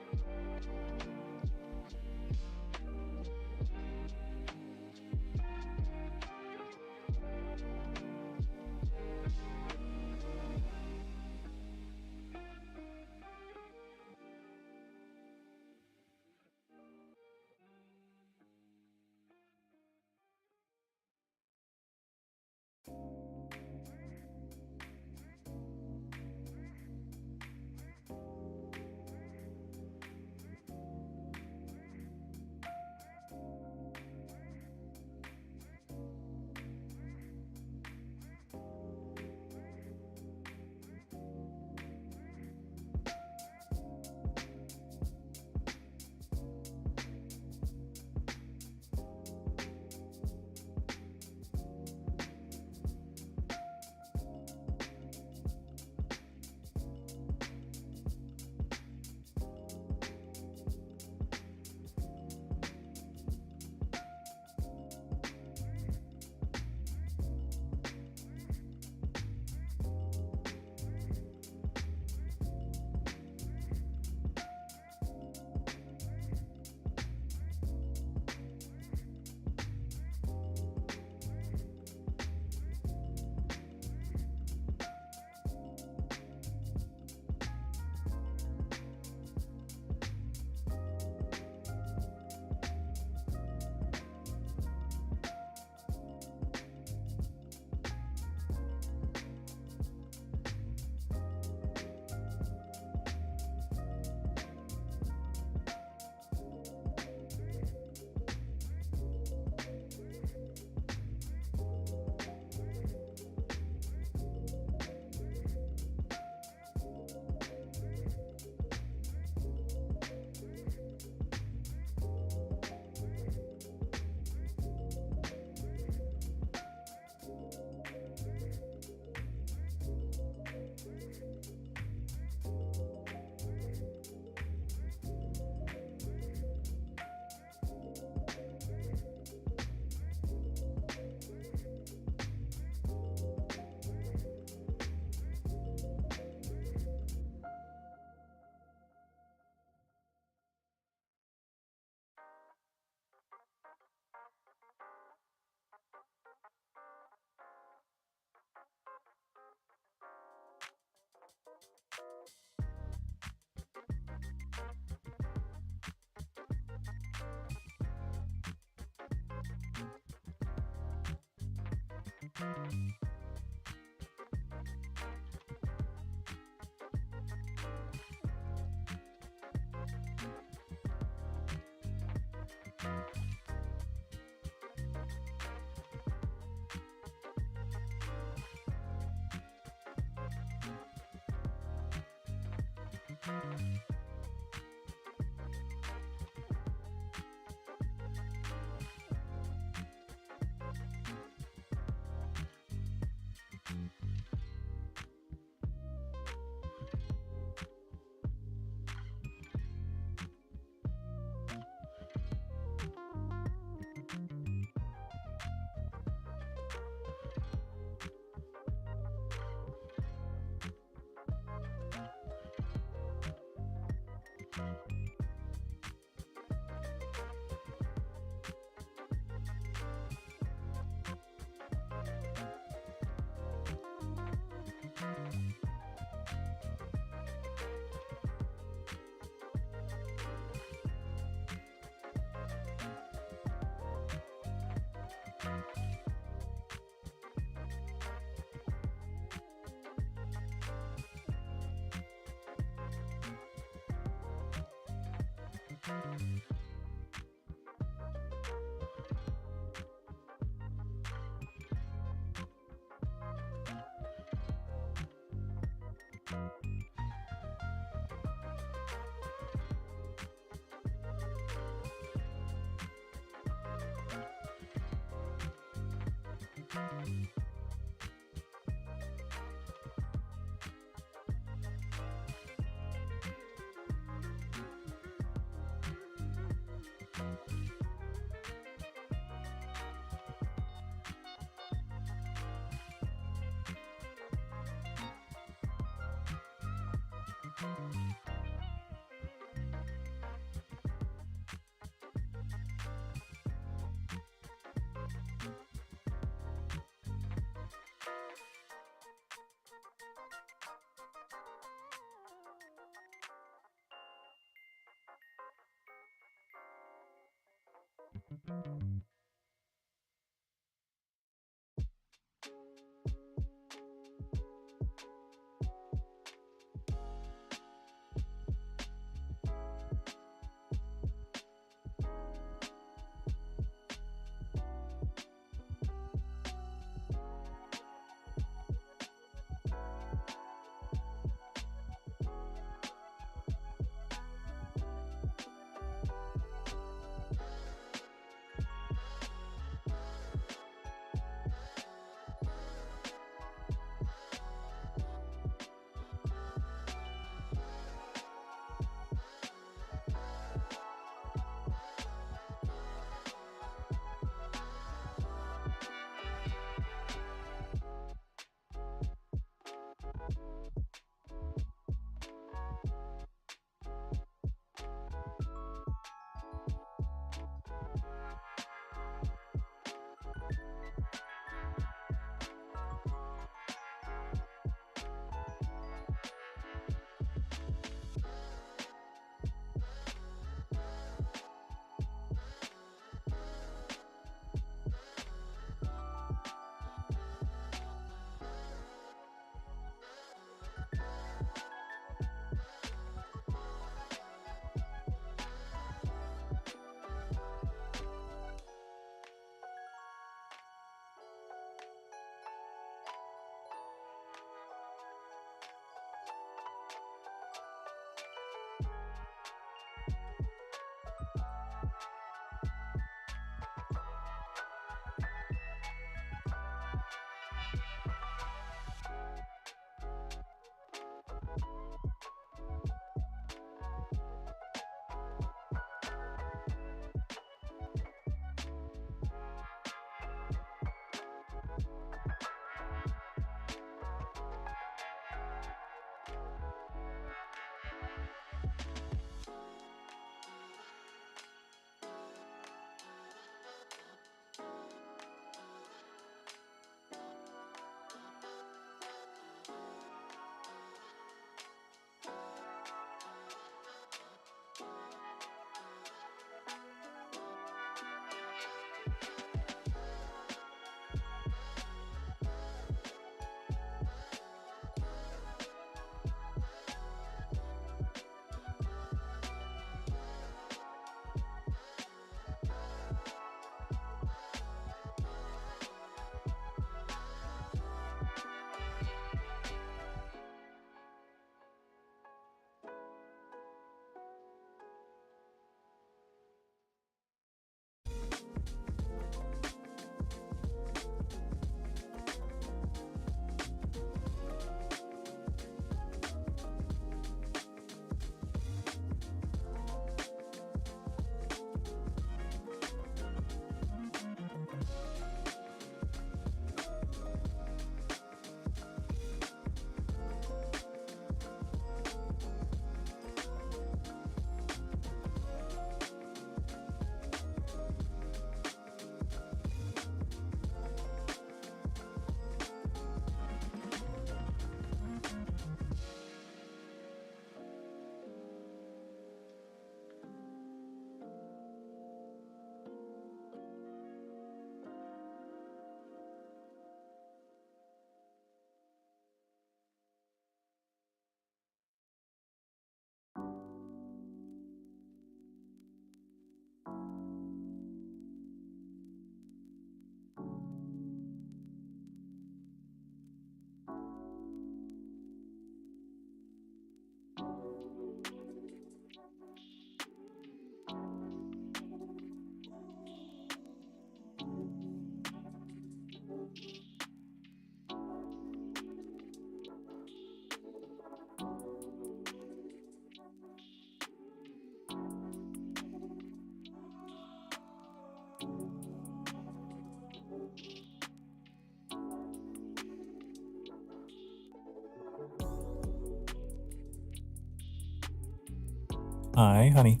Hi, honey.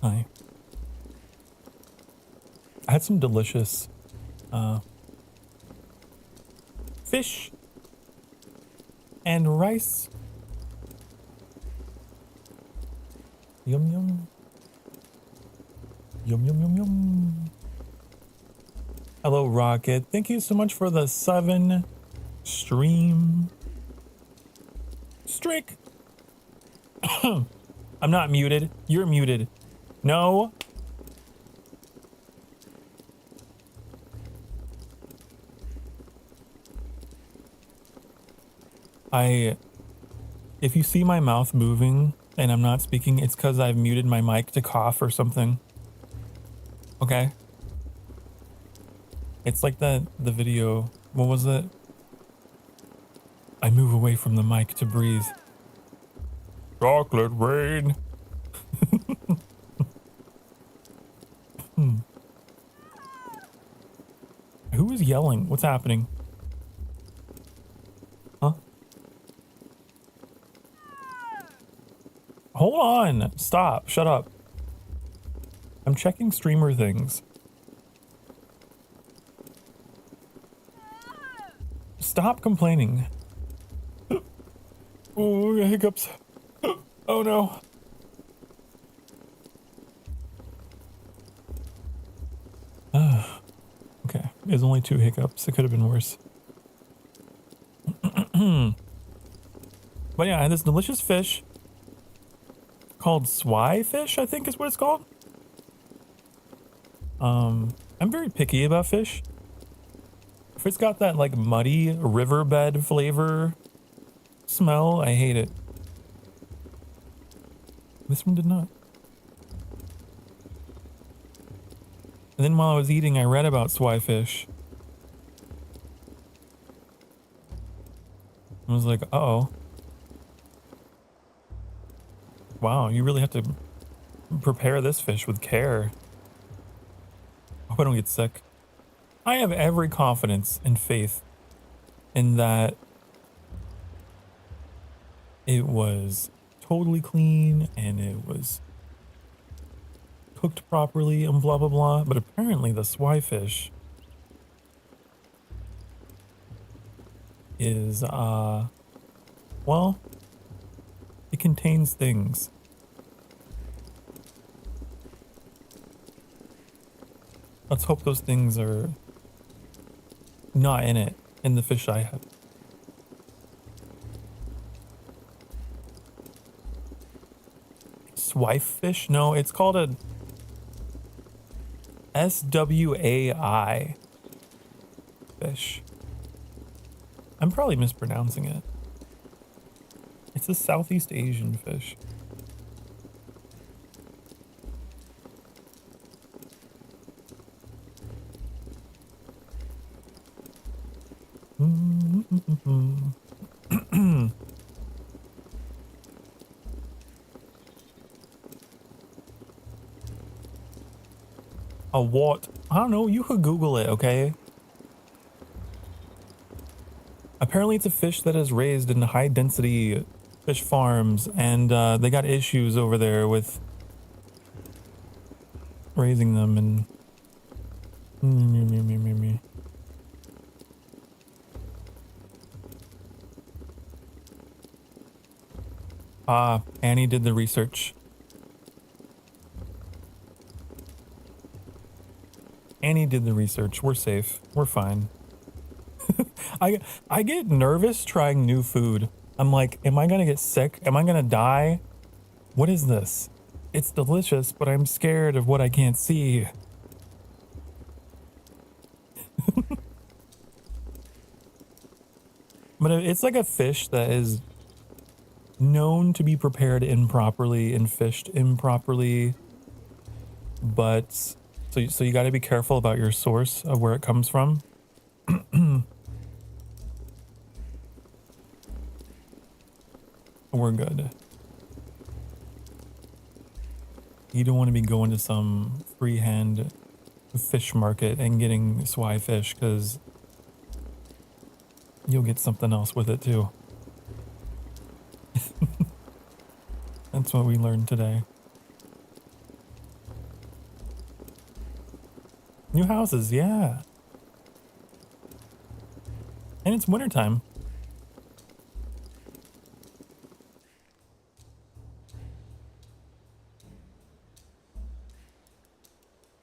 Hi. I had some delicious fish and rice. Yum yum. Yum yum yum yum. Hello, Rocket. Thank you so much for the 7 stream streak. I'm not muted. You're muted. No. If you see my mouth moving and I'm not speaking, it's because I've muted my mic to cough or something. Okay? It's like the video, what was it? I move away from the mic to breathe. Chocolate rain. Who is yelling? What's happening? Huh? Hold on. Stop. Shut up. I'm checking streamer things. Stop complaining. Oh, hiccups. Oh no. Okay, there's only 2 hiccups. It could have been worse. But yeah, I had this delicious fish called swai fish, I think is what it's called. I'm very picky about fish. If it's got that like muddy riverbed flavor smell, I hate it. This one did not. And then while I was eating, I read about swai fish. I was like, uh-oh. Wow, you really have to prepare this fish with care. I hope I don't get sick. I have every confidence and faith in that it was totally clean and it was cooked properly and blah blah blah, but apparently the swai fish is well, it contains things. Let's hope those things are not in it, in the fish I have. Swife fish? No, it's called a SWAI fish. I'm probably mispronouncing it. It's a Southeast Asian fish. A what? I don't know. You could Google it, okay? Apparently it's a fish that is raised in high density fish farms, and they got issues over there with raising them and Annie did the research. Annie did the research. We're safe. We're fine. I get nervous trying new food. I'm like, am I gonna get sick? Am I gonna die? What is this? It's delicious, but I'm scared of what I can't see. But it's like a fish that is known to be prepared improperly and fished improperly. But so you got to be careful about your source of where it comes from. We're good. You don't want to be going to some freehand fish market and getting swai fish, because you'll get something else with it too. That's what we learned today. New houses, yeah. And it's wintertime.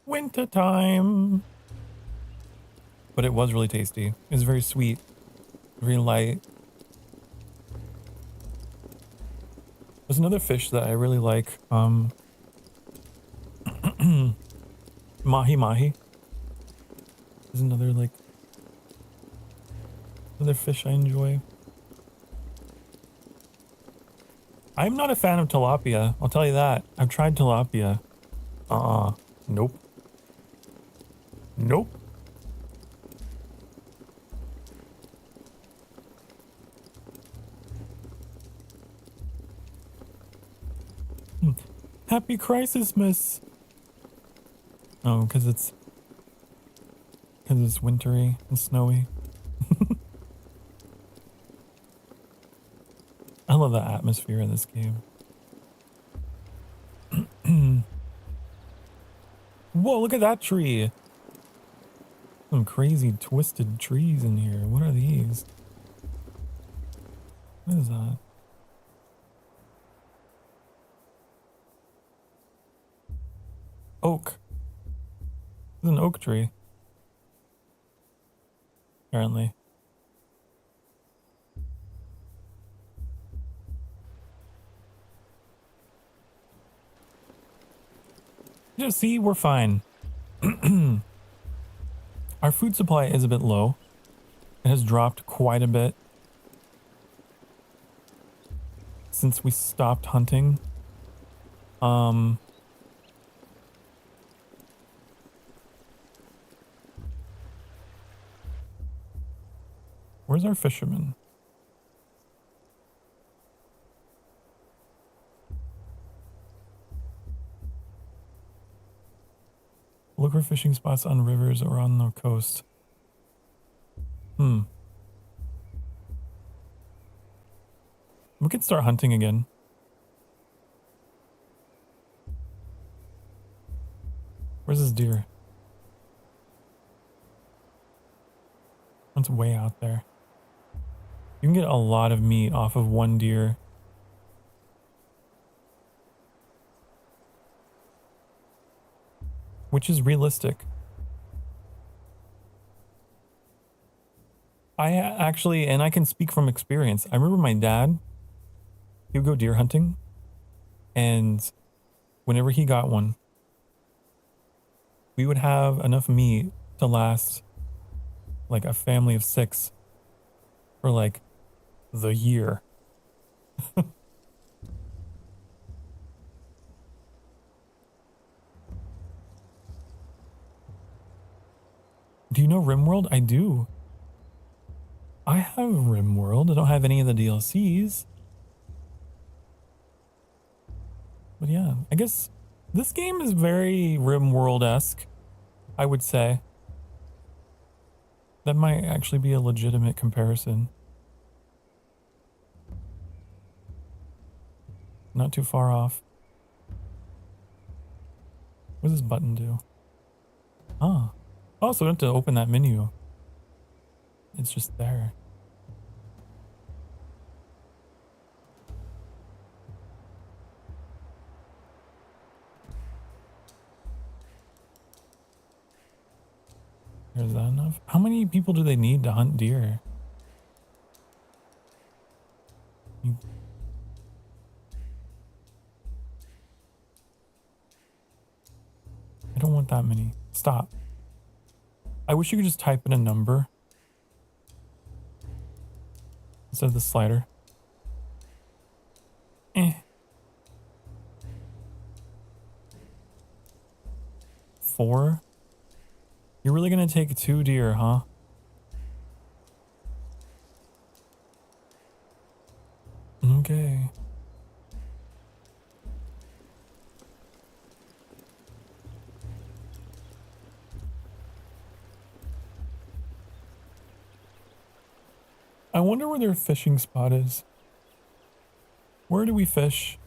Wintertime. But it was really tasty. It was very sweet, very light. There's another fish that I really like. Mahi mahi is another another fish I enjoy. I'm not a fan of tilapia. I'll tell you that. I've tried tilapia. Nope. Nope. Happy Christmas. Oh, because it's wintry and snowy. I love the atmosphere in this game. Whoa, look at that tree. Some crazy twisted trees in here. What are these? What is that? Oak. It's an oak tree. Apparently. Just see, we're fine. Our food supply is a bit low. It has dropped quite a bit since we stopped hunting. Where's our fisherman? Look for fishing spots on rivers or on the coast. We could start hunting again. Where's this deer? It's way out there. You can get a lot of meat off of one deer. Which is realistic. I actually, and I can speak from experience. I remember my dad, he would go deer hunting, and whenever he got one, we would have enough meat to last like a family of 6 for like the year. Do you know RimWorld? I do. I have RimWorld. I don't have any of the DLCs. But yeah, I guess this game is very RimWorld-esque, I would say. That might actually be a legitimate comparison. Not too far off. What does this button do? Ah. Oh, so I don't have to open that menu. It's just there. Is that enough? How many people do they need to hunt deer? I don't want that many. Stop. I wish you could just type in a number instead of the slider. 4? You're really gonna take 2 deer, huh? Okay. I wonder where their fishing spot is. Where do we fish?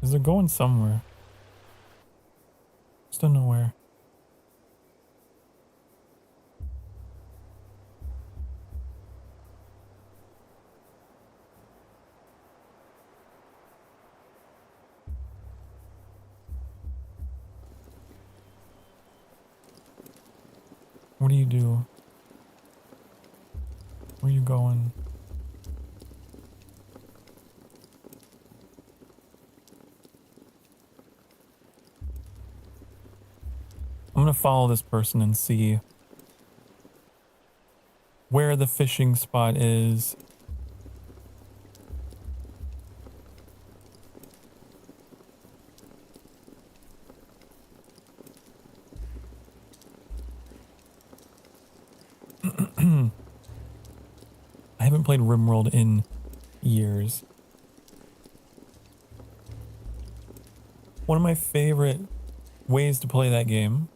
Is they're going somewhere. Just don't know where. What do you do? Where are you going? I'm gonna follow this person and see where the fishing spot is. I haven't played RimWorld in years. One of my favorite ways to play that game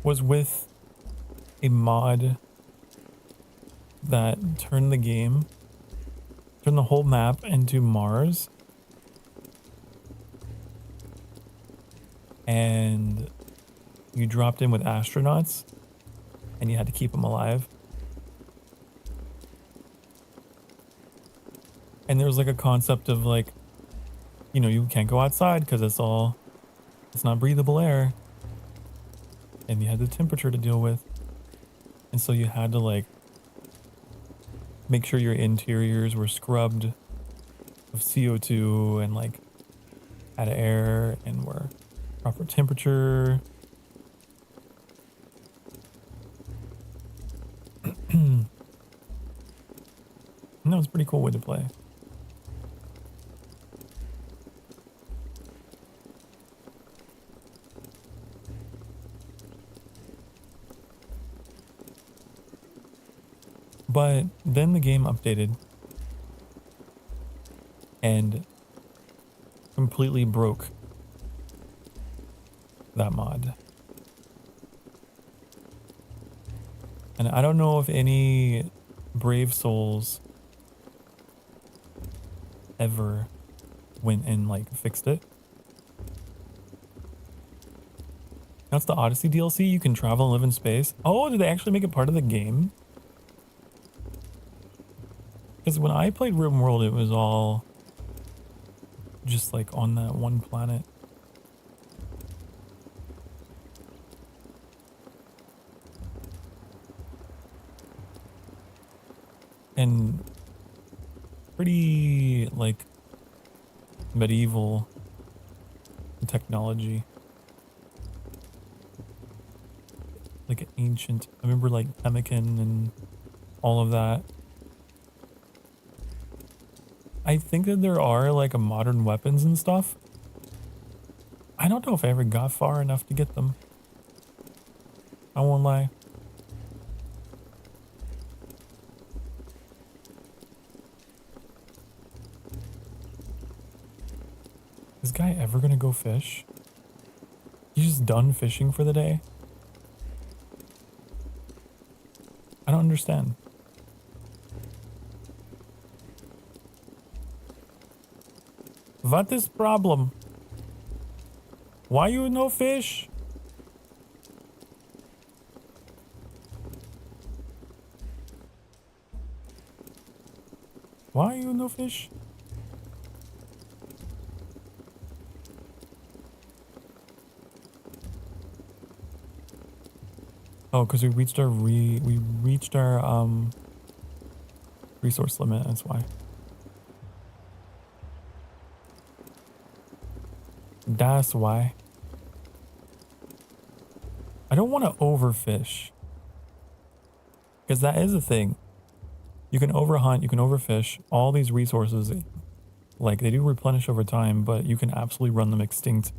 was with a mod that turned the whole map into Mars. And you dropped in with astronauts and you had to keep them alive. And there was like a concept of like, you know, you can't go outside because it's not breathable air. And you had the temperature to deal with. And so you had to like make sure your interiors were scrubbed of CO2 and like had air and were proper temperature. And that was a pretty cool way to play. But then the game updated and completely broke that mod. And I don't know if any brave souls ever went and like fixed it. That's the Odyssey DLC. You can travel and live in space. Oh, did they actually make it part of the game? Because when I played RimWorld, it was all just like on that one planet. And pretty like medieval technology. Like ancient. I remember like pemmican and all of that. I think that there are like a modern weapons and stuff. I don't know if I ever got far enough to get them. I won't lie. Is this guy ever gonna go fish? He's just done fishing for the day? I don't understand. What is problem? Why you no fish? Why you no fish? Oh, because we reached our resource limit, that's why. That's why. I don't want to overfish. Because that is a thing. You can overhunt, you can overfish. All these resources, like, they do replenish over time, but you can absolutely run them extinct.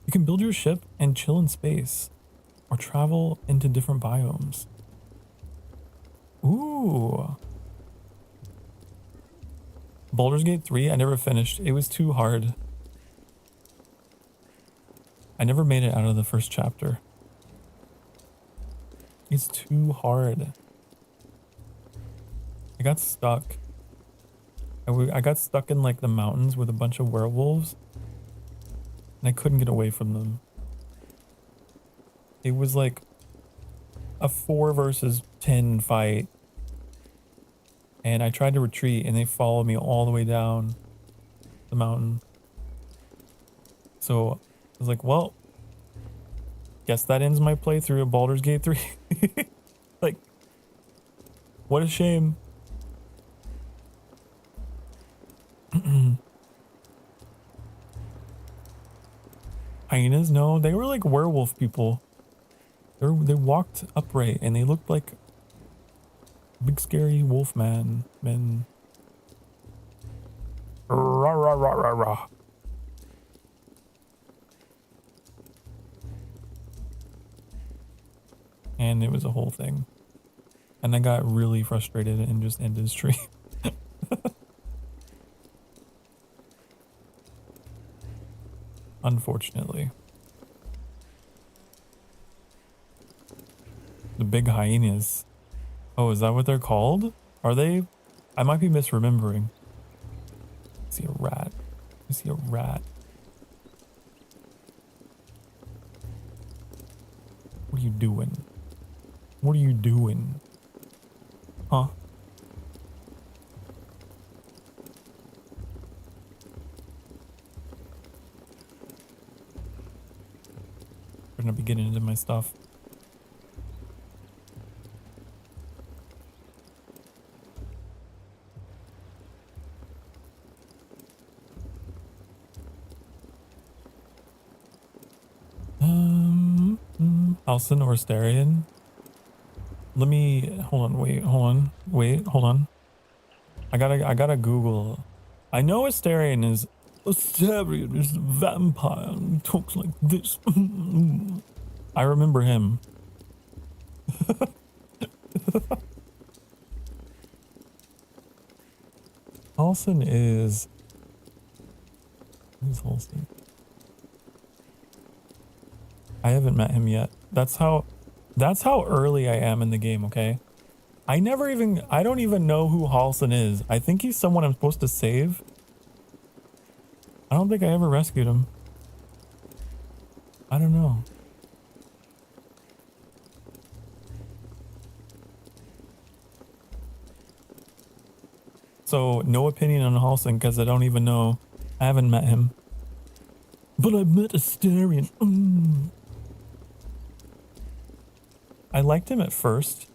You can build your ship and chill in space. Or travel into different biomes. Ooh. Baldur's Gate 3, I never finished. It was too hard. I never made it out of the first chapter. It's too hard. I got stuck. I got stuck in like the mountains with a bunch of werewolves. And I couldn't get away from them. It was like a 4 versus 10 fight. And I tried to retreat and they followed me all the way down the mountain. So I was like, well, guess that ends my playthrough of Baldur's Gate 3. Like, what a shame. Hyenas? No, they were like werewolf people. They walked upright and they looked like big scary wolf men. Rah, rah, rah, rah, rah. And it was a whole thing. And I got really frustrated and just ended the stream. Unfortunately. The big hyenas. Oh, is that what they're called? Are they? I might be misremembering. I see a rat. I see a rat. What are you doing? What are you doing? Huh? We're gonna be getting into my stuff. Halcyon or Asterion? Let me hold on. I gotta Google. I know Asterion is a vampire and talks like this. I remember him. Halcyon is. Who's Halcyon? I haven't met him yet. That's how early I am in the game, okay? I don't even know who Halcyon is. I think he's someone I'm supposed to save. I don't think I ever rescued him. I don't know. So, no opinion on Halcyon because I don't even know. I haven't met him. But I met Asterion. I liked him at first.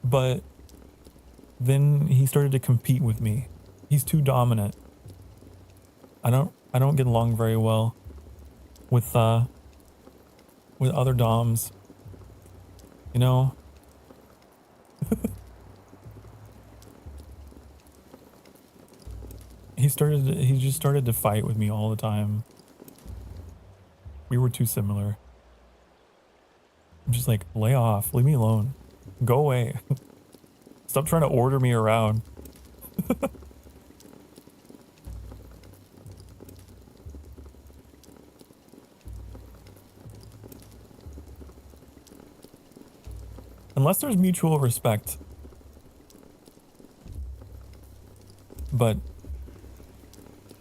But then he started to compete with me. He's too dominant. I don't get along very well with other doms. You know? He just started to fight with me all the time. We were too similar. I'm just like, lay off, leave me alone. Go away. Stop trying to order me around. Unless there's mutual respect. But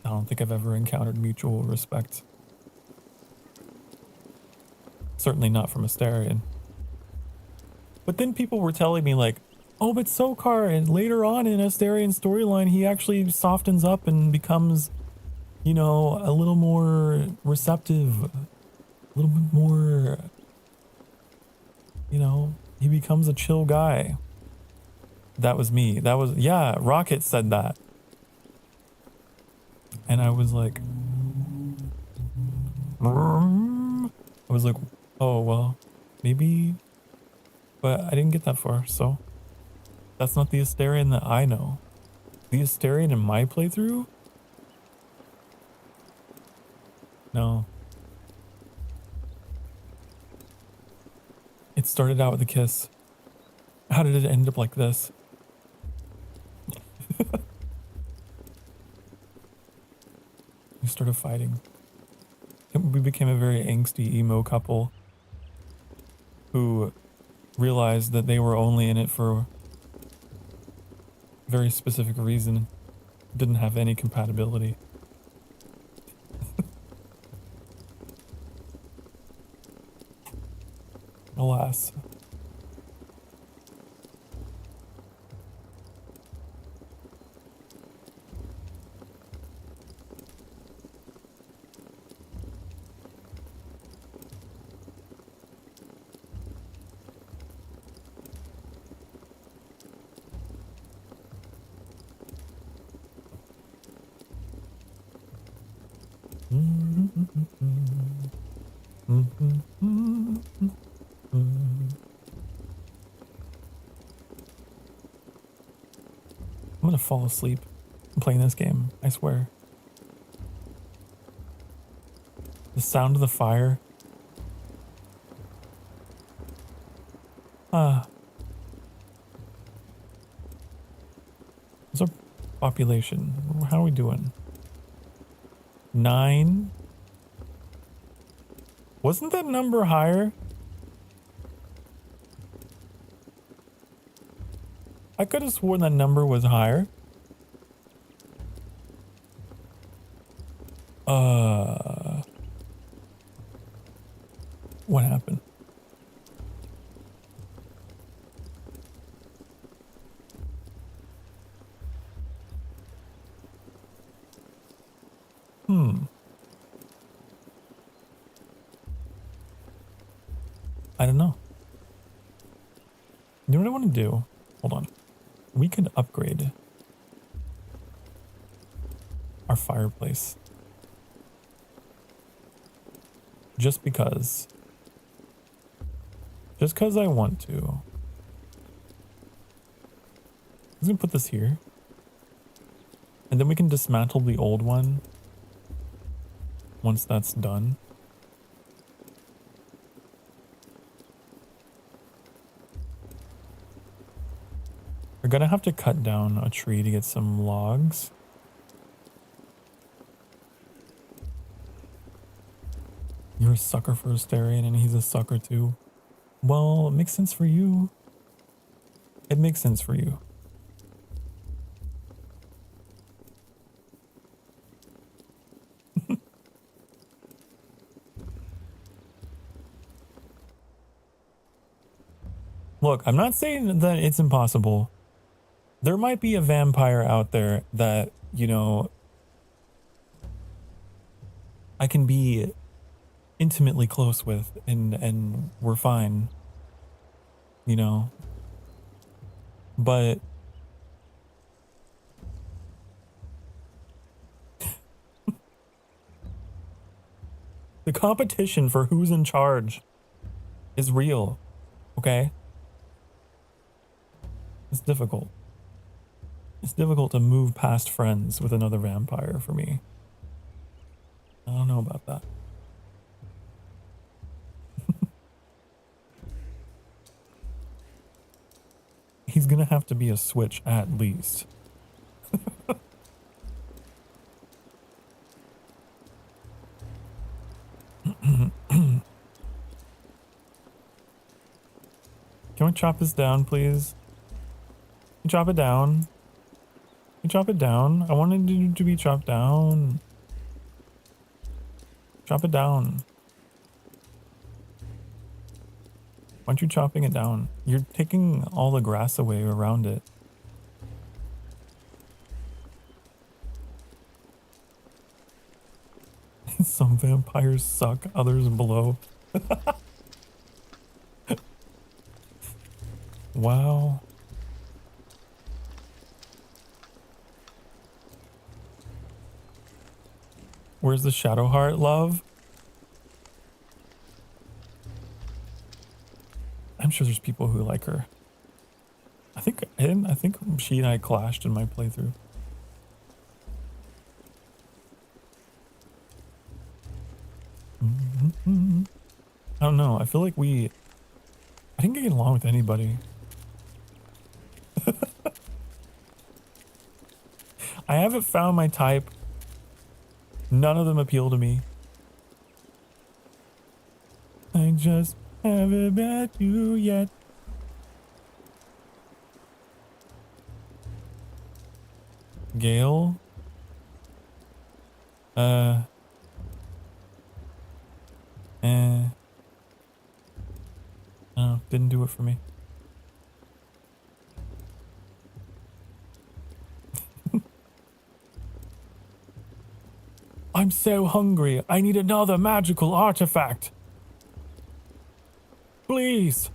I don't think I've ever encountered mutual respect. Certainly not from Asterion. But then people were telling me like, oh, but Sokar, and later on in Asterion storyline, he actually softens up and becomes, you know, a little more receptive, a little bit more, you know, he becomes a chill guy. That was me. That was, yeah, Rocket said that. And I was like, oh, well, maybe, but I didn't get that far, so that's not the Asterion that I know. The Asterion in my playthrough? No. It started out with a kiss. How did it end up like this? We started fighting. We became a very angsty emo couple who realized that they were only in it for a very specific reason. Didn't have any compatibility. Alas. I'm gonna fall asleep playing this game, I swear. The sound of the fire. What's our population? How are we doing? 9? Wasn't that number higher? I could have sworn that number was higher. What happened? I don't know. You know what I want to do? Hold on. We could upgrade our fireplace. Just because. Just because I want to. I'm just gonna put this here. And then we can dismantle the old one once that's done. We're gonna have to cut down a tree to get some logs. You're a sucker for Astarion and he's a sucker too. Well, it makes sense for you. It makes sense for you. Look, I'm not saying that it's impossible. There might be a vampire out there that, you know, I can be intimately close with and we're fine, you know, but the competition for who's in charge is real, okay? It's difficult. It's difficult to move past friends with another vampire for me. I don't know about that. He's gonna have to be a switch at least. Can we chop this down, please? Can you chop it down? Can you chop it down? I wanted it to be chopped down. Chop it down. Why aren't you chopping it down? You're taking all the grass away around it. Some vampires suck, others blow. Wow. Where's the shadow heart, love? I'm sure there's people who like her. I think she and I clashed in my playthrough. I don't know. I feel like I didn't get along with anybody. haven't found my type. None of them appeal to me. I just haven't met you yet. Gale? No, didn't do it for me. I'm so hungry. I need another magical artifact. Please.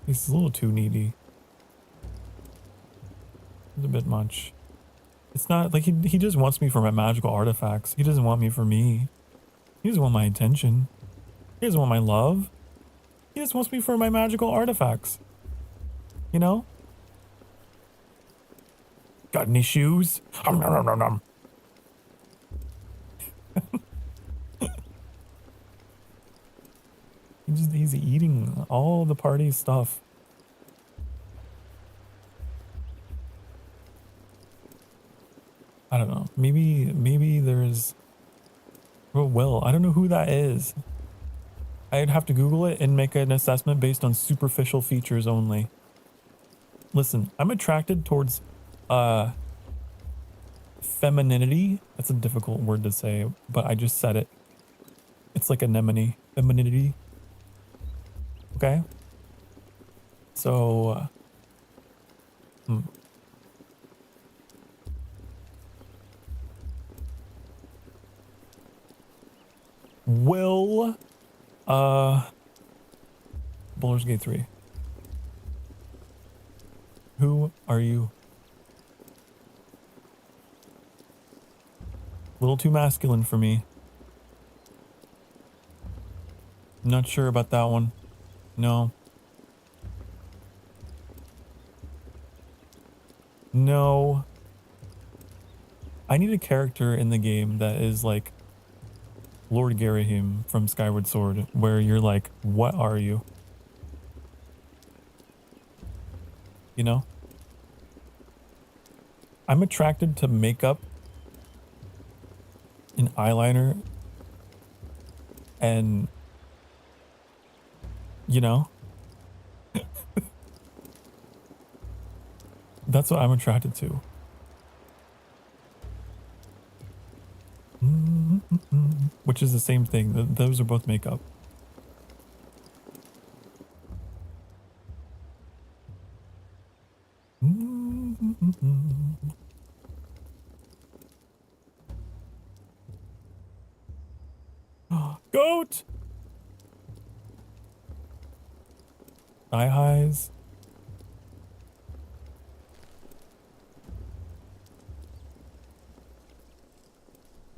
He's a little too needy. It's a bit much. It's not like he just wants me for my magical artifacts. He doesn't want me for me. He doesn't want my attention. He doesn't want my love. He just wants me for my magical artifacts. You know? Got any shoes? He's eating all the party stuff. I don't know. Maybe there's... Well, I don't know who that is. I'd have to Google it and make an assessment based on superficial features only. Listen, I'm attracted towards femininity. That's a difficult word to say, but I just said it. It's like anemone. Femininity. Okay? So... Will... Baldur's Gate 3. Who are you? A little too masculine for me. Not sure about that one. No. No. I need a character in the game that is like Lord Garahim from Skyward Sword, where you're like, what are you? You know? I'm attracted to makeup and eyeliner and, you know? That's what I'm attracted to. Which is the same thing. Those are both makeup. Goat! Thigh highs.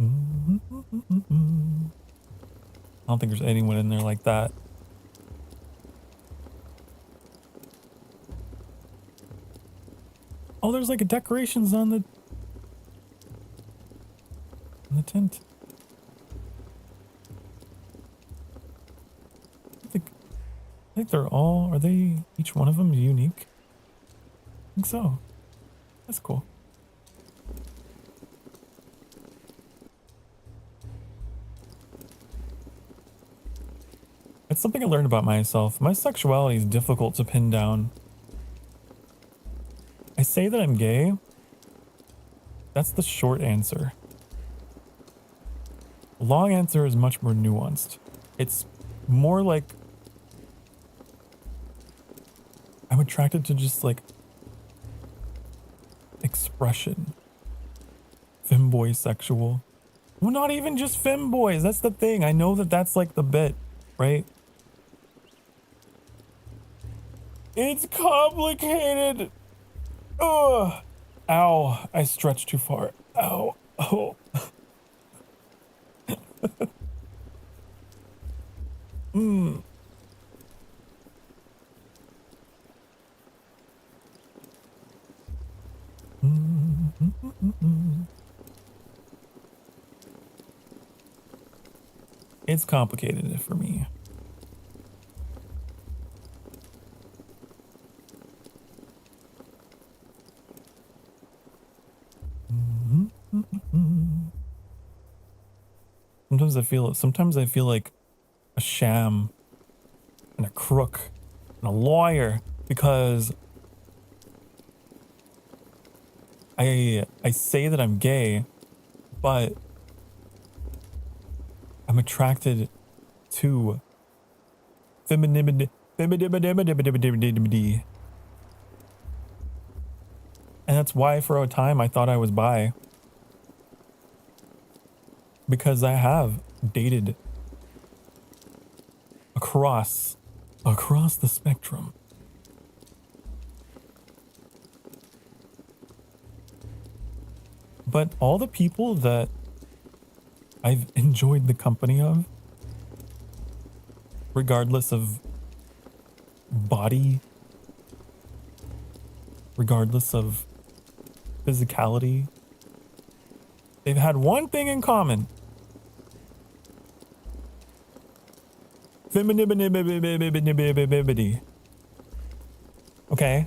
I don't think there's anyone in there like that. Oh, there's like decorations on the tent. I think they're all, are they, each one of them unique? I think so. That's cool. It's something I learned about myself. My sexuality is difficult to pin down. I say that I'm gay. That's the short answer. The long answer is much more nuanced. It's more like I'm attracted to just like expression. Femboy sexual. Well, not even just femboys. That's the thing. I know that that's like the bit, right? It's complicated. Ugh. Ow. I stretched too far. Ow. Oh. It's complicated for me. sometimes I feel like a sham and a crook and a lawyer because I say that I'm gay, but I'm attracted to femininity. And that's why for a time I thought I was bi. Because I have dated across the spectrum. But all the people that I've enjoyed the company of, regardless of body, regardless of physicality, they've had one thing in common. Femininity. Okay.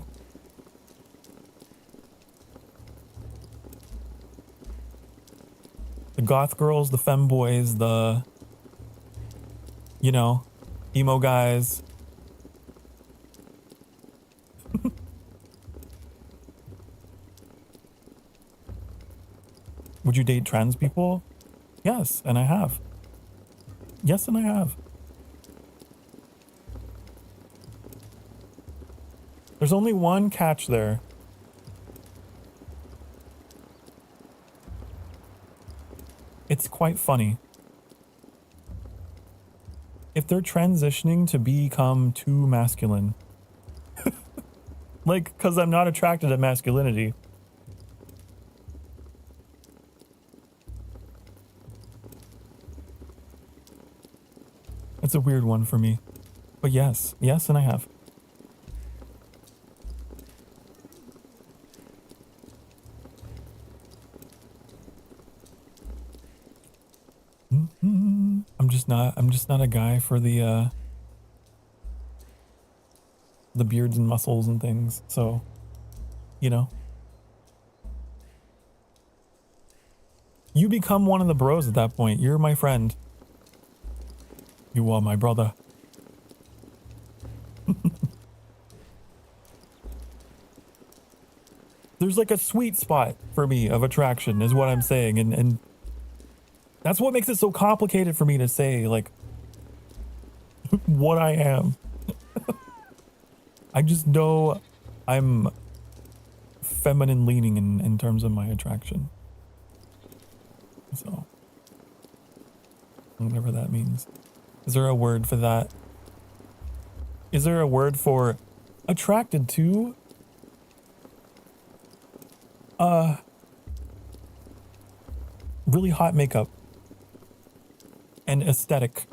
The goth girls, the femboys, the, you know, emo guys. Would you date trans people? Yes, and I have. Yes, and I have. There's only one catch there. It's quite funny. If they're transitioning to become too masculine. Like, because I'm not attracted to masculinity. It's a weird one for me. But yes, yes, and I have. I'm just not a guy for the beards and muscles and things. So, you know. You become one of the bros at that point. You're my friend. You are my brother. There's like a sweet spot for me of attraction is what I'm saying. And that's what makes it so complicated for me to say, like, what I am. I just know I'm feminine leaning in terms of my attraction. So, whatever that means. Is there a word for that? Is there a word for attracted to? Really hot makeup and aesthetic.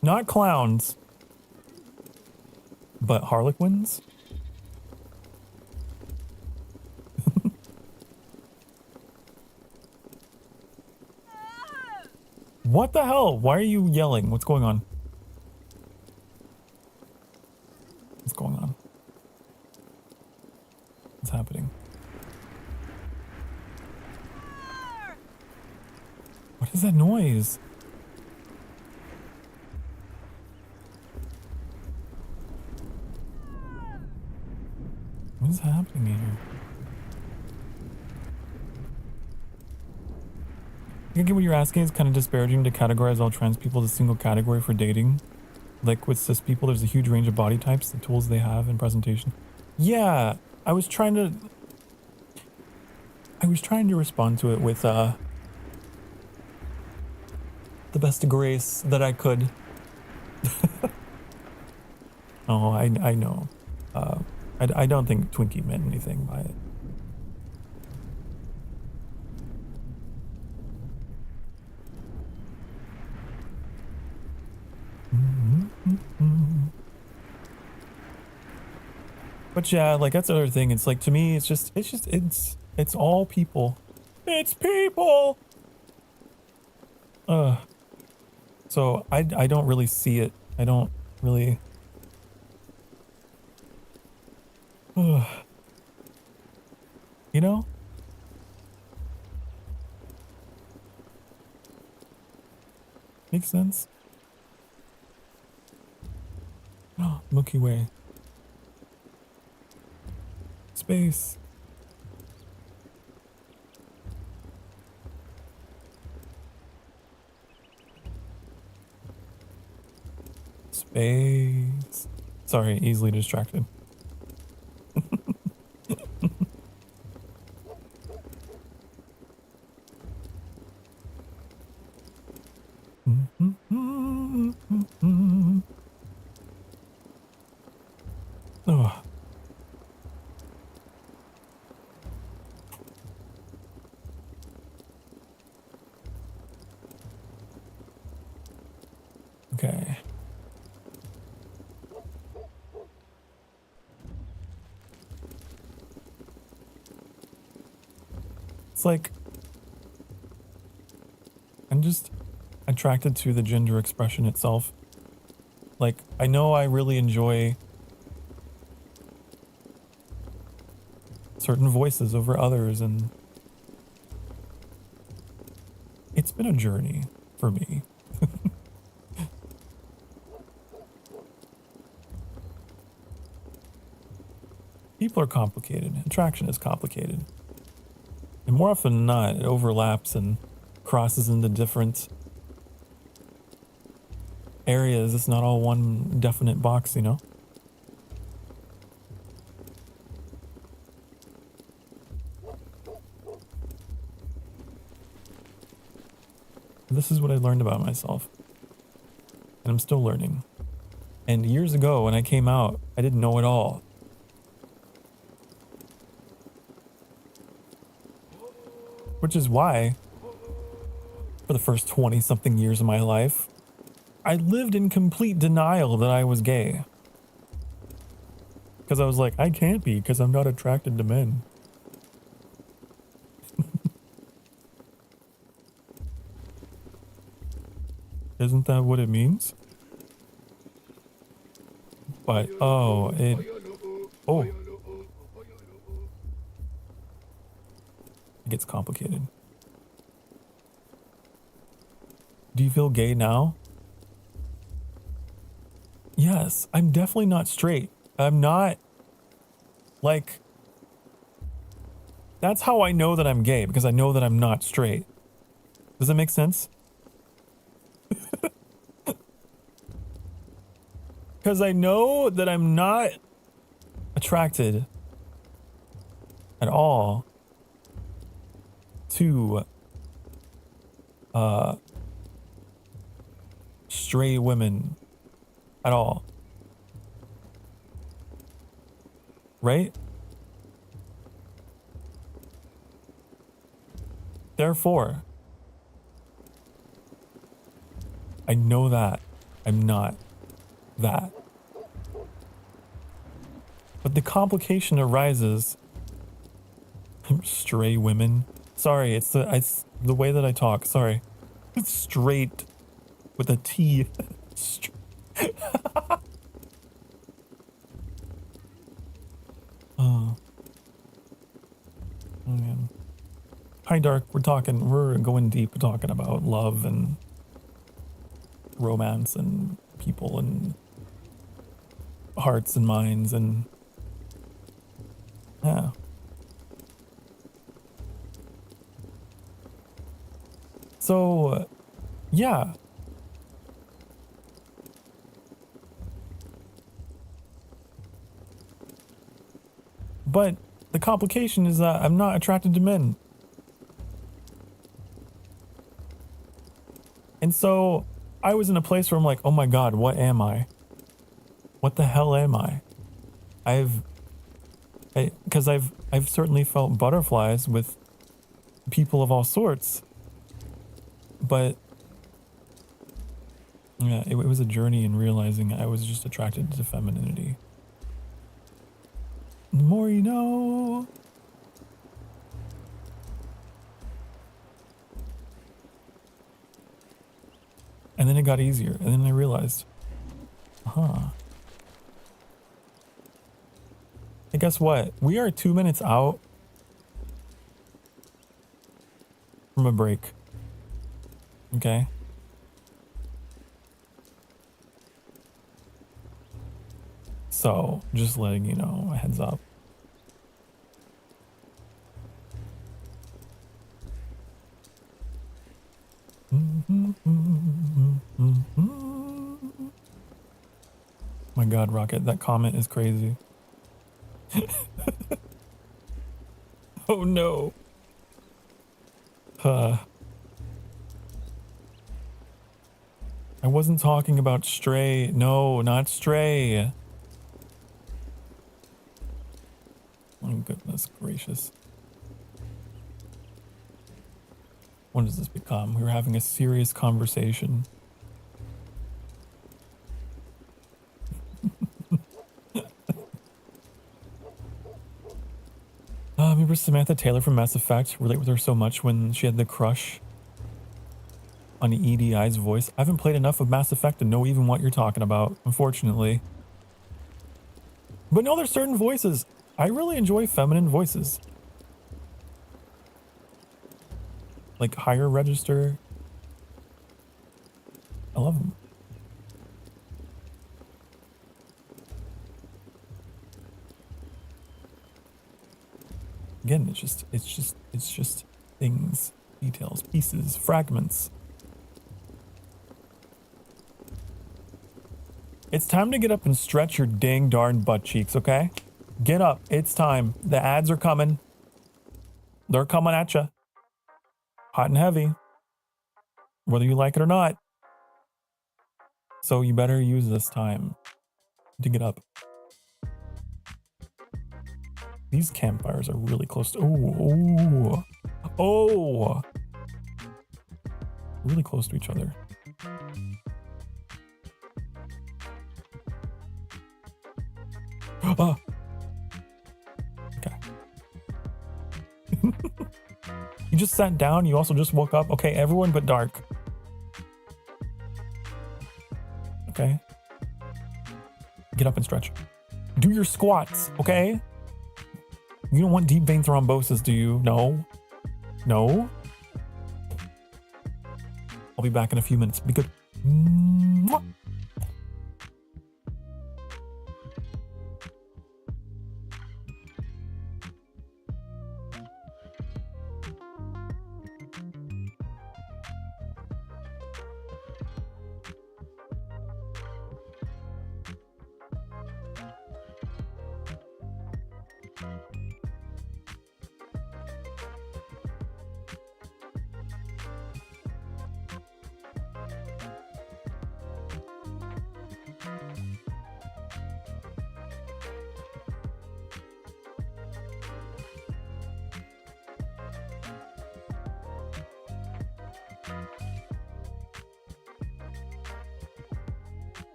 Not clowns, but harlequins. What the hell? Why are you yelling? What's going on? What's going on? What's happening? What is that noise? What is happening here? I think what you're asking is kind of disparaging to categorize all trans people as a single category for dating. Like with cis people, there's a huge range of body types, the tools they have, and presentation. Yeah, I was trying to respond to it with the best of grace that I could. Oh, I know. I don't think Twinkie meant anything by it. But yeah, like that's the other thing. It's like, to me, it's all people. It's people. So I don't really see it. I don't really. You know? Makes sense. Oh, Milky Way. Space. Space. Sorry, easily distracted. Oh. Okay. It's like I'm just attracted to the gender expression itself. Like, I know I really enjoy certain voices over others, and it's been a journey for me. People are complicated. Attraction is complicated. And more often than not, it overlaps and crosses into different areas. It's not all one definite box, you know? This is what I learned about myself. And I'm still learning. And years ago, when I came out, I didn't know it all. Which is why, for the first 20-something years of my life, I lived in complete denial that I was gay. Because I was like, I can't be because I'm not attracted to men. Isn't that what it means? But, oh, it gets complicated. Do you feel gay now? Yes, I'm definitely not straight. I'm not, like, that's how I know that I'm gay, because I know that I'm not straight. Does that make sense? Because I know that I'm not attracted at all to stray women at all. Right? Therefore, I know that I'm not that. But the complication arises. Stray women. Sorry, it's the way that I talk. Sorry. It's straight with a T. Oh man. Hi Dark, we're going deep, talking about love and romance and people and hearts and minds and yeah. So yeah. But the complication is that I'm not attracted to men. And so I was in a place where I'm like, oh my God, what am I? What the hell am I? Because I've certainly felt butterflies with people of all sorts. But yeah, it was a journey in realizing I was just attracted to femininity. The more you know. And then it got easier. And then I realized, huh. And guess what? We are 2 minutes out from a break. Okay. So, just letting you know, a heads up. My God, Rocket, that comment is crazy. Oh no. I wasn't talking about Stray. No, not Stray. Oh goodness gracious. When does this become? We were having a serious conversation. Remember Samantha Taylor from Mass Effect? Relate with her so much when she had the crush on EDI's voice. I haven't played enough of Mass Effect to know even what you're talking about, unfortunately. But no, there's certain voices. I really enjoy feminine voices. Like higher register. I love them. Again, it's just things, details, pieces, fragments. It's time to get up and stretch your dang darn butt cheeks, okay? Get up. It's time. The ads are coming. They're coming at you. Hot and heavy. Whether you like it or not. So you better use this time to get up. These campfires are really close to... Oh, oh, oh. Really close to each other. Oh. Okay. You just sat down. You also just woke up. Okay, everyone but Dark. Okay. Get up and stretch. Do your squats, okay? You don't want deep vein thrombosis, do you? No. No. I'll be back in a few minutes. Be good. Mwah.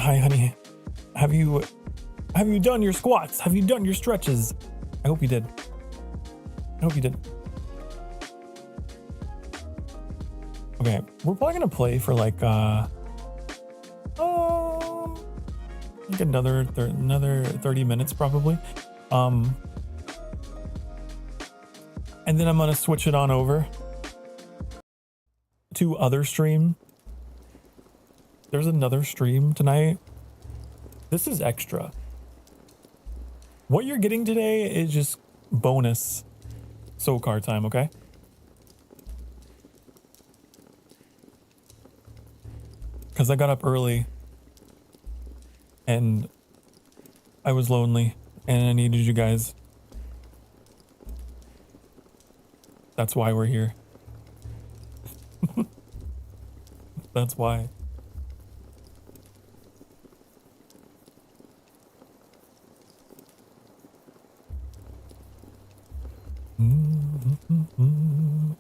Hi, honey. Have you done your squats? Have you done your stretches? I hope you did. I hope you did. Okay, we're probably gonna play for like another 30 minutes probably. And then I'm gonna switch it on over to other stream. There's another stream tonight. This is extra. What you're getting today is just bonus Sokar time, okay? Because I got up early and I was lonely and I needed you guys. That's why we're here. That's why.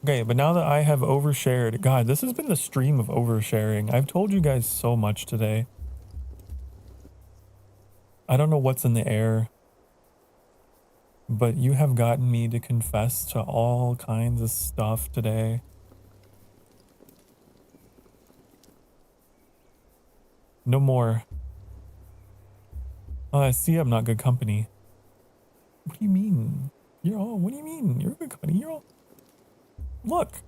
Okay, but now that I have overshared, God, this has been the stream of oversharing. I've told you guys so much today. I don't know what's in the air, but you have gotten me to confess to all kinds of stuff today. No more. Oh, I see I'm not good company. What do you mean? What do you mean? You're good company. You're all... Look.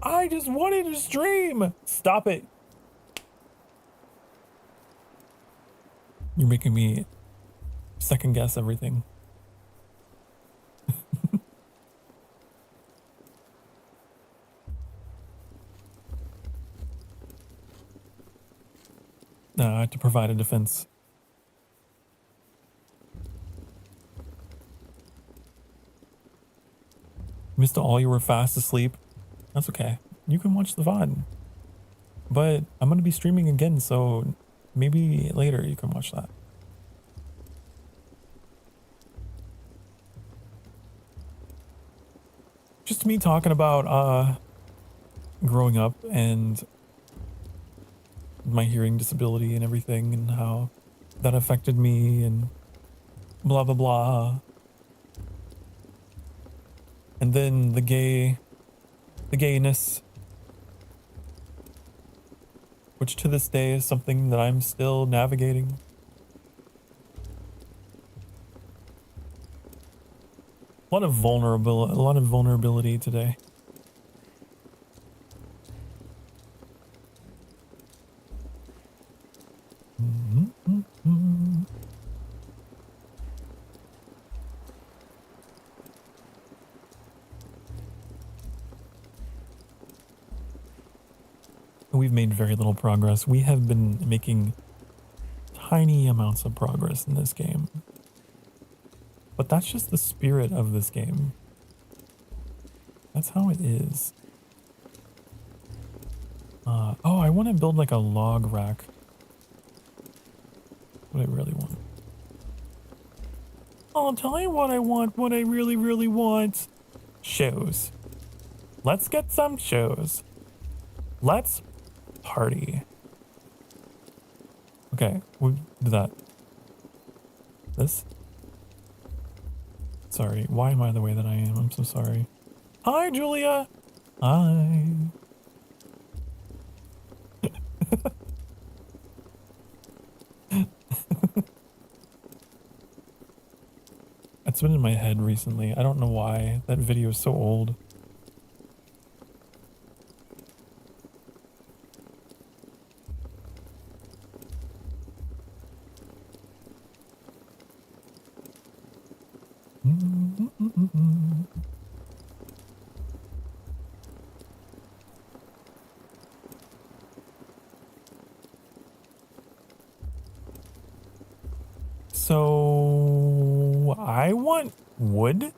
I just wanted to stream. Stop it. You're making me second guess everything. No, I have to provide a defense. Missed all you were fast asleep. That's okay. You can watch the VOD. But I'm going to be streaming again, so maybe later you can watch that. Just me talking about growing up and my hearing disability and everything and how that affected me and blah blah blah. And then the gayness, which to this day is something that I'm still navigating. A lot of vulnerability today. We've made very little progress. We have been making tiny amounts of progress in this game. But that's just the spirit of this game. That's how it is. Oh, I want to build like a log rack. What I really want. I'll tell you what I want, what I really, really want. Shows. Let's get some shows. Let's party. Okay, we'll do that. This? Sorry, why am I the way that I am? I'm so sorry. Hi, Julia! Hi. It's been in my head recently. I don't know why. That video is so old. So I want wood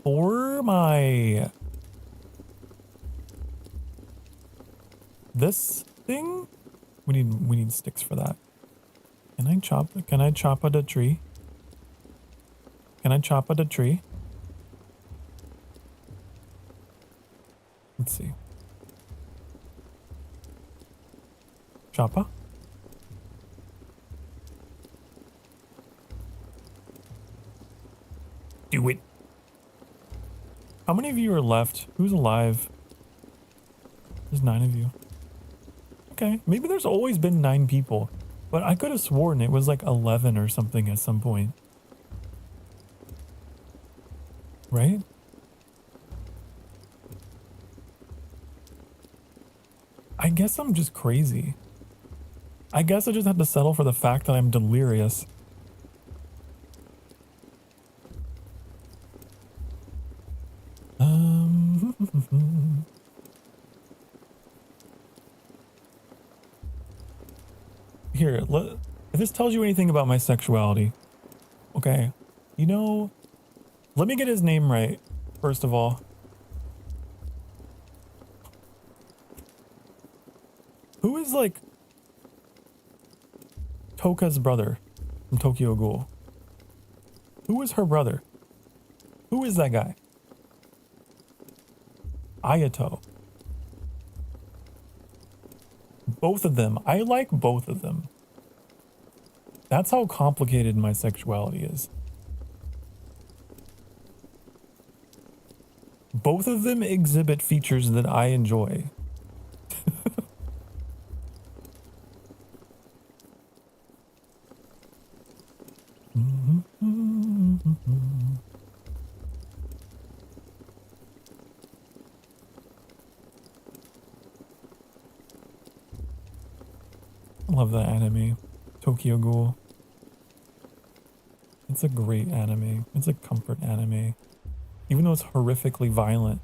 for my this thing. We need sticks for that. Can I chop at a tree? Can I chop at a tree? Let's see. Choppa? many of you are left? Who's alive? There's 9 of you. Okay, maybe there's always been 9 people, but I could have sworn it was like 11 or something at some point. Right? I guess I'm just crazy. I guess I just have to settle for the fact that I'm delirious. Here, if this tells you anything about my sexuality, okay, you know, let me get his name right, first of all. Who is, like, Toka's brother from Tokyo Ghoul? Who is her brother? Who is that guy? Ayato. Both of them. I like both of them. That's how complicated my sexuality is. Both of them exhibit features that I enjoy. I love that anime, Tokyo Ghoul. It's a great anime. It's a comfort anime, even though it's horrifically violent.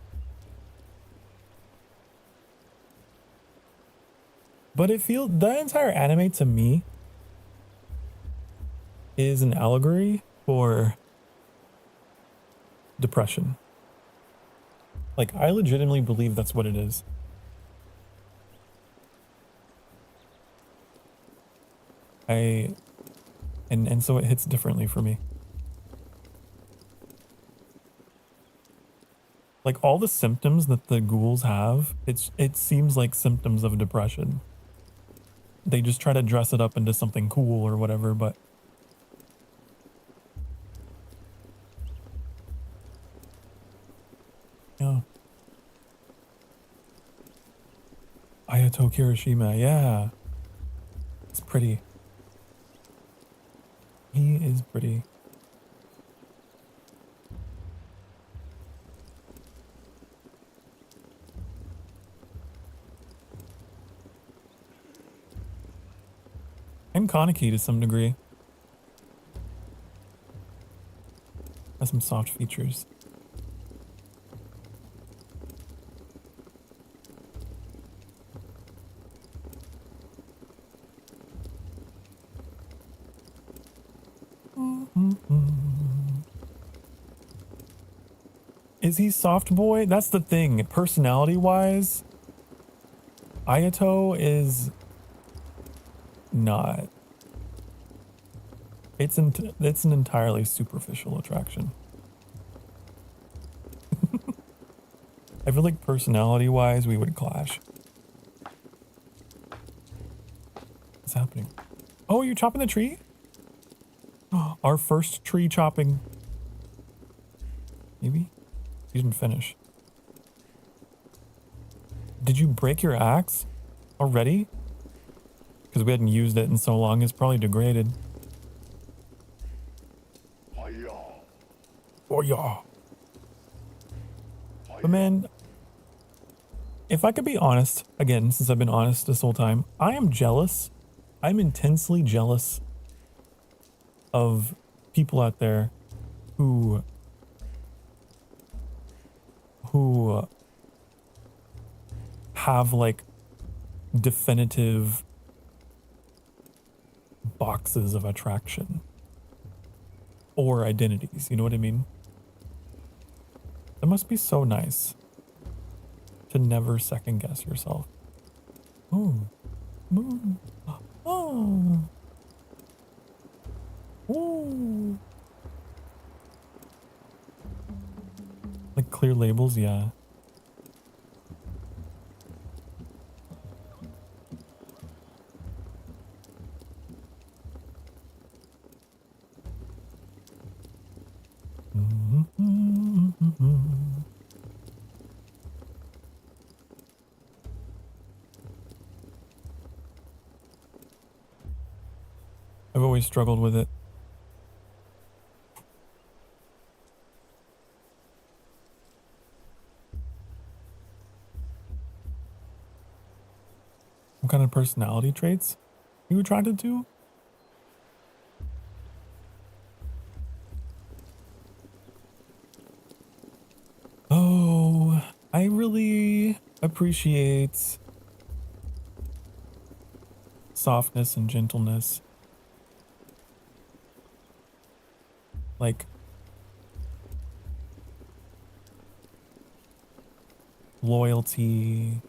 But it feels, that entire anime to me is an allegory for depression. Like, I legitimately believe that's what it is. And so it hits differently for me. Like, all the symptoms that the ghouls have, it seems like symptoms of depression. They just try to dress it up into something cool or whatever, but yeah. Ayato Kirishima, yeah. It's pretty. He is pretty. I'm Kaneki to some degree. Has some soft features. Is he soft boy? That's the thing. Personality-wise, Ayato is not. It's an entirely superficial attraction. I feel like personality-wise, we would clash. What's happening? Oh, you're chopping the tree? Our first tree chopping. Maybe? You didn't finish. Did you break your axe already? Because we hadn't used it in so long, it's probably degraded. Oh yeah. But man, if I could be honest, again, since I've been honest this whole time, I am jealous. I'm intensely jealous of people out there who have like definitive boxes of attraction or identities, you know what I mean? It must be so nice to never second guess yourself. Ooh. Ooh. Oh. Ooh. Like clear labels, yeah. I've always struggled with it. What kind of personality traits you attracted to? Oh, I really appreciate softness and gentleness. Like loyalty,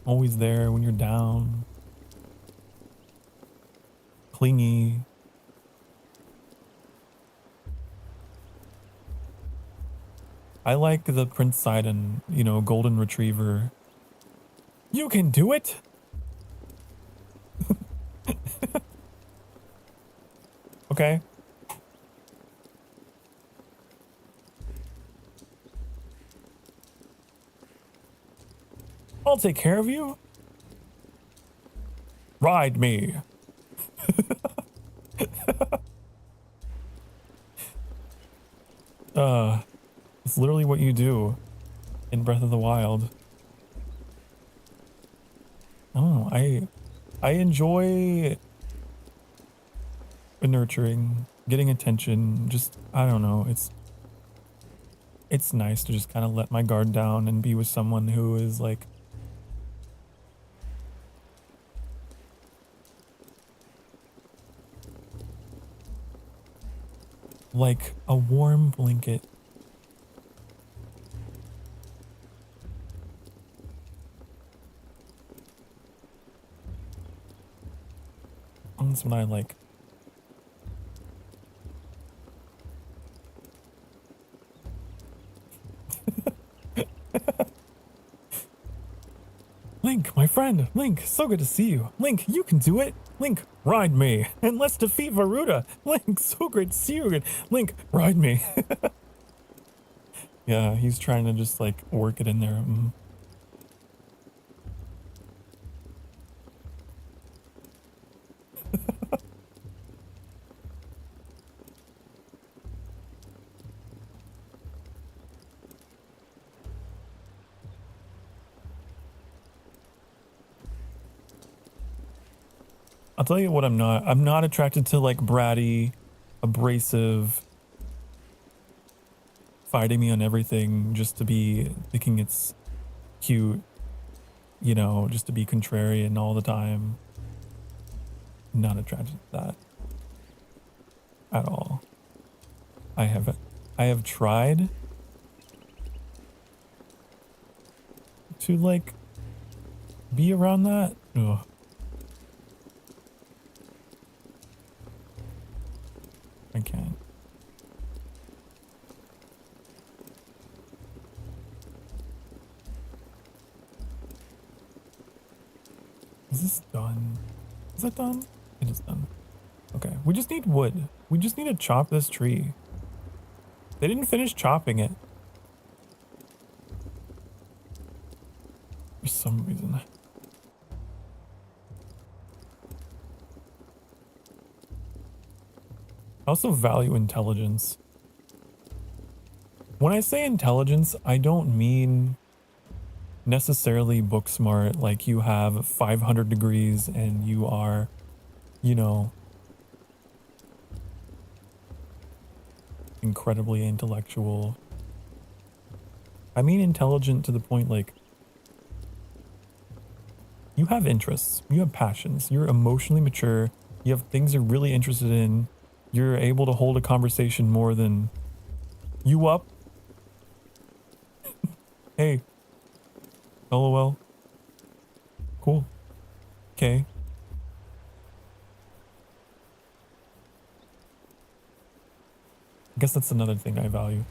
always there when you're down, clingy. I like the Prince Sidon, you know, golden retriever. You can do it! Okay. I'll take care of you. Ride me. It's literally what you do in Breath of the Wild. Oh, I enjoy nurturing, getting attention. Just, I don't know. It's nice to just kind of let my guard down and be with someone who is like a warm blanket. That's what I like. Link, my friend. Link, so good to see you. Link, you can do it. Link, ride me. And let's defeat Varuda. Link, so great to see you again. Link, ride me. Yeah, he's trying to just like work it in there. I'll tell you what I'm not. I'm not attracted to like bratty, abrasive, fighting me on everything just to be thinking it's cute, you know, just to be contrarian all the time. Not attracted to that at all. I have tried to like be around that. Ugh. I can't. Is this done? Is that done? It is done. Okay, we just need wood. We just need to chop this tree. They didn't finish chopping it. For some reason. I also value intelligence. When I say intelligence, I don't mean necessarily book smart, like you have 500 degrees and you are, you know, incredibly intellectual. I mean intelligent to the point like you have interests, you have passions, you're emotionally mature, you have things you're really interested in, you're able to hold a conversation more than you up. Hey. LOL. Cool. Okay. I guess that's another thing I value.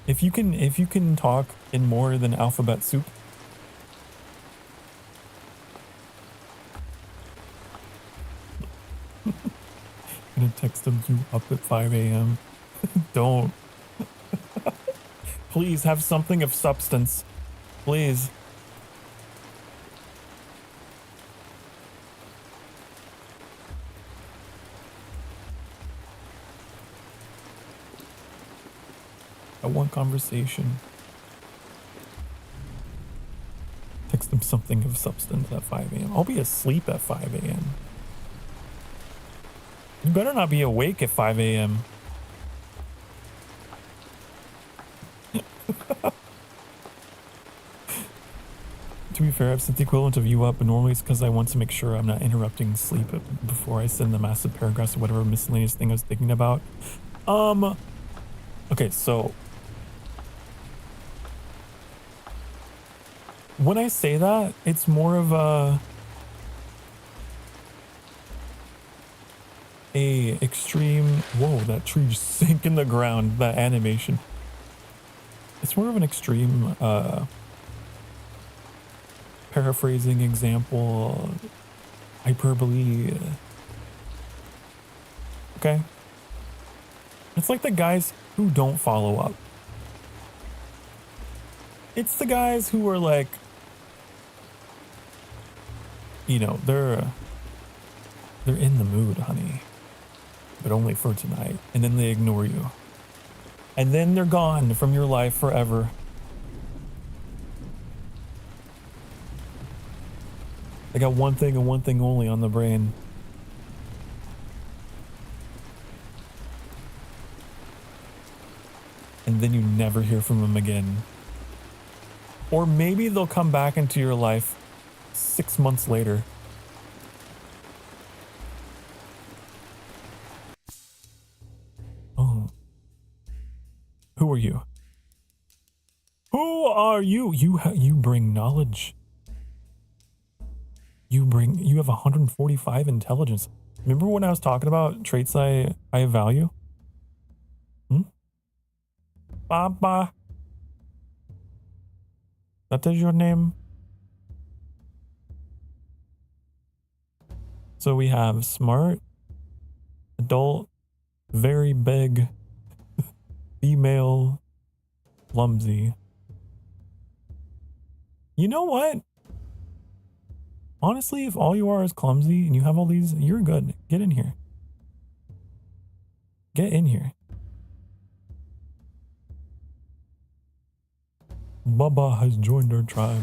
If you can talk in more than alphabet soup. I'm gonna text him, you up at 5 a.m. Don't. Please have something of substance. Please. I want conversation. Text them something of substance at 5 a.m. I'll be asleep at 5 a.m. You better not be awake at 5 a.m. To be fair, I've set the equivalent of you up, but normally it's because I want to make sure I'm not interrupting sleep before I send the massive paragraphs or whatever miscellaneous thing I was thinking about. Okay, so when I say that, it's more of a extreme, whoa, that tree just sank in the ground, that animation. It's more of an extreme, paraphrasing example, hyperbole. Okay. It's like the guys who don't follow up. It's the guys who are like, you know, they're in the mood, honey, but only for tonight. And then they ignore you. And then they're gone from your life forever. They got one thing and one thing only on the brain. And then you never hear from them again. Or maybe they'll come back into your life 6 months later. Oh. Who are you? Who are you? You bring knowledge. You have 145 intelligence. Remember when I was talking about traits I value? Baba. That is your name? So we have smart, adult, very big, female, clumsy. You know what? Honestly, if all you are is clumsy and you have all these, you're good. Get in here. Get in here. Baba has joined our tribe.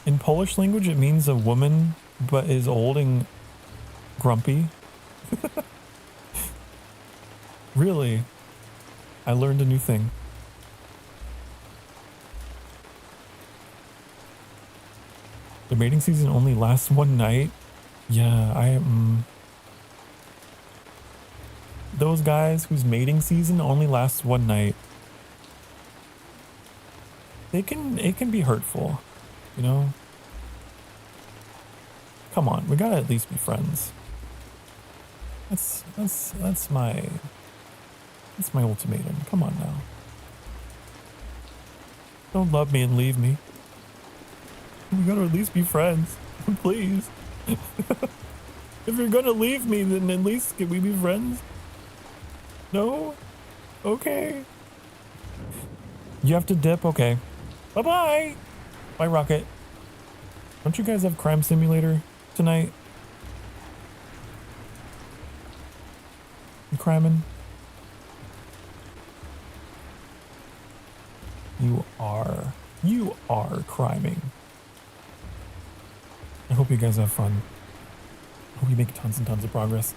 In Polish language, it means a woman, but is old and grumpy. Really, I learned a new thing. The mating season only lasts one night. Yeah, those guys whose mating season only lasts one night. It can be hurtful, you know? Come on, we gotta at least be friends. That's my ultimatum. Come on now. Don't love me and leave me. We gotta at least be friends. Please. If you're gonna leave me, then at least can we be friends? No? Okay. You have to dip? Okay. Bye-bye! Bye, Rocket. Don't you guys have Crime Simulator tonight? You criming? You are criming. I hope you guys have fun. I hope you make tons and tons of progress.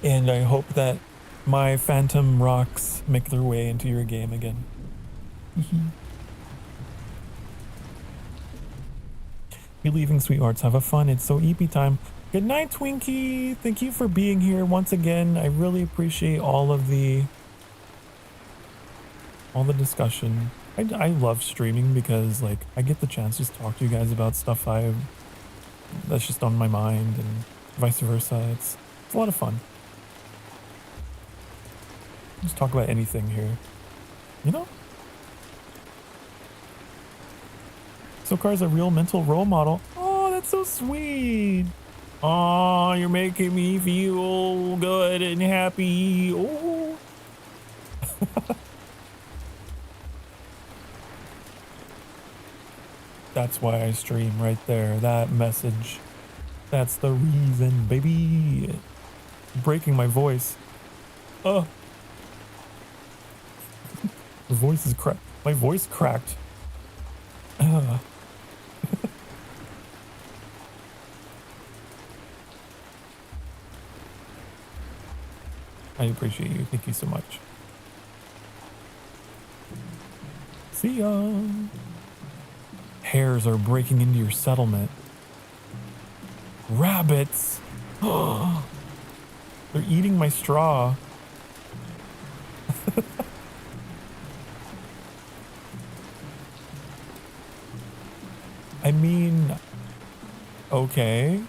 And I hope that my phantom rocks make their way into your game again. You're leaving, sweethearts. Have a fun. It's so EP time. Good night, Twinkie. Thank you for being here once again. I really appreciate all the discussion. I love streaming because like I get the chance to just talk to you guys about stuff that's just on my mind and vice versa. It's a lot of fun. Just talk about anything here, you know? Sokar's a real mental role model. Oh, that's so sweet. Oh, you're making me feel good and happy. Oh. That's why I stream right there. That message. That's the reason, baby. Breaking my voice. Oh. My voice is cracked. My voice cracked. I appreciate you. Thank you so much. See ya. Hares are breaking into your settlement. Rabbits. They're eating my straw. I mean, okay.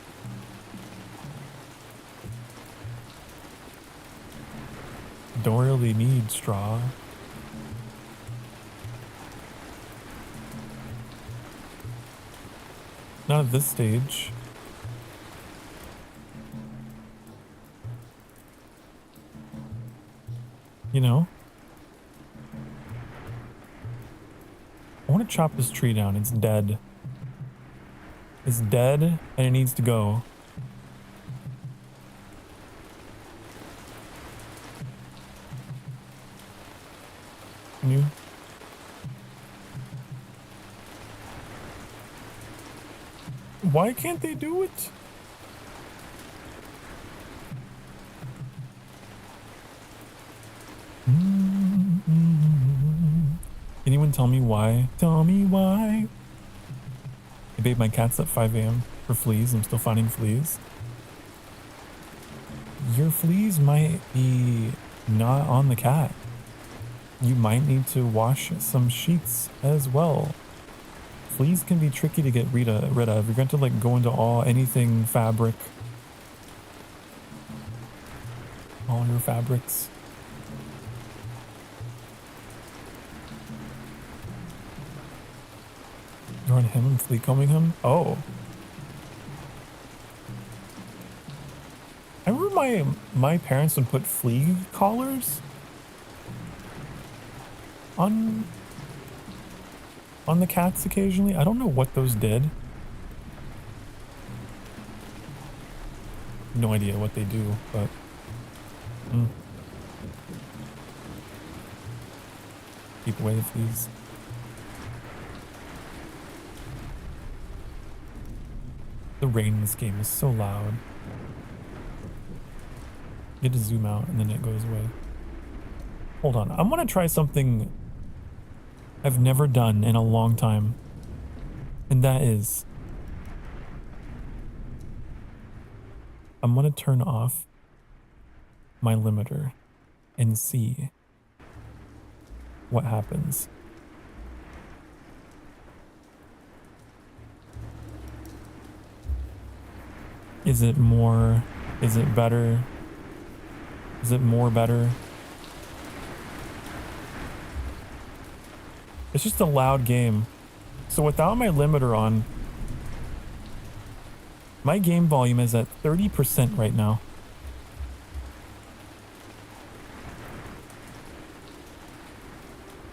Don't really need straw. Not at this stage. You know? I want to chop this tree down. It's dead. It's dead and it needs to go. Can you? Why can't they do it? Anyone tell me why? Tell me why. I bathe my cats at 5 a.m. for fleas. I'm still finding fleas. Your fleas might be not on the cat. You might need to wash some sheets as well. Fleas can be tricky to get rid of. You're going to like go into anything fabric. All your fabrics. You're on him and flea combing him? Oh. I remember my parents would put flea collars on the cats occasionally. I don't know what those did. No idea what they do, but keep away the fleas. The rain in this game is so loud. You get to zoom out and then it goes away. Hold on, I'm gonna try something I've never done in a long time. And that is, I'm gonna turn off my limiter and see what happens. Is it more? Is it better? Is it more better? It's just a loud game. So without my limiter on, my game volume is at 30% right now.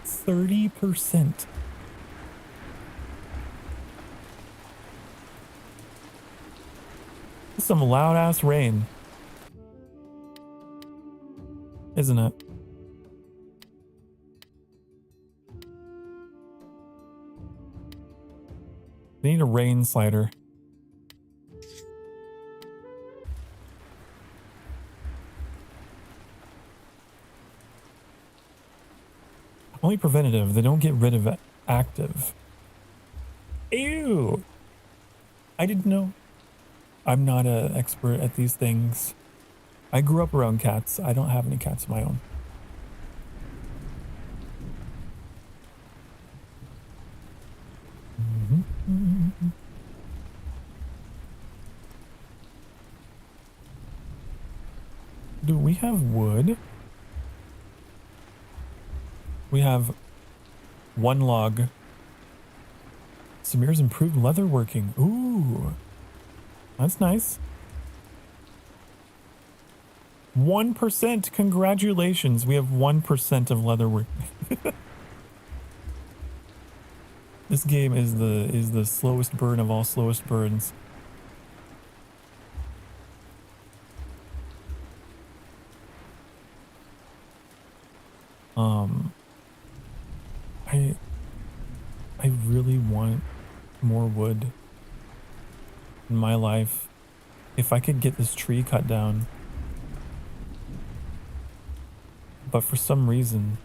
%30. Some loud ass rain, isn't it? I need a rain slider. Only preventative. They don't get rid of active. Ew. I didn't know. I'm not an expert at these things. I grew up around cats. I don't have any cats of my own. Do we have wood? We have one log. Samir's improved leatherworking. Ooh. That's nice. 1%. Congratulations. We have 1% of leatherworking. This game is the slowest burn of all slowest burns. I I really want more wood in my life. If I could get this tree cut down. But for some reason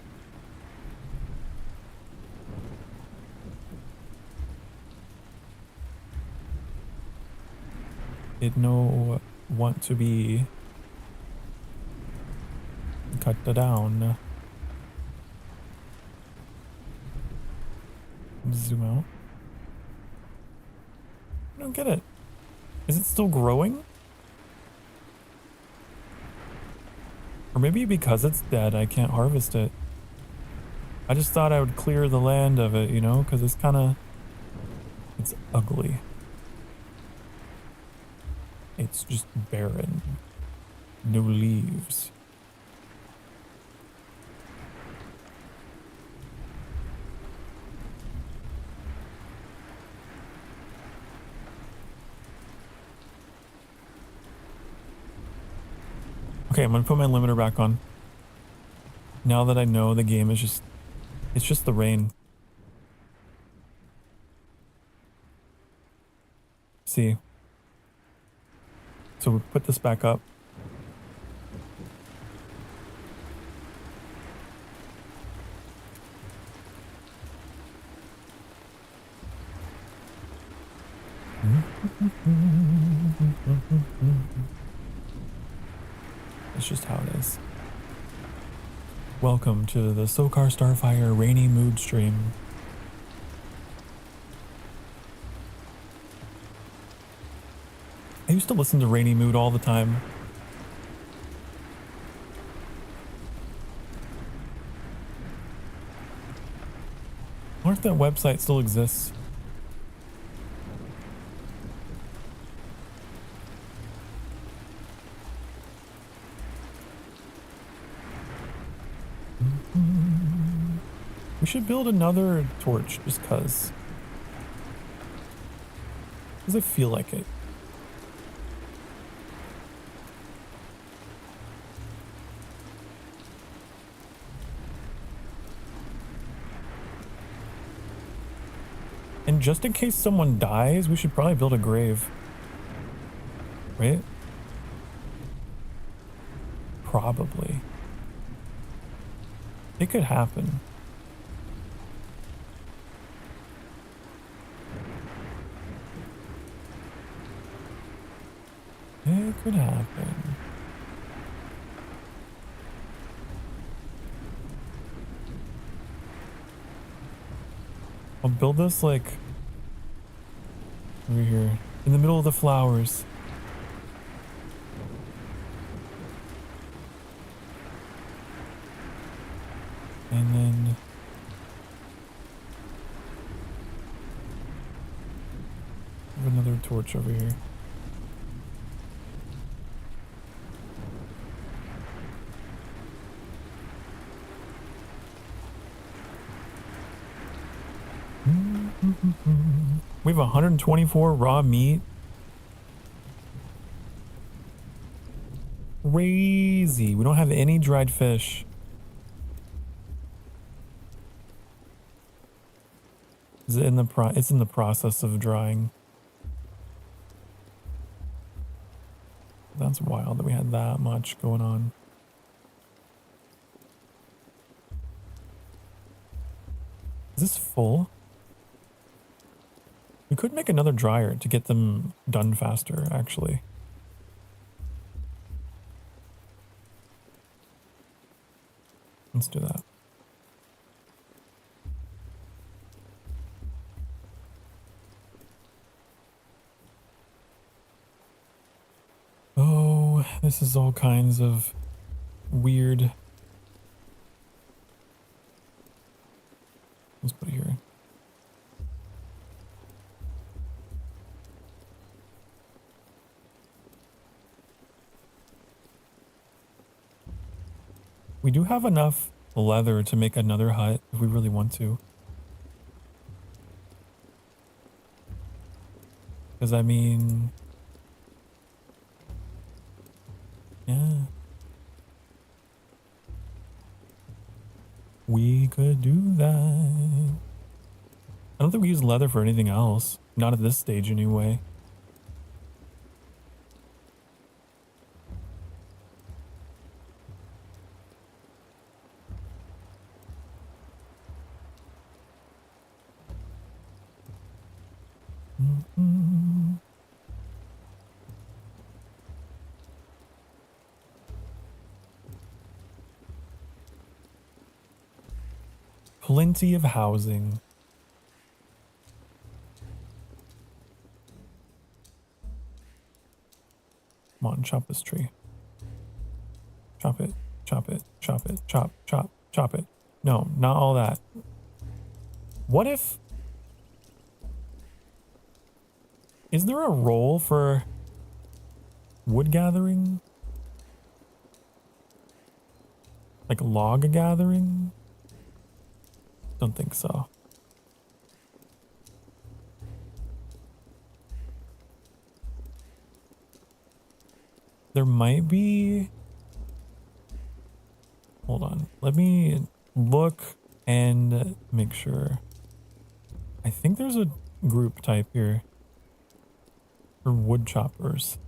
it no want to be cut down. Zoom out. I don't get it. Is it still growing? Or maybe because it's dead, I can't harvest it. I just thought I would clear the land of it, you know, because it's kind of, it's ugly. It's just barren. No leaves. Okay, I'm gonna put my limiter back on. Now that I know the game is just, it's just the rain. See. So we put this back up. It's just how it is. Welcome to the Sokar Starfire rainy mood stream. I used to listen to Rainy Mood all the time. I wonder if that website still exists. We should build another torch just cause. Because I feel like it. And just in case someone dies, we should probably build a grave. Right? Probably. It could happen. It could happen. I'll build this like over here in the middle of the flowers. And then have another torch over here. We have 124 raw meat. Crazy. We don't have any dried fish. Is it in the it's in the process of drying. That's wild that we had that much going on. Is this full? We could make another dryer to get them done faster, actually. Let's do that. Oh, this is all kinds of weird. Let's put it here. We do have enough leather to make another hut if we really want to. Because I mean, yeah, we could do that. I don't think we use leather for anything else. Not at this stage anyway. Mm-hmm. Plenty of housing. Come on, chop this tree. Chop it, chop it, chop it, chop, chop, chop it. No, not all that. What if... Is there a role for wood gathering? Like log gathering? Don't think so. There might be... Hold on. Let me look and make sure. I think there's a group type here for wood choppers.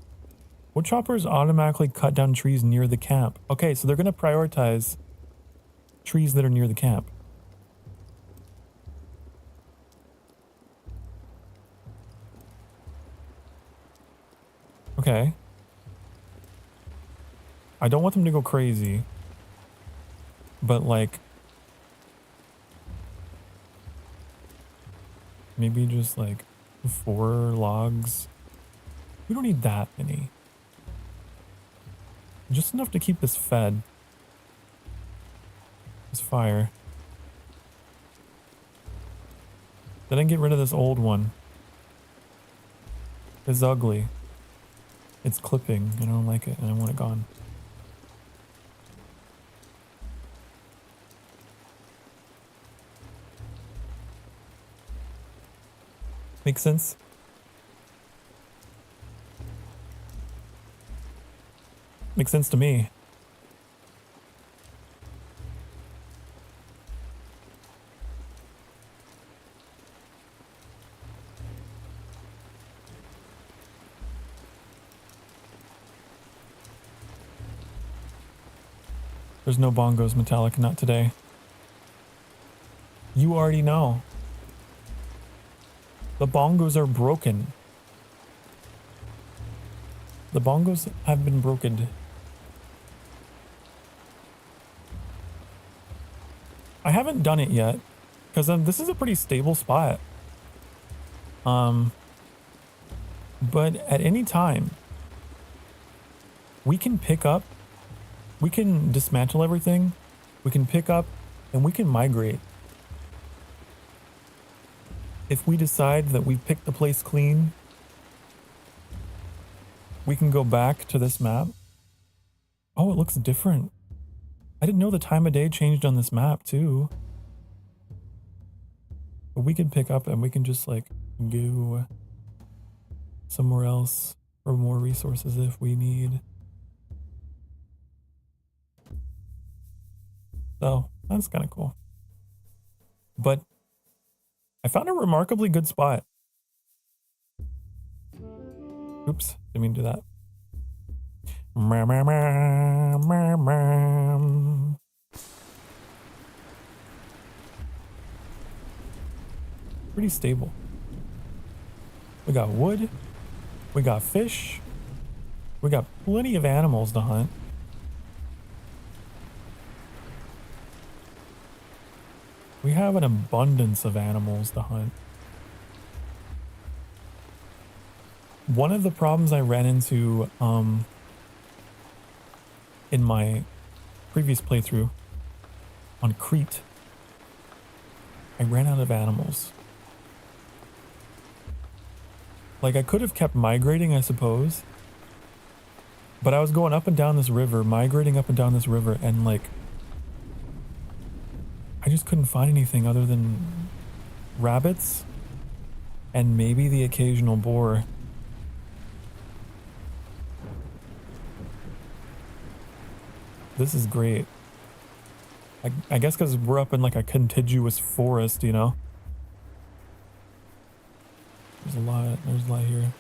Wood choppers automatically cut down trees near the camp. Okay, so they're going to prioritize trees that are near the camp. Okay. I don't want them to go crazy. But like... Maybe just like 4 logs. We don't need that many. Just enough to keep this fed. This fire. Then I get rid of this old one. It's ugly. It's clipping. I don't like it and I want it gone. Makes sense? Makes sense to me. There's no bongos, Metallic, not today. You already know. The bongos are broken. The bongos have been broken. I haven't done it yet because this is a pretty stable spot. But at any time, we can pick up, we can dismantle everything, we can pick up, and we can migrate. If we decide that we've picked the place clean, we can go back to this map. Oh, it looks different. I didn't know the time of day changed on this map too. But we can pick up and we can just like go somewhere else for more resources if we need. So that's kind of cool. But I found a remarkably good spot. Oops, didn't mean to do that. Pretty stable. We got wood. We got fish. We got plenty of animals to hunt. We have an abundance of animals to hunt. One of the problems I ran into in my previous playthrough on Crete, I ran out of animals. Like I could have kept migrating, I suppose, but I was going up and down this river, migrating up and down this river, and like I just couldn't find anything other than rabbits and maybe the occasional boar. This is great. I guess because we're up in like a contiguous forest, you know? There's a lot here.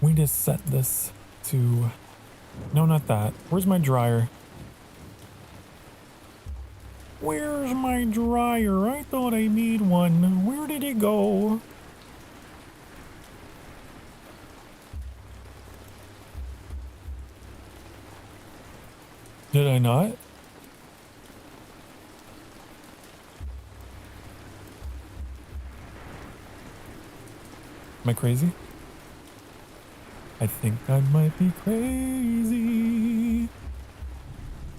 We just set this to, no, not that. Where's my dryer? Where's my dryer? I thought I made one. Where did it go? Did I not? Am I crazy? I think I might be crazy.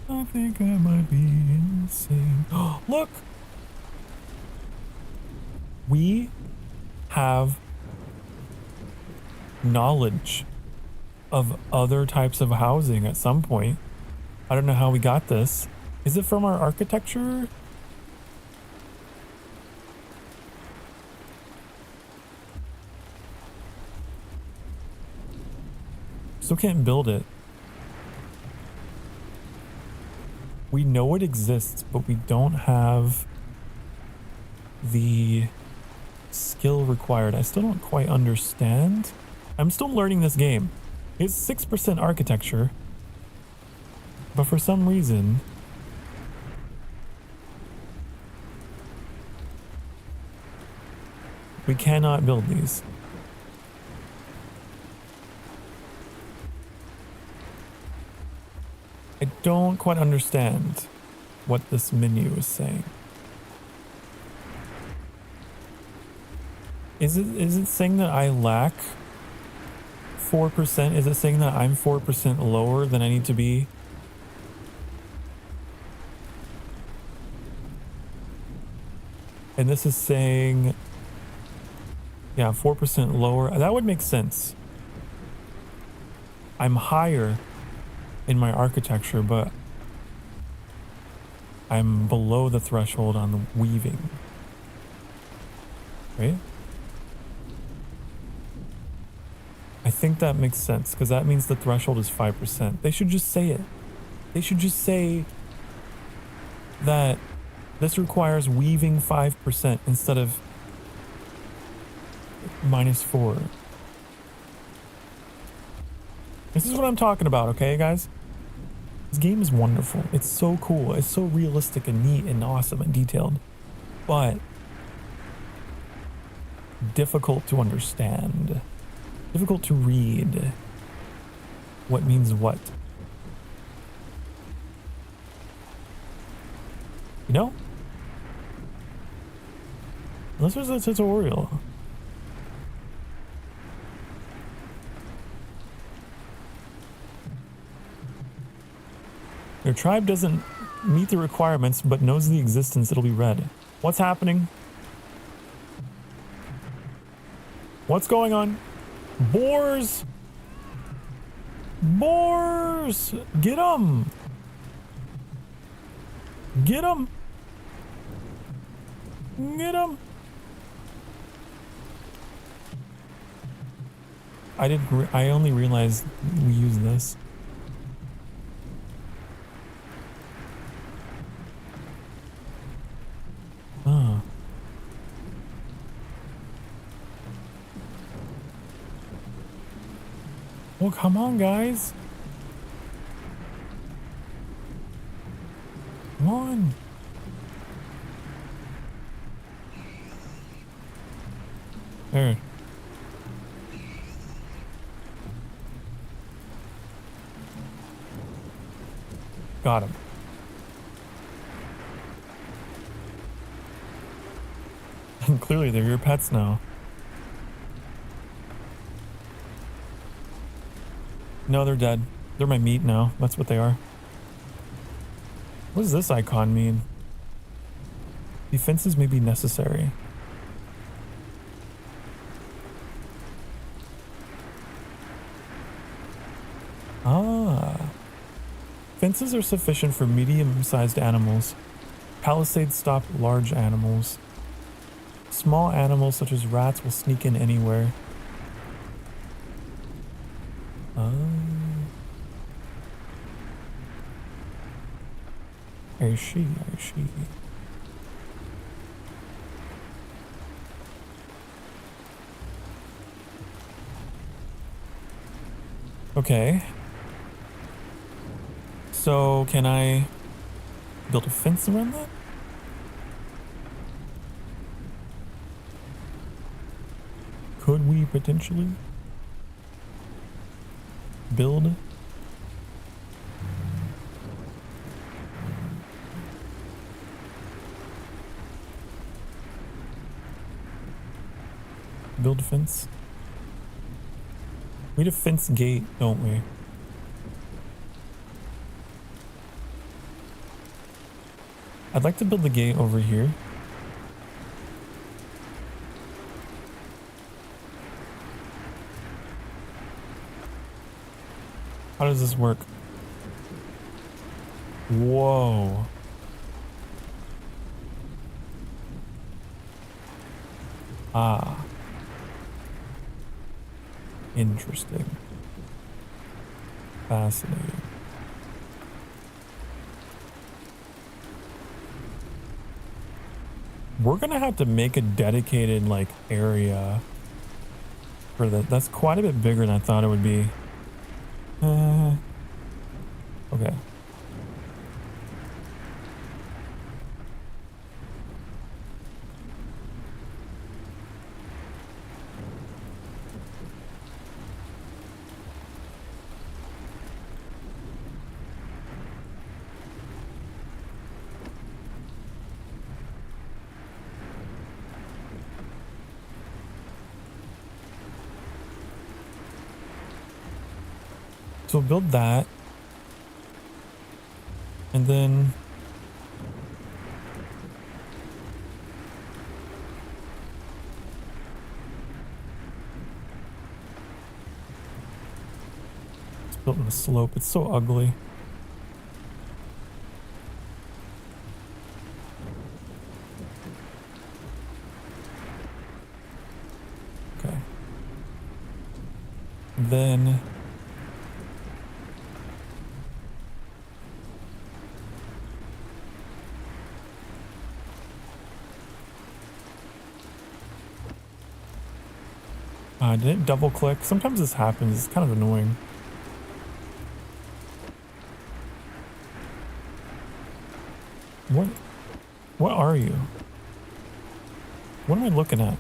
I think I might be insane. Look! We have knowledge of other types of housing at some point. I don't know how we got this. Is it from our architecture? Still can't build it. We know it exists, but we don't have the skill required. I still don't quite understand. I'm still learning this game. It's 6% architecture, but for some reason we cannot build these. I don't quite understand what this menu is saying. Is it saying that I lack 4%? Is it saying that I'm 4% lower than I need to be? And this is saying, yeah, 4% lower. That would make sense. I'm higher in my architecture, but I'm below the threshold on the weaving. Right? I think that makes sense, because that means the threshold is 5%. They should just say it. They should just say that this requires weaving 5% instead of -4. This is what I'm talking about, okay, guys? This game is wonderful. It's so cool. It's so realistic and neat and awesome and detailed, but difficult to understand. Difficult to read what means what. You know? Unless there's a tutorial. Your tribe doesn't meet the requirements but knows the existence. It'll be red. What's happening? What's going on? Boars! Boars! Get them! Get them! Get them! I only realized we use this. Oh. Well, come on, guys. Come on. There. Got him. And clearly they're your pets now. No, they're dead. They're my meat now. That's what they are. What does this icon mean? Defenses may be necessary. Ah. Fences are sufficient for medium-sized animals. Palisades stop large animals. Small animals such as rats will sneak in anywhere. I see. Okay. So can I build a fence around that? Could we potentially build? Build a fence? We need a fence gate, don't we? I'd like to build the gate over here. How does this work? Whoa. Ah. Interesting. Fascinating. We're gonna have to make a dedicated like area for that. That's quite a bit bigger than I thought it would be. Okay. So build that. And then it's built on a slope. It's so ugly. Okay. Then did it double click? Sometimes this happens. It's kind of annoying. What are you? What am I looking at?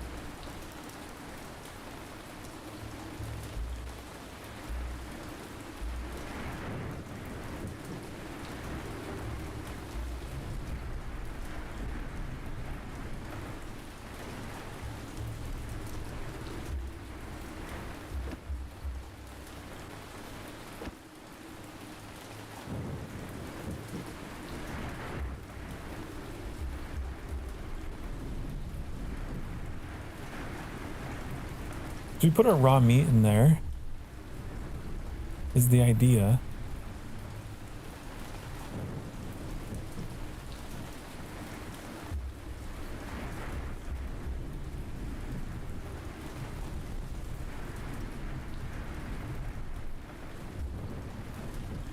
Do we put our raw meat in there? Is the idea.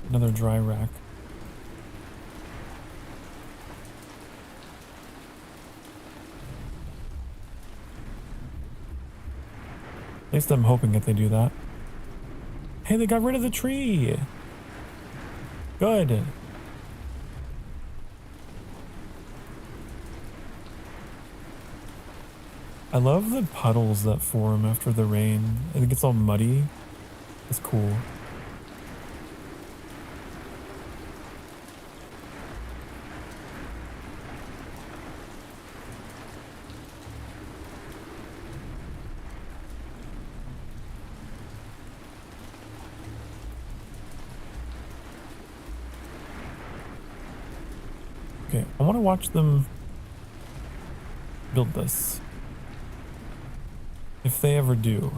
Another dry rack. At least I'm hoping that they do that. Hey, they got rid of the tree. Good. I love the puddles that form after the rain. It gets all muddy. It's cool. Okay, I want to watch them build this. If they ever do.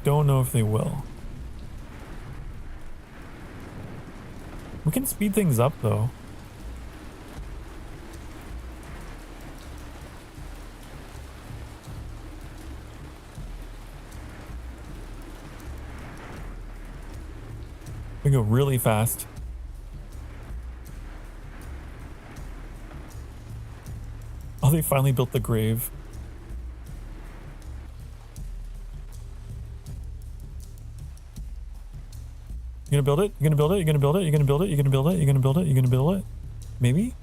don't know if they will. We can speed things up though. We go really fast. Oh, they finally built the grave. You gonna build it? You gonna build it? You gonna build it? You gonna build it? You gonna build it? You gonna build it? You gonna build it? Maybe?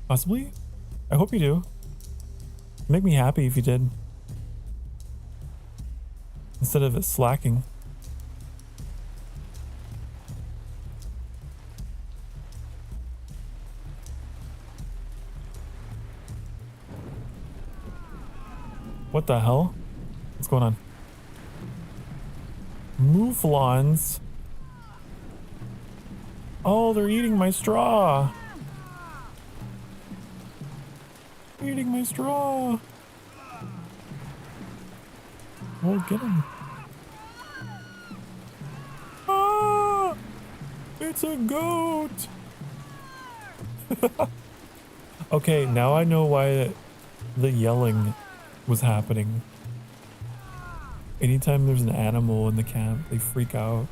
Possibly? I hope you do. Make me happy if you did. Instead of it slacking. What the hell? What's going on? Mouflons. Oh, they're eating my straw. Eating my straw. Oh, get him. Ah! It's a goat. Okay, now I know why the yelling was happening. Anytime there's an animal in the camp, they freak out.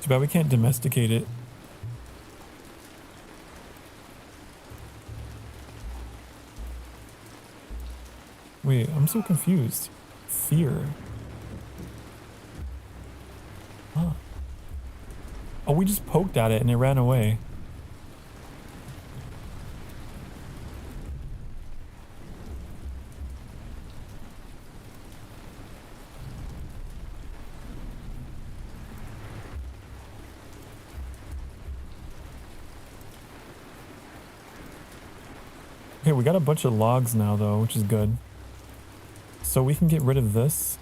Too bad we can't domesticate it. Wait, I'm so confused. Fear. Huh. Oh, we just poked at it and it ran away. Okay, we got a bunch of logs now though, which is good. So we can get rid of this.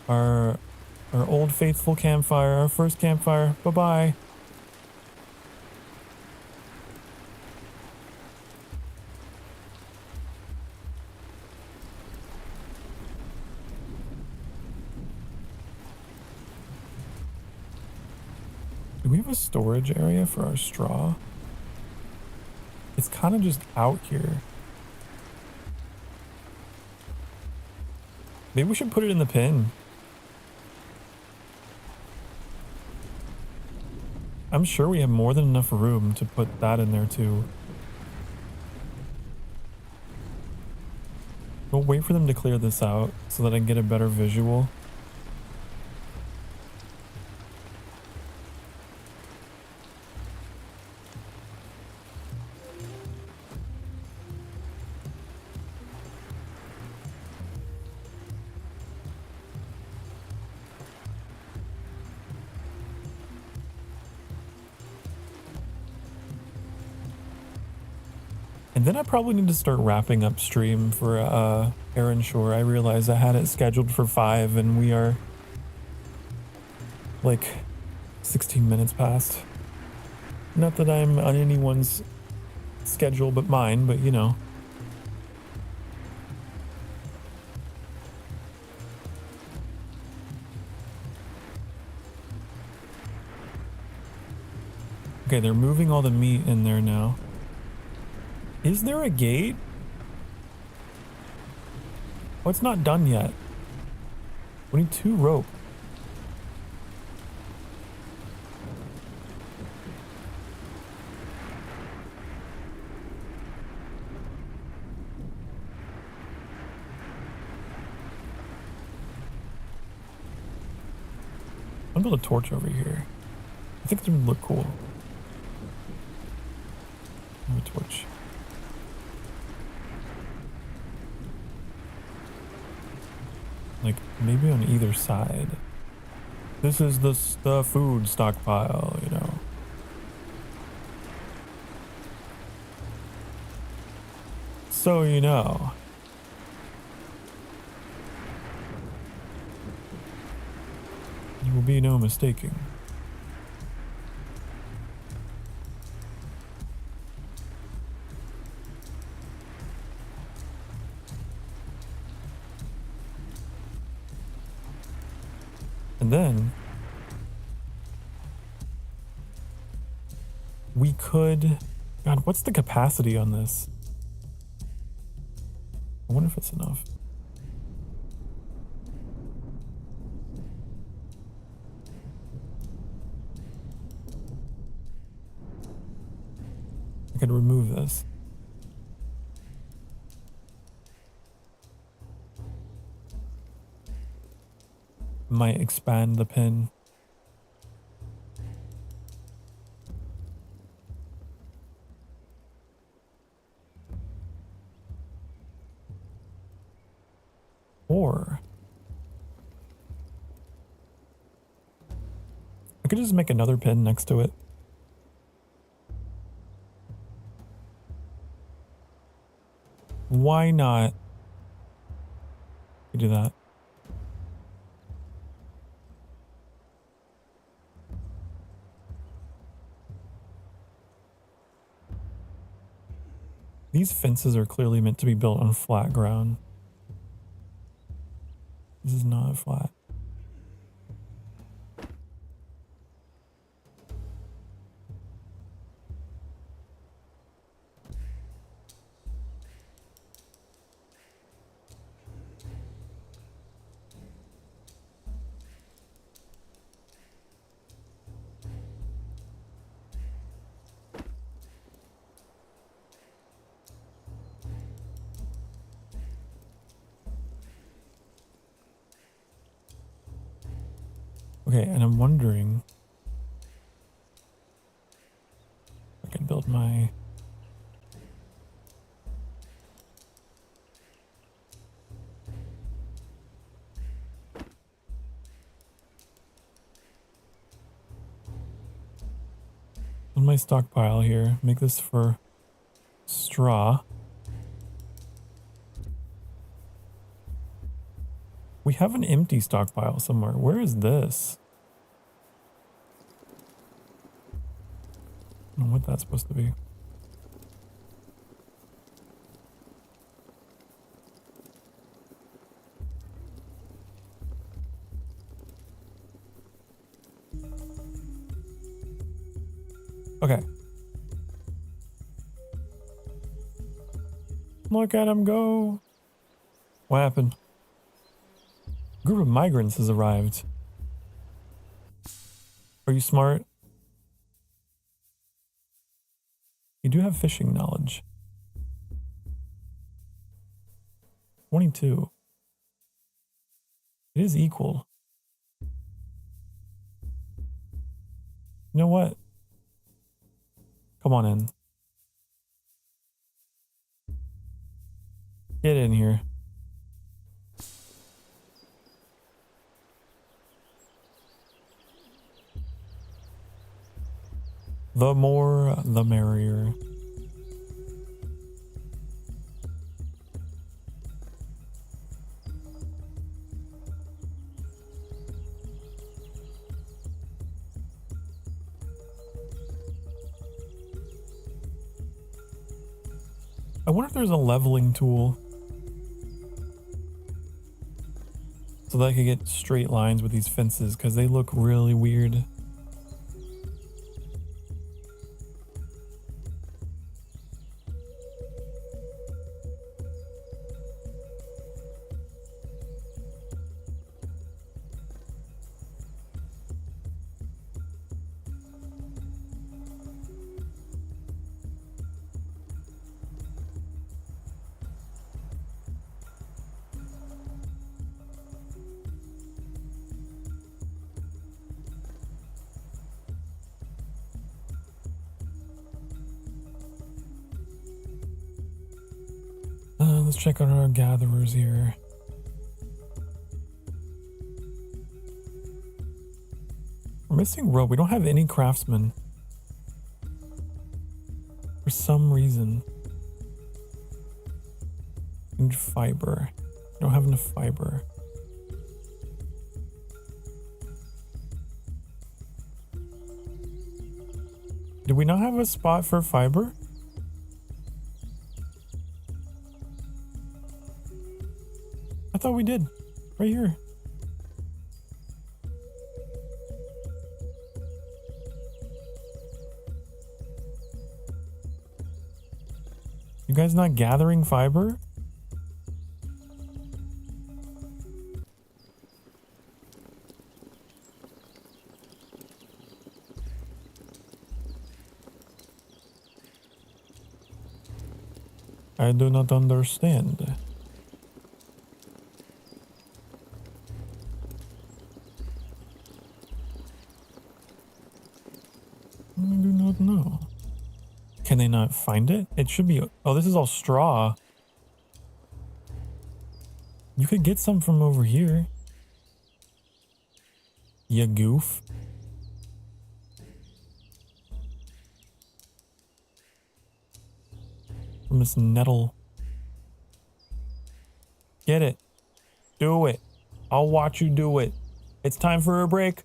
Our old faithful campfire, our first campfire. Bye-bye. Do we have a storage area for our straw? It's kind of just out here. Maybe we should put it in the bin. I'm sure we have more than enough room to put that in there too. We'll wait for them to clear this out so that I can get a better visual. And then I probably need to start wrapping up stream for Aaron Shore. I realized I had it scheduled for 5 and we are like 16 minutes past. Not that I'm on anyone's schedule but mine, but you know. Okay, they're moving all the meat in there now. Is there a gate? Oh, it's not done yet. We need 2 rope. I'm gonna build a torch over here. I think it's gonna look cool. A torch. Like, maybe on either side. This is the food stockpile, you know. So you know. There will be no mistaking. We could... God, what's the capacity on this? I wonder if it's enough. I could remove this. Might expand the pin. Or I could just make another pin next to it. Why not? We do that. These fences are clearly meant to be built on flat ground. This is not flat. Okay, and I'm wondering if I can build my... on my stockpile here, make this for straw. We have an empty stockpile somewhere. Where is this? I don't know what that's supposed to be. Okay. Look at him go. What happened? A group of migrants has arrived. Are you smart? You do have fishing knowledge. 22. It is equal. You know what? Come on in. Get in here. The more, the merrier. I wonder if there's a leveling tool so that I could get straight lines with these fences because they look really weird. Let's check on our gatherers here. We're missing rope. We don't have any craftsmen. For some reason. We need fiber. We don't have enough fiber. Do we not have a spot for fiber? I thought we did. Right here. You guys not gathering fiber? I do not understand. I do not know. Can they not find it? It should be... Oh, this is all straw. You could get some from over here. You goof. From this nettle. Get it. Do it. I'll watch you do it. It's time for a break.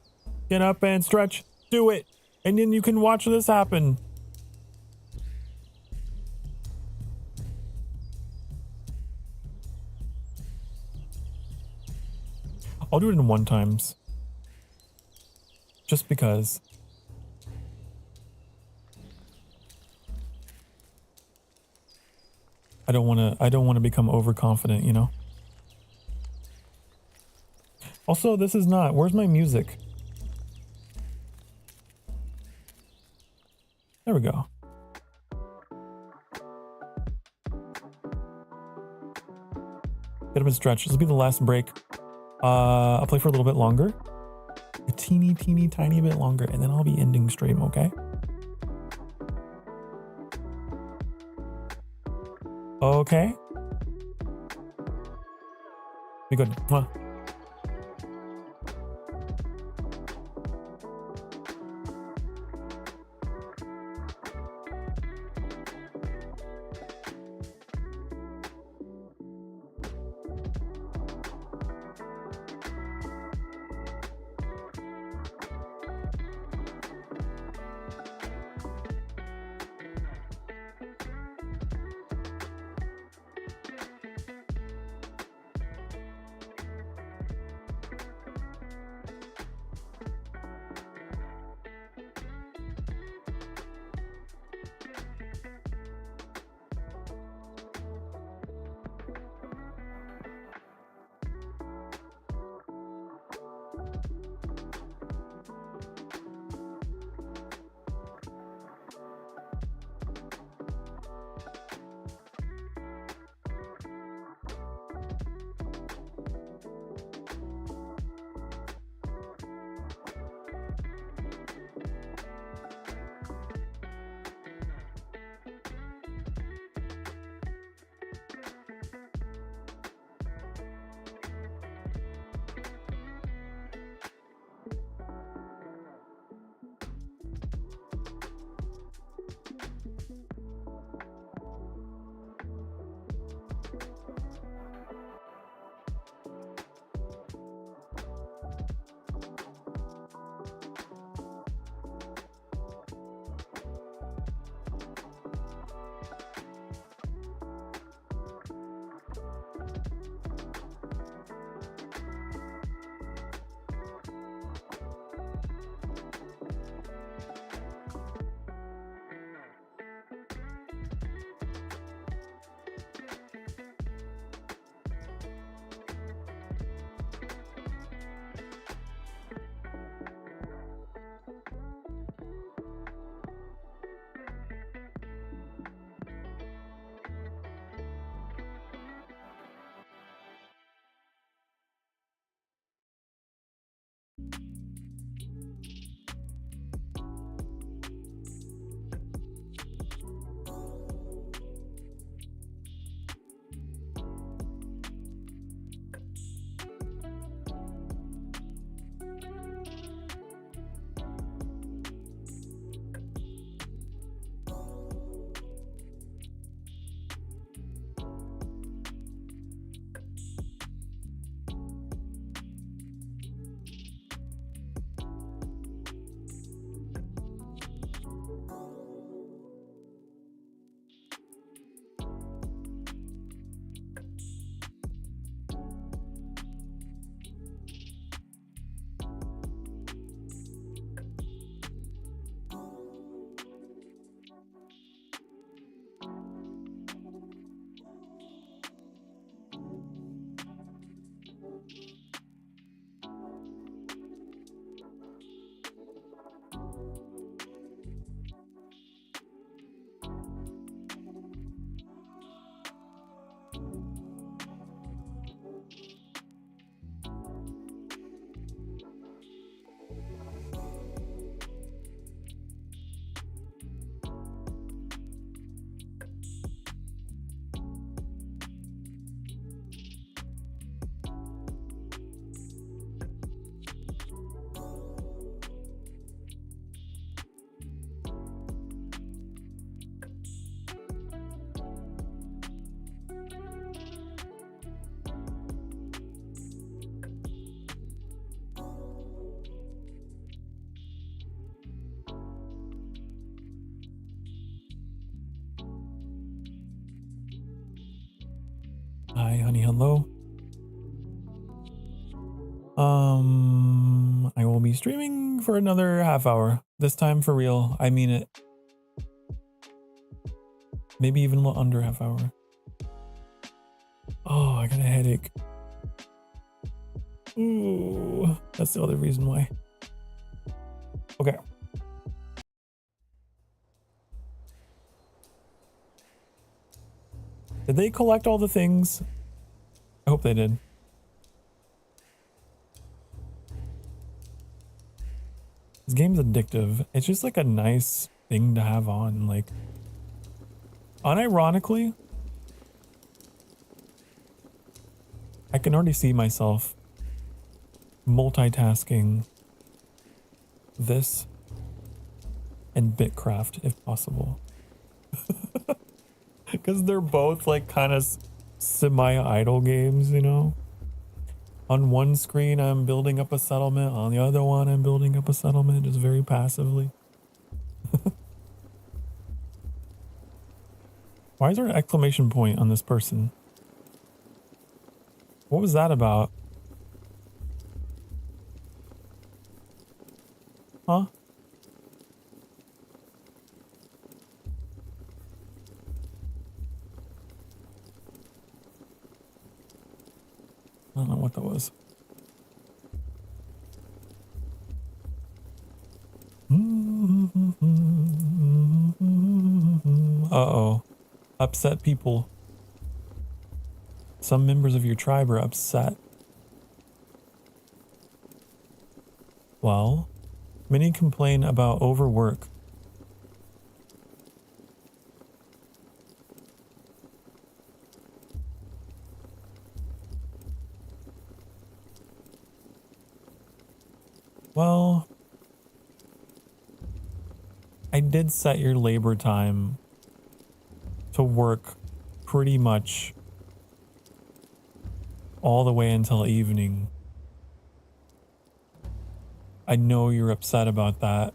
Get up and stretch. Do it. And then you can watch this happen. I'll do it in one times. Just because. I don't want to become overconfident, you know? Also, this is not... Where's my music? There we go. Get up and stretch. This will be the last break. I'll play for a little bit longer. A teeny tiny bit longer, and then I'll be ending stream, okay? Okay. Be good. Mwah. Hi, honey, hello. I will be streaming for another half hour. This time for real. I mean it. Maybe even a little under half hour. Oh, I got a headache. Ooh, that's the other reason why. Okay. Did they collect all the things? I hope they did. This game's addictive. It's just like a nice thing to have on. Like, unironically, I can already see myself multitasking this and Bitcraft if possible. Because they're both like kind of semi-idle games, you know? On one screen, I'm building up a settlement. On the other one, I'm building up a settlement just very passively. Why is there an exclamation point on this person? What was that about? Huh? I don't know what that was. Uh-oh. Upset people. Some members of your tribe are upset. Well, many complain about overwork. Well, I did set your labor time to work pretty much all the way until evening. I know you're upset about that.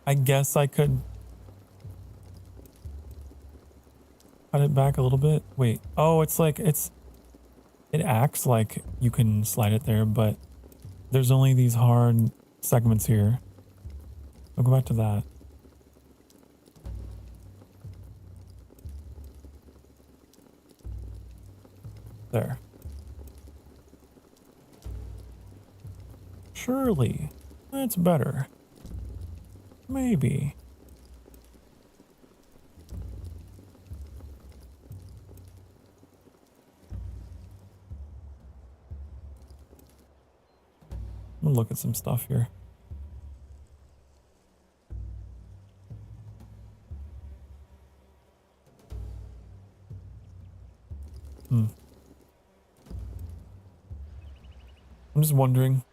I guess I could cut it back a little bit. Wait. Oh, it's like it acts like you can slide it there, but there's only these hard segments here. I'll go back to that. There. Surely. That's better. Maybe. I'm gonna look at some stuff here. I'm just wondering.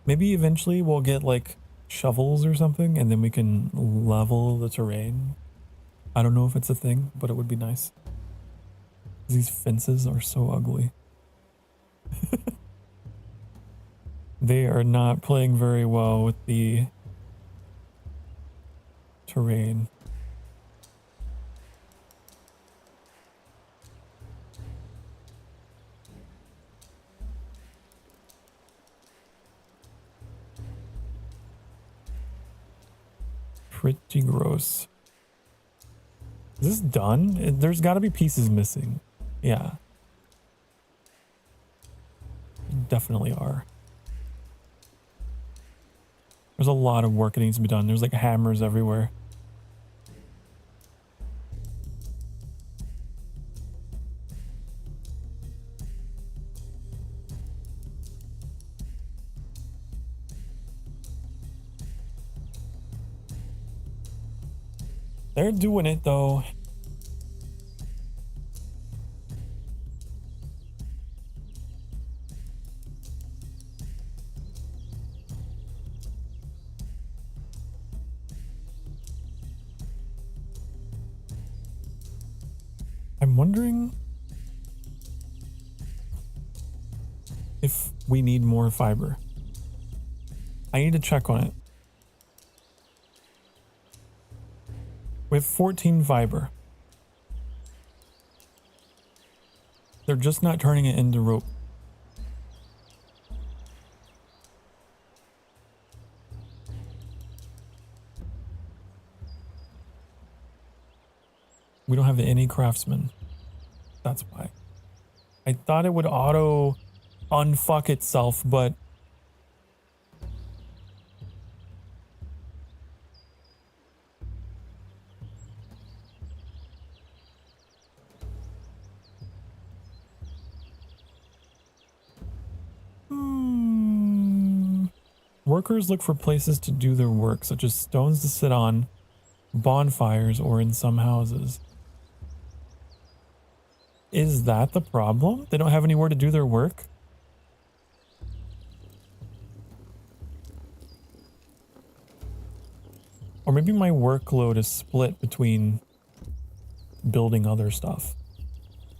Maybe eventually we'll get like shovels or something and then we can level the terrain. I don't know if it's a thing, but it would be nice. These fences are so ugly. They are not playing very well with the terrain. Pretty gross. Is this done? There's got to be pieces missing. Yeah. Definitely are. There's a lot of work that needs to be done. There's like hammers everywhere. They're doing it though. I'm wondering if we need more fiber. I need to check on it. We have 14 fiber. They're just not turning it into rope. We don't have any craftsmen. That's why. I thought it would auto unfuck itself, but workers look for places to do their work, such as stones to sit on, bonfires, or in some houses. Is that the problem? They don't have anywhere to do their work? Or maybe my workload is split between building other stuff.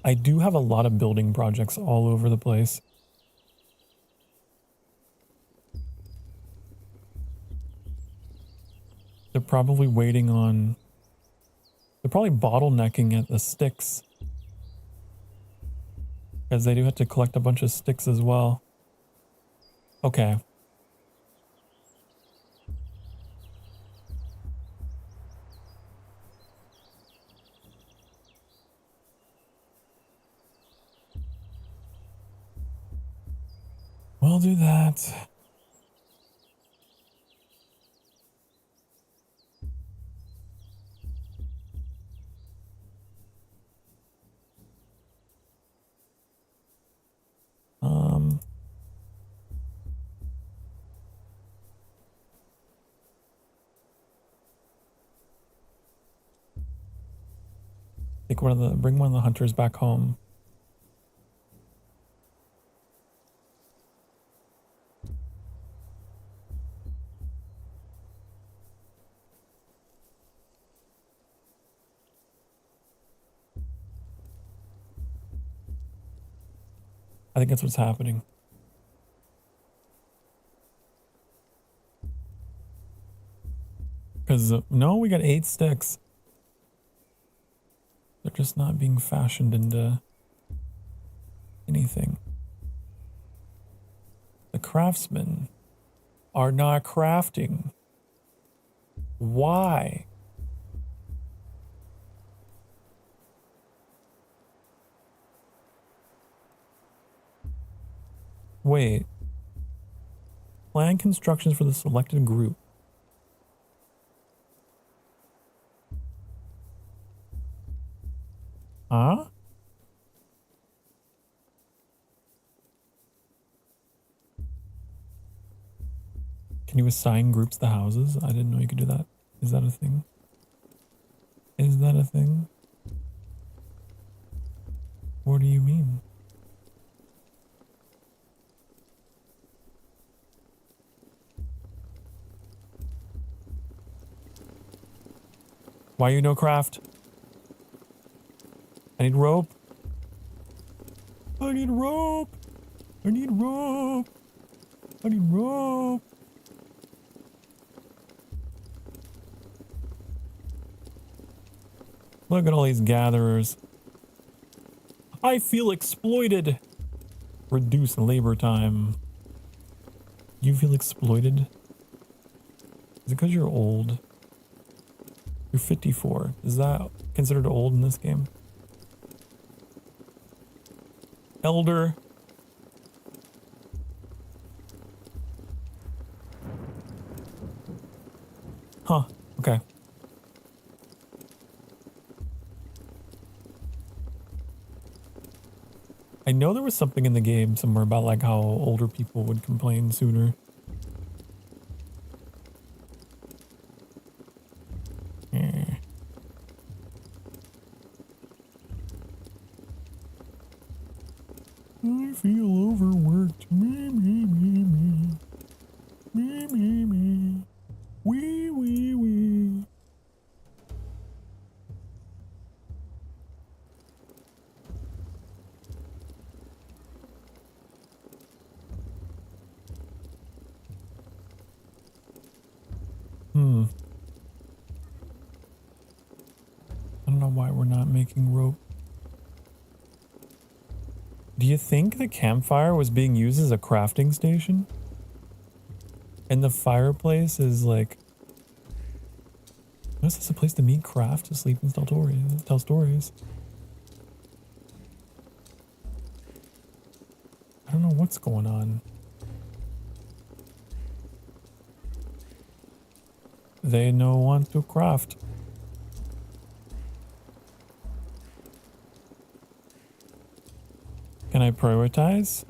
I do have a lot of building projects all over the place. They're probably waiting on... They're probably bottlenecking at the sticks. Because they do have to collect a bunch of sticks as well. Okay. We'll do that. Take bring one of the hunters back home. I think that's what's happening. Because, no, we got 8 sticks. They're just not being fashioned into anything. The craftsmen are not crafting. Why? Wait. Plan constructions for the selected group. Huh? Can you assign groups the houses? I didn't know you could do that. Is that a thing? Is that a thing? What do you mean? Why you no craft? I need rope. I need rope. I need rope. I need rope. Look at all these gatherers. I feel exploited. Reduce labor time. You feel exploited? Is it because you're old? You're 54. Is that considered old in this game? Elder. Huh. Okay. I know there was something in the game somewhere about like how older people would complain sooner. I feel overworked. Me, me, me, me. Me, me, me. Wee, wee, wee. not making rope. Do you think the campfire was being used as a crafting station? And the fireplace is like... This is a place to meet, craft, to sleep, and tell stories. I don't know what's going on. They no want to craft. Can I prioritize?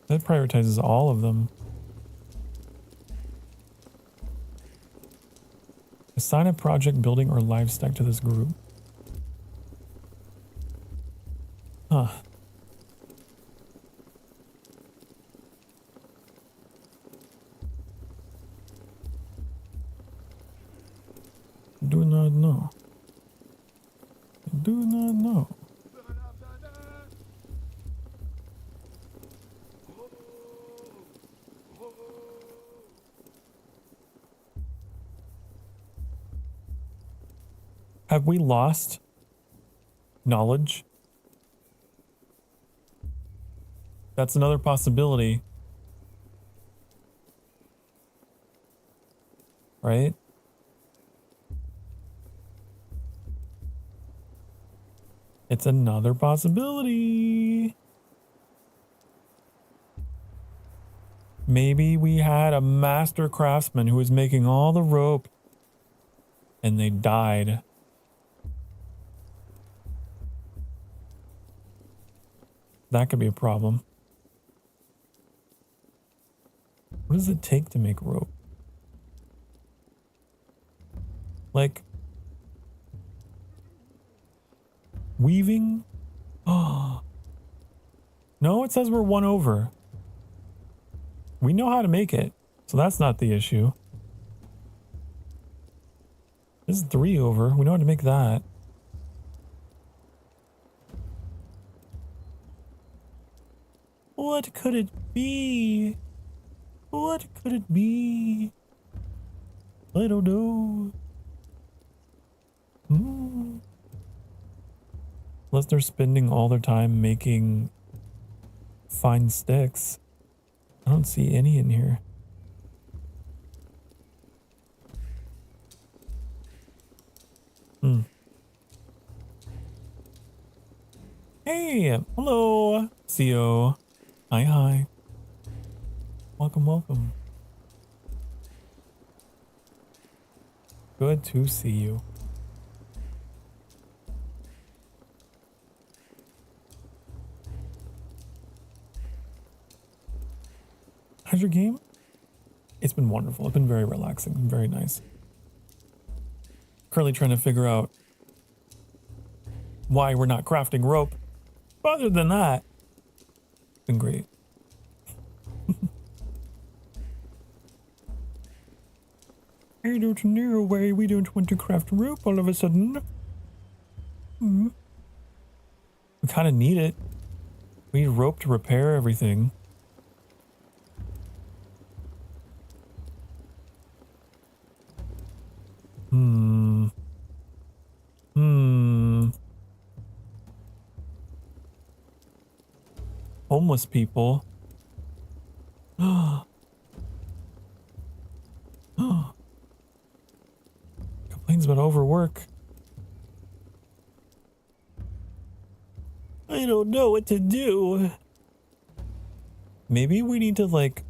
That prioritizes all of them. Assign a project, building, or livestock to this group. Huh. Do not know. Do not know. Have we lost knowledge? That's another possibility. Right? It's another possibility. Maybe we had a master craftsman who was making all the rope and they died. That could be a problem. What does it take to make rope? Like weaving? Oh. No, it says we're 1 over. We know how to make it, so that's not the issue. This is 3 over. We know how to make that. What could it be? What could it be? I don't know. Unless they're spending all their time making fine sticks. I don't see any in here. Hey, hello, CO. Hi, hi. Welcome, welcome. Good to see you. How's your game? It's been wonderful. It's been very relaxing and very nice. Currently trying to figure out why we're not crafting rope. But other than that, it's been great. I don't know why we don't want to craft rope all of a sudden. We kind of need it. We need rope to repair everything. Homeless people. Complains about overwork. I don't know what to do. Maybe we need to, like,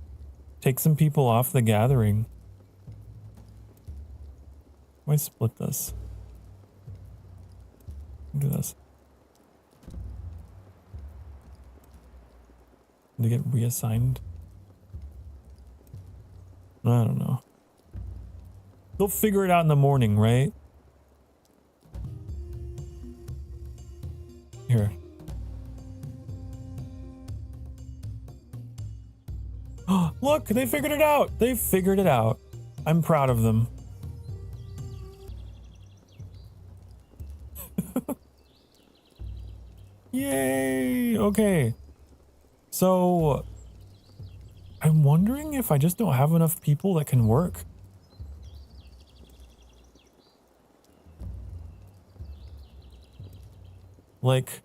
take some people off the gathering. Why split this? Do this. To get reassigned? I don't know. They'll figure it out in the morning, right? Here. Look, they figured it out. They figured it out. I'm proud of them. Yay! Okay. So I'm wondering if I just don't have enough people that can work. Like,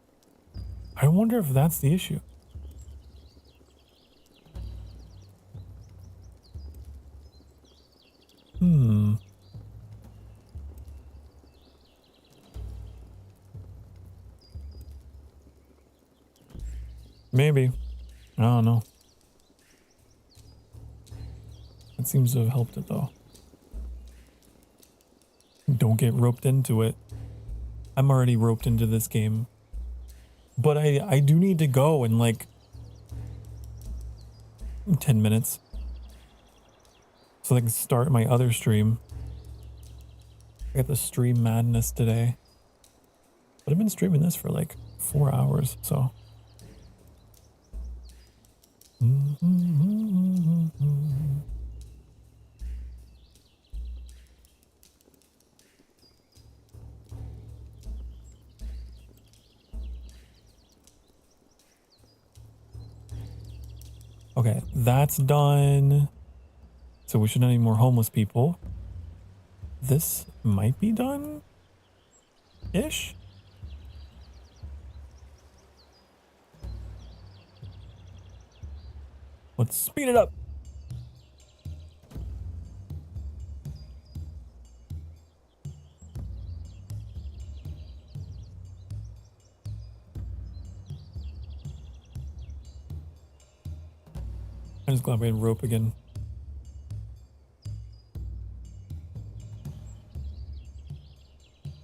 I wonder if that's the issue. Maybe. I don't know. It seems to have helped it though. Don't get roped into it. I'm already roped into this game. But I do need to go in like 10 minutes. So I can start my other stream. I got the stream madness today. But I've been streaming this for like 4 hours, so. Okay, that's done. So we shouldn't have any more homeless people. This might be done-ish. Let's speed it up. I'm just glad we had rope again.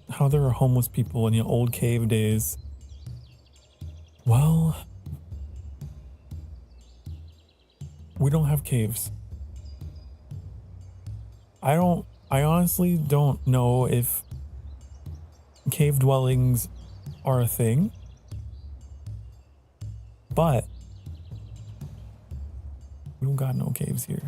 How there are homeless people in the old cave days. Well, we don't have caves. I honestly don't know if cave dwellings are a thing, but we don't got no caves here.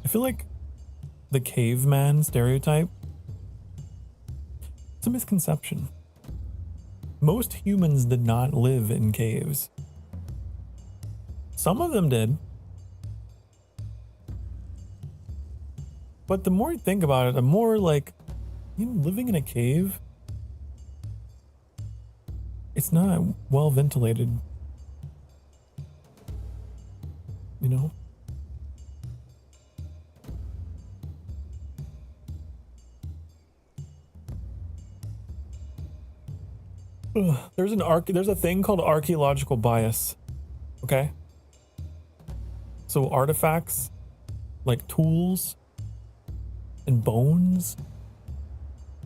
I feel like the caveman stereotype, it's a misconception. Most humans did not live in caves. Some of them did. But the more you think about it, the more like, you know, living in a cave, it's not well ventilated. You know? There's a thing called archaeological bias. Okay? So artifacts like tools and bones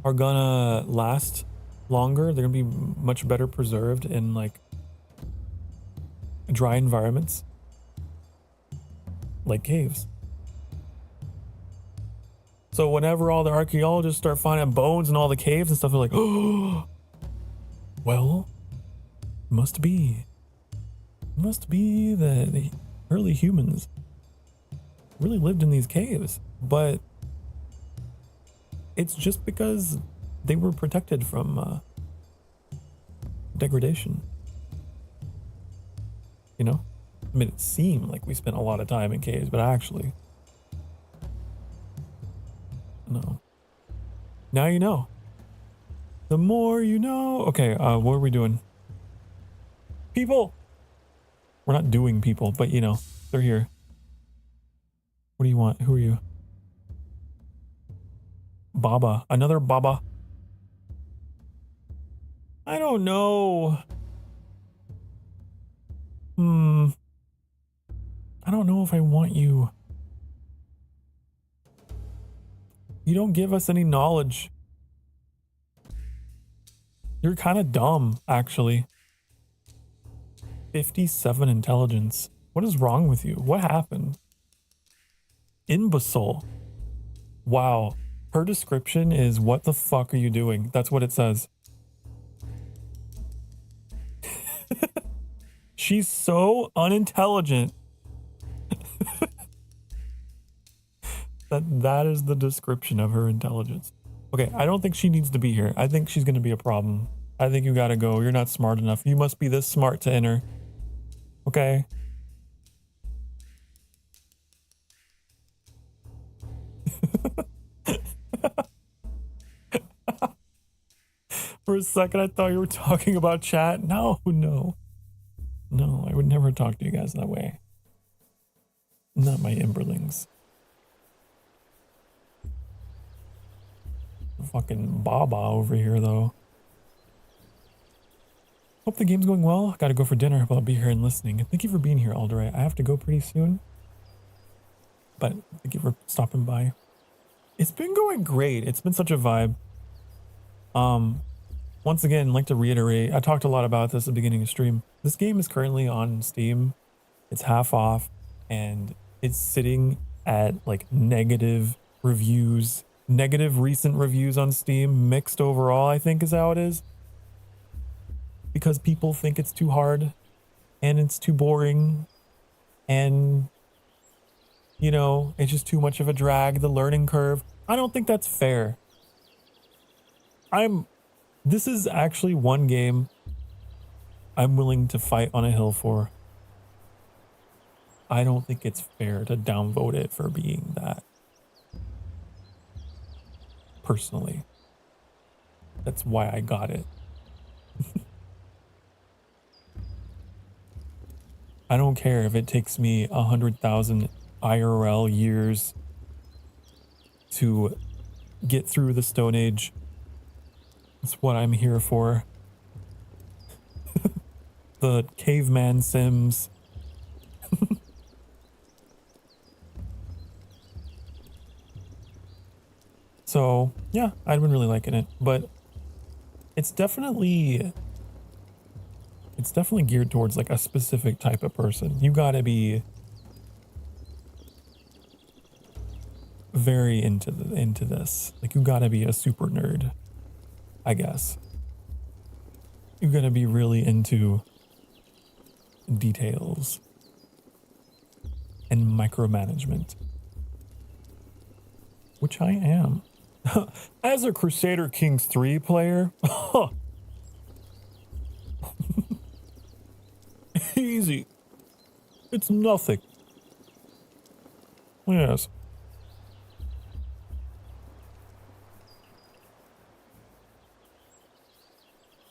are gonna last longer. They're gonna be much better preserved in like dry environments like caves. So whenever all the archaeologists start finding bones in all the caves and stuff, they're like, oh, well, must be that the early humans really lived in these caves. But it's just because they were protected from degradation. You know? I made it seem like we spent a lot of time in caves, but actually, no. Now you know. The more you know. Okay, what are we doing? People! We're not doing people, but you know, they're here. What do you want? Who are you? Baba. Another Baba. I don't know. I don't know if I want you. You don't give us any knowledge. You're kind of dumb, actually. 57 intelligence. What is wrong with you? What happened? Imbecile. Wow. Her description is, what the fuck are you doing? That's what it says. She's so unintelligent. That is the description of her intelligence. Okay, I don't think she needs to be here. I think she's gonna be a problem. I think you gotta go. You're not smart enough. You must be this smart to enter. Okay. For a second, I thought you were talking about chat. No, no. No, I would never talk to you guys that way. Not my Emberlings. Fucking Baba over here, though. Hope the game's going well. Gotta go for dinner, but I'll be here and listening. Thank you for being here, Alderay. I have to go pretty soon. But thank you for stopping by. It's been going great. It's been such a vibe. Once again, I'd like to reiterate, I talked a lot about this at the beginning of stream. This game is currently on Steam. It's half off, and it's sitting at like negative reviews, negative recent reviews on Steam, mixed overall, I think is how it is. Because people think it's too hard, and it's too boring, and, you know, it's just too much of a drag, the learning curve. I don't think that's fair. This is actually one game I'm willing to fight on a hill for. I don't think it's fair to downvote it for being that. Personally. That's why I got it. I don't care if it takes me 100,000 IRL years to get through the Stone Age. That's what I'm here for. The caveman sims. So, yeah, I've been really liking it, but it's definitely geared towards like a specific type of person. You gotta be very into this. Like, you gotta be a super nerd, I guess. You gotta be really into details and micromanagement, which I am. As a Crusader Kings 3 player, easy. It's nothing. Yes.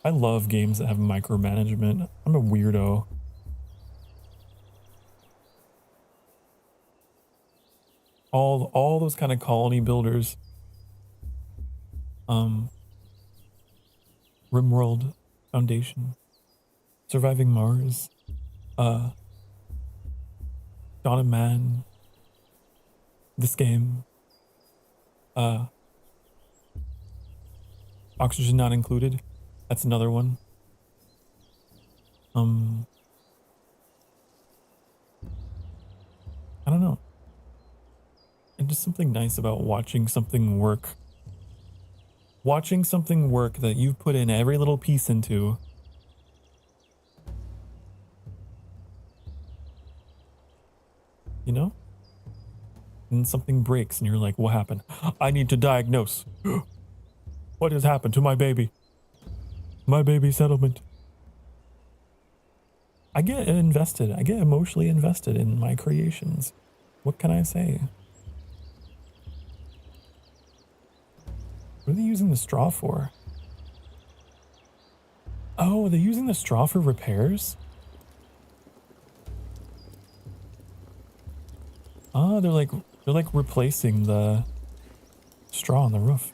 I love games that have micromanagement. I'm a weirdo. All those kind of colony builders. RimWorld Foundation. Surviving Mars. Dawn of Man. This game. Oxygen Not Included. That's another one. I don't know. And just something nice about watching something work. Watching something work that you've put in every little piece into. You know? And something breaks and you're like, what happened? I need to diagnose. What has happened to my baby? My baby settlement. I get invested. I get emotionally invested in my creations. What can I say? What are they using the straw for? Oh, they're using the straw for repairs? Oh, they're like replacing the straw on the roof.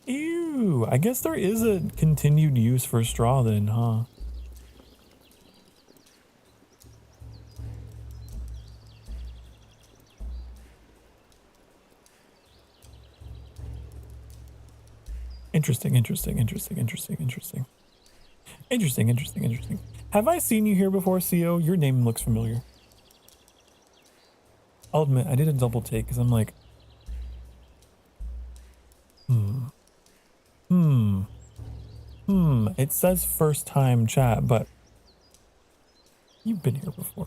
Ew, I guess there is a continued use for straw then, huh? Interesting. Have I seen you here before, CO? Your name looks familiar. I'll admit, I did a double take because I'm like, it says first time chat, but you've been here before.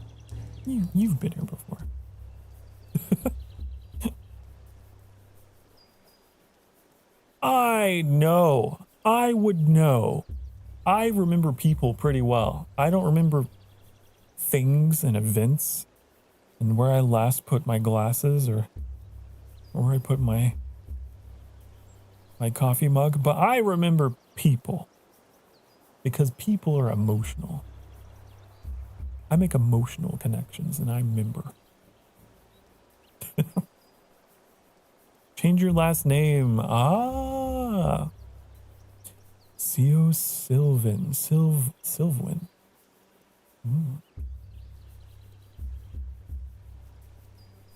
You've been here before. I know. I would know. I remember people pretty well. I don't remember things and events and where I last put my glasses or where I put my coffee mug, but I remember people because people are emotional. I make emotional connections and I remember. Change your last name. Ah. Theo Sylvan. Sylvan.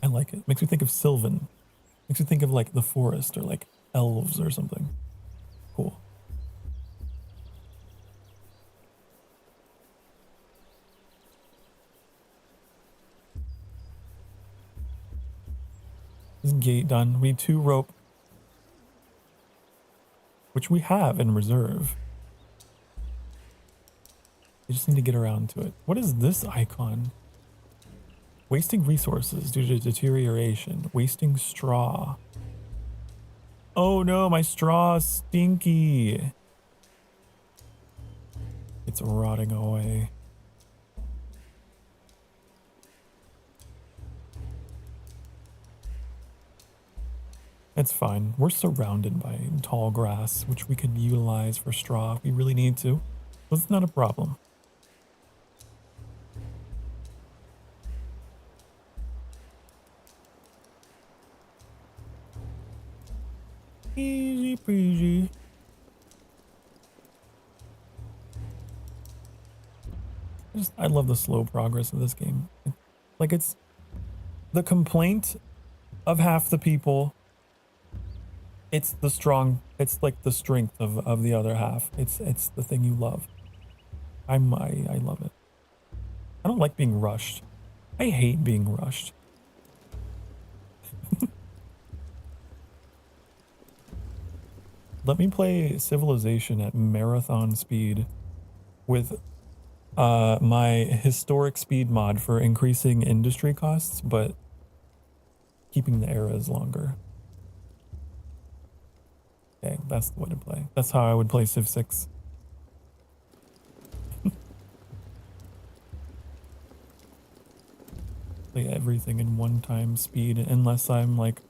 I like it. Makes me think of Sylvan. Makes me think of like the forest or like elves or something. Cool. This gate done. We need 2 rope, which we have in reserve. We just need to get around to it. What is this icon? Wasting resources due to deterioration. Wasting straw. Oh no, my straw is stinky. It's rotting away. It's fine. We're surrounded by tall grass, which we could utilize for straw if we really need to. So it's not a problem. Easy peasy. I love the slow progress of this game. Like, it's the complaint of half the people. It's the strong, it's like the strength of the other half. It's the thing you love. I love it. I don't like being rushed. I hate being rushed. Let me play Civilization at marathon speed with my historic speed mod for increasing industry costs, but keeping the eras longer. Okay, that's the way to play. That's how I would play Civ 6. Play everything in 1x speed unless I'm like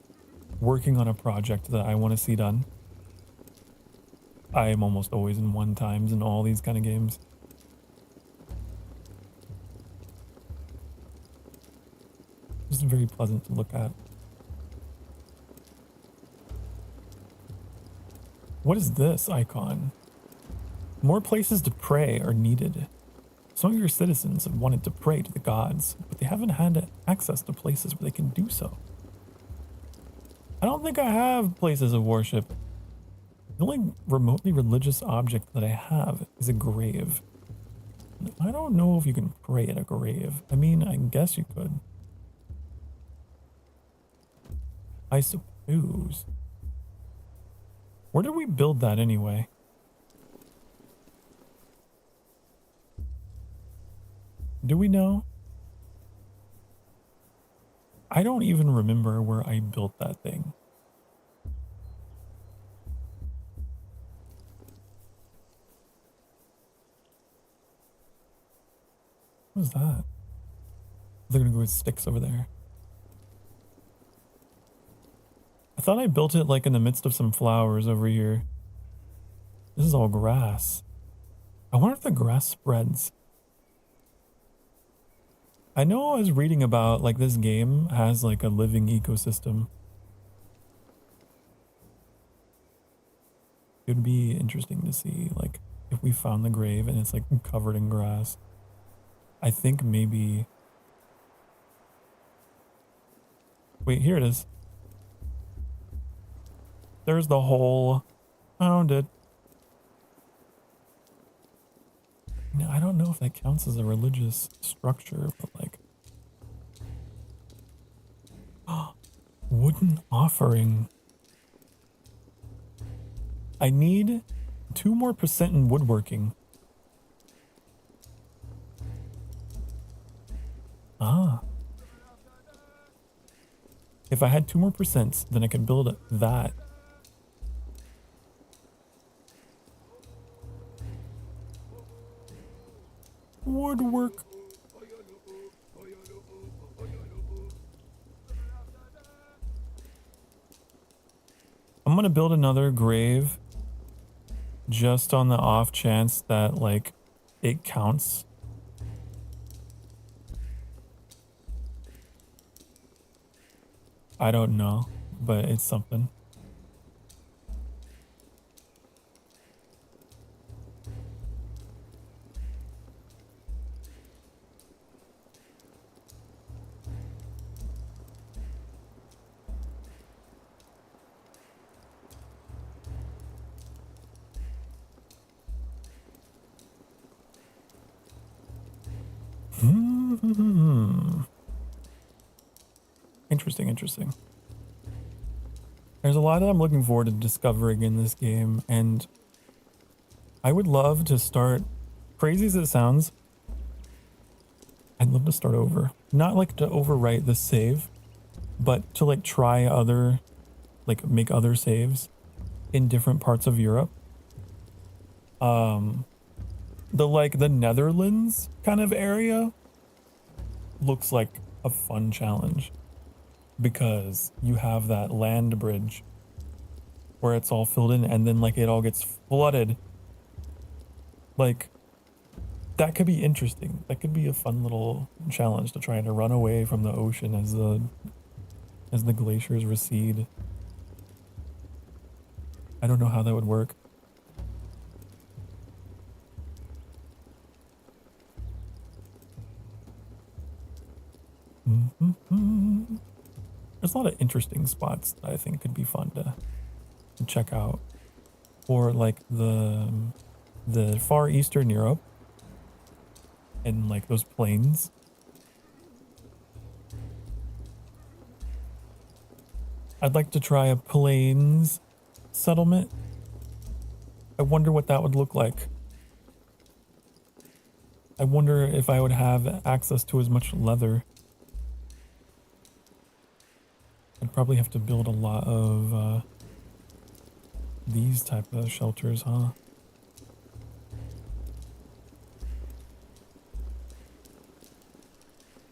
working on a project that I want to see done. I am almost always in 1x in all these kind of games. It's very pleasant to look at. What is this icon? More places to pray are needed. Some of your citizens have wanted to pray to the gods, but they haven't had access to places where they can do so. I don't think I have places of worship. The only remotely religious object that I have is a grave. I don't know if you can pray at a grave. I mean, I guess you could. I suppose. Where did we build that anyway? Do we know? I don't even remember where I built that thing. What was that? They're gonna go with sticks over there. I thought I built it like in the midst of some flowers over here. This is all grass. I wonder if the grass spreads. I know I was reading about like this game has like a living ecosystem. It would be interesting to see like if we found the grave and it's like covered in grass. I think maybe... Wait, here it is. There's the hole. Found it. Now, I don't know if that counts as a religious structure, but like... Wooden offering. I need 2% more in woodworking. Ah. If I had 2% more, then I could build that. Woodwork. I'm gonna build another grave just on the off chance that, like, it counts. I don't know, but it's something. Interesting. There's a lot that I'm looking forward to discovering in this game, and I would love to start, crazy as it sounds, I'd love to start over. Not like to overwrite the save, but to like try other, like make other saves in different parts of Europe. The Netherlands kind of area looks like a fun challenge because you have that land bridge where it's all filled in and then like it all gets flooded. Like that could be interesting. That could be a fun little challenge to try to run away from the ocean as the glaciers recede. I don't know how that would work. There's a lot of interesting spots that I think could be fun to check out. Or like the far eastern Europe and like those plains. I'd like to try a plains settlement. I wonder what that would look like. I wonder if I would have access to as much leather. I'd probably have to build a lot of these type of shelters, huh?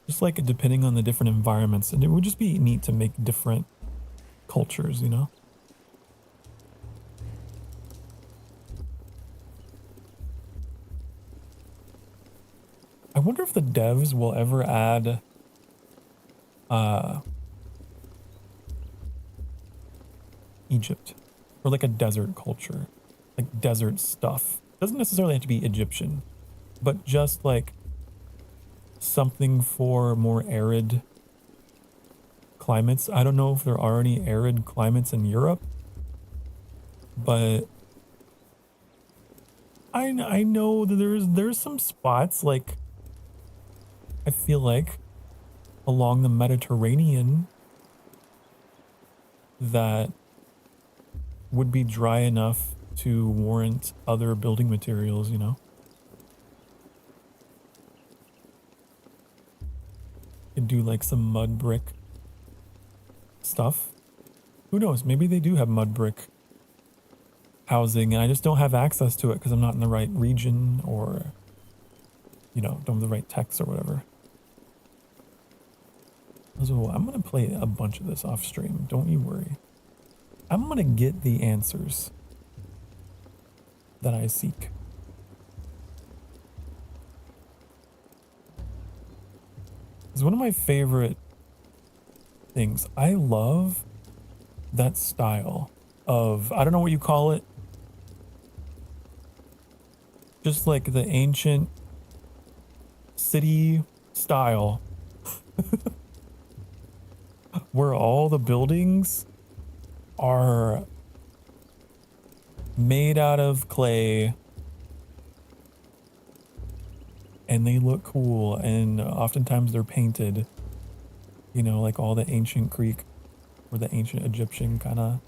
Just like depending on the different environments, and it would just be neat to make different cultures, you know? I wonder if the devs will ever add Egypt or like a desert culture, like desert stuff. Doesn't necessarily have to be Egyptian, but just like something for more arid climates. I don't know if there are any arid climates in Europe, but I know that there's some spots like I feel like along the Mediterranean that would be dry enough to warrant other building materials, you know? Could do like some mud brick stuff. Who knows? Maybe they do have mud brick housing and I just don't have access to it because I'm not in the right region or, you know, don't have the right techs or whatever. So I'm going to play a bunch of this off stream. Don't you worry. I'm going to get the answers that I seek. It's one of my favorite things. I love that style of, I don't know what you call it. Just like the ancient city style where all the buildings are made out of clay and they look cool and oftentimes they're painted, you know, like all the ancient Greek or the ancient Egyptian kind of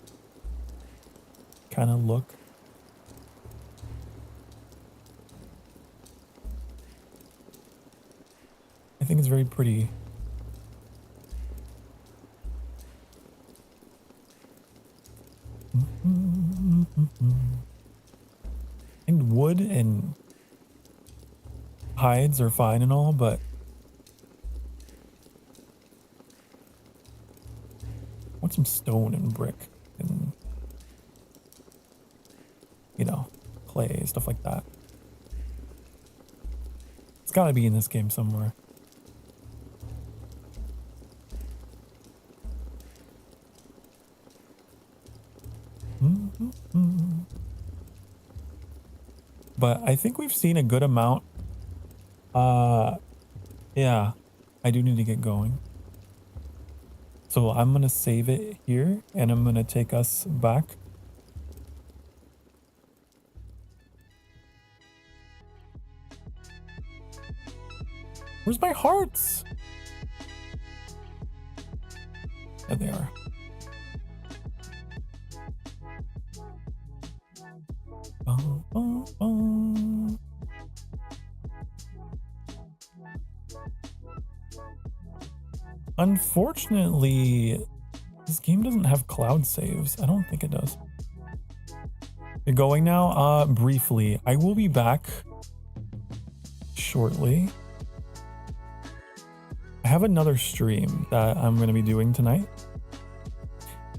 look. I think it's very pretty. And wood and hides are fine and all, but I want some stone and brick and, you know, clay, stuff like that. It's gotta be in this game somewhere. But I think we've seen a good amount. Yeah, I do need to get going. So I'm gonna save it here and I'm gonna take us back. Where's my hearts? There they are. Unfortunately, this game doesn't have cloud saves. I don't think it does. You're going now? Briefly. I will be back shortly. I have another stream that I'm going to be doing tonight.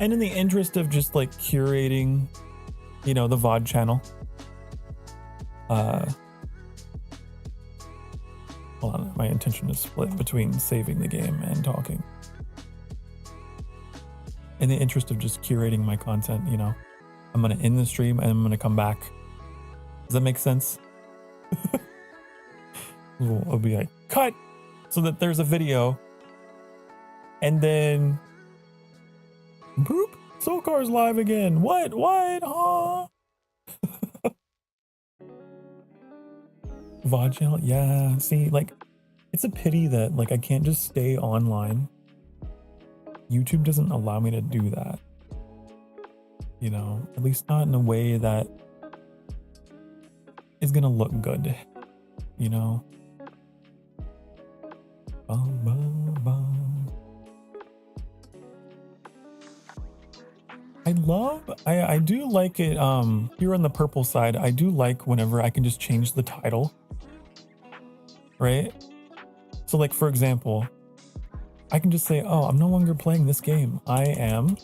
And in the interest of just like curating, you know, the VOD channel. Hold on, my intention is split between saving the game and talking. In the interest of just curating my content, you know, I'm gonna end the stream and I'm gonna come back. Does that make sense? It'll be like, cut! So that there's a video. And then... boop! Sokar's live again! What? Huh? VOD channel? Yeah, see, like, it's a pity that, like, I can't just stay online. YouTube doesn't allow me to do that. You know, at least not in a way that is gonna look good, you know? I do like it, here on the purple side, I do like whenever I can just change the title. Right? So like, for example, I can just say, oh, I'm no longer playing this game. I am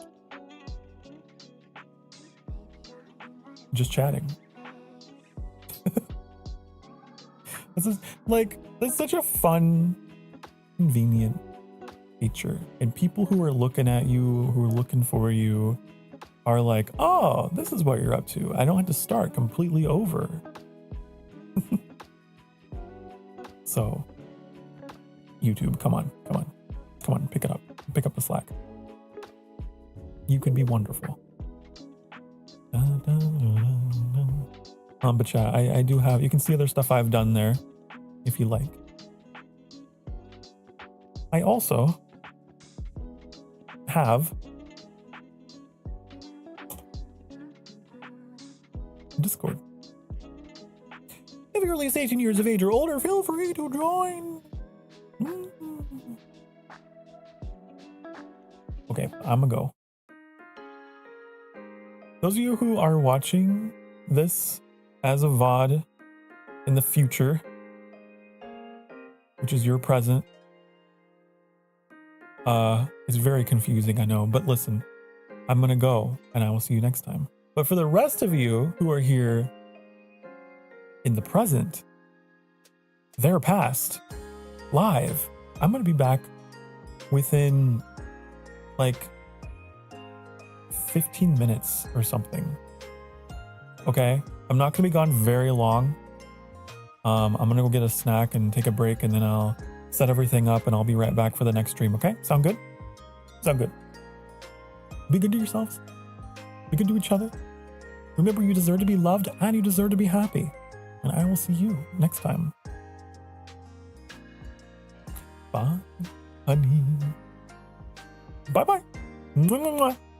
just chatting. This is like, that's such a fun, convenient feature. And people who are looking at you, who are looking for you, are like, oh, this is what you're up to. I don't have to start completely over. So, YouTube, come on, pick it up. Pick up the slack. You could be wonderful. But yeah, I do have, you can see other stuff I've done there, if you like. I also have Discord. If you're at least 18 years of age or older, feel free to join. Okay, I'm gonna go. Those of you who are watching this as a VOD in the future, which is your present, it's very confusing, I know, but listen, I'm gonna go and I will see you next time. But for the rest of you who are here in the present, they're past, live. I'm gonna be back within like 15 minutes or something. Okay, I'm not gonna be gone very long. I'm gonna go get a snack and take a break, and then I'll set everything up and I'll be right back for the next stream. Okay, sound good? Sound good. Be good to yourselves. Be good to each other. Remember, you deserve to be loved and you deserve to be happy. And I will see you next time. Bye, honey. Bye-bye. Mwah, mwah, mwah.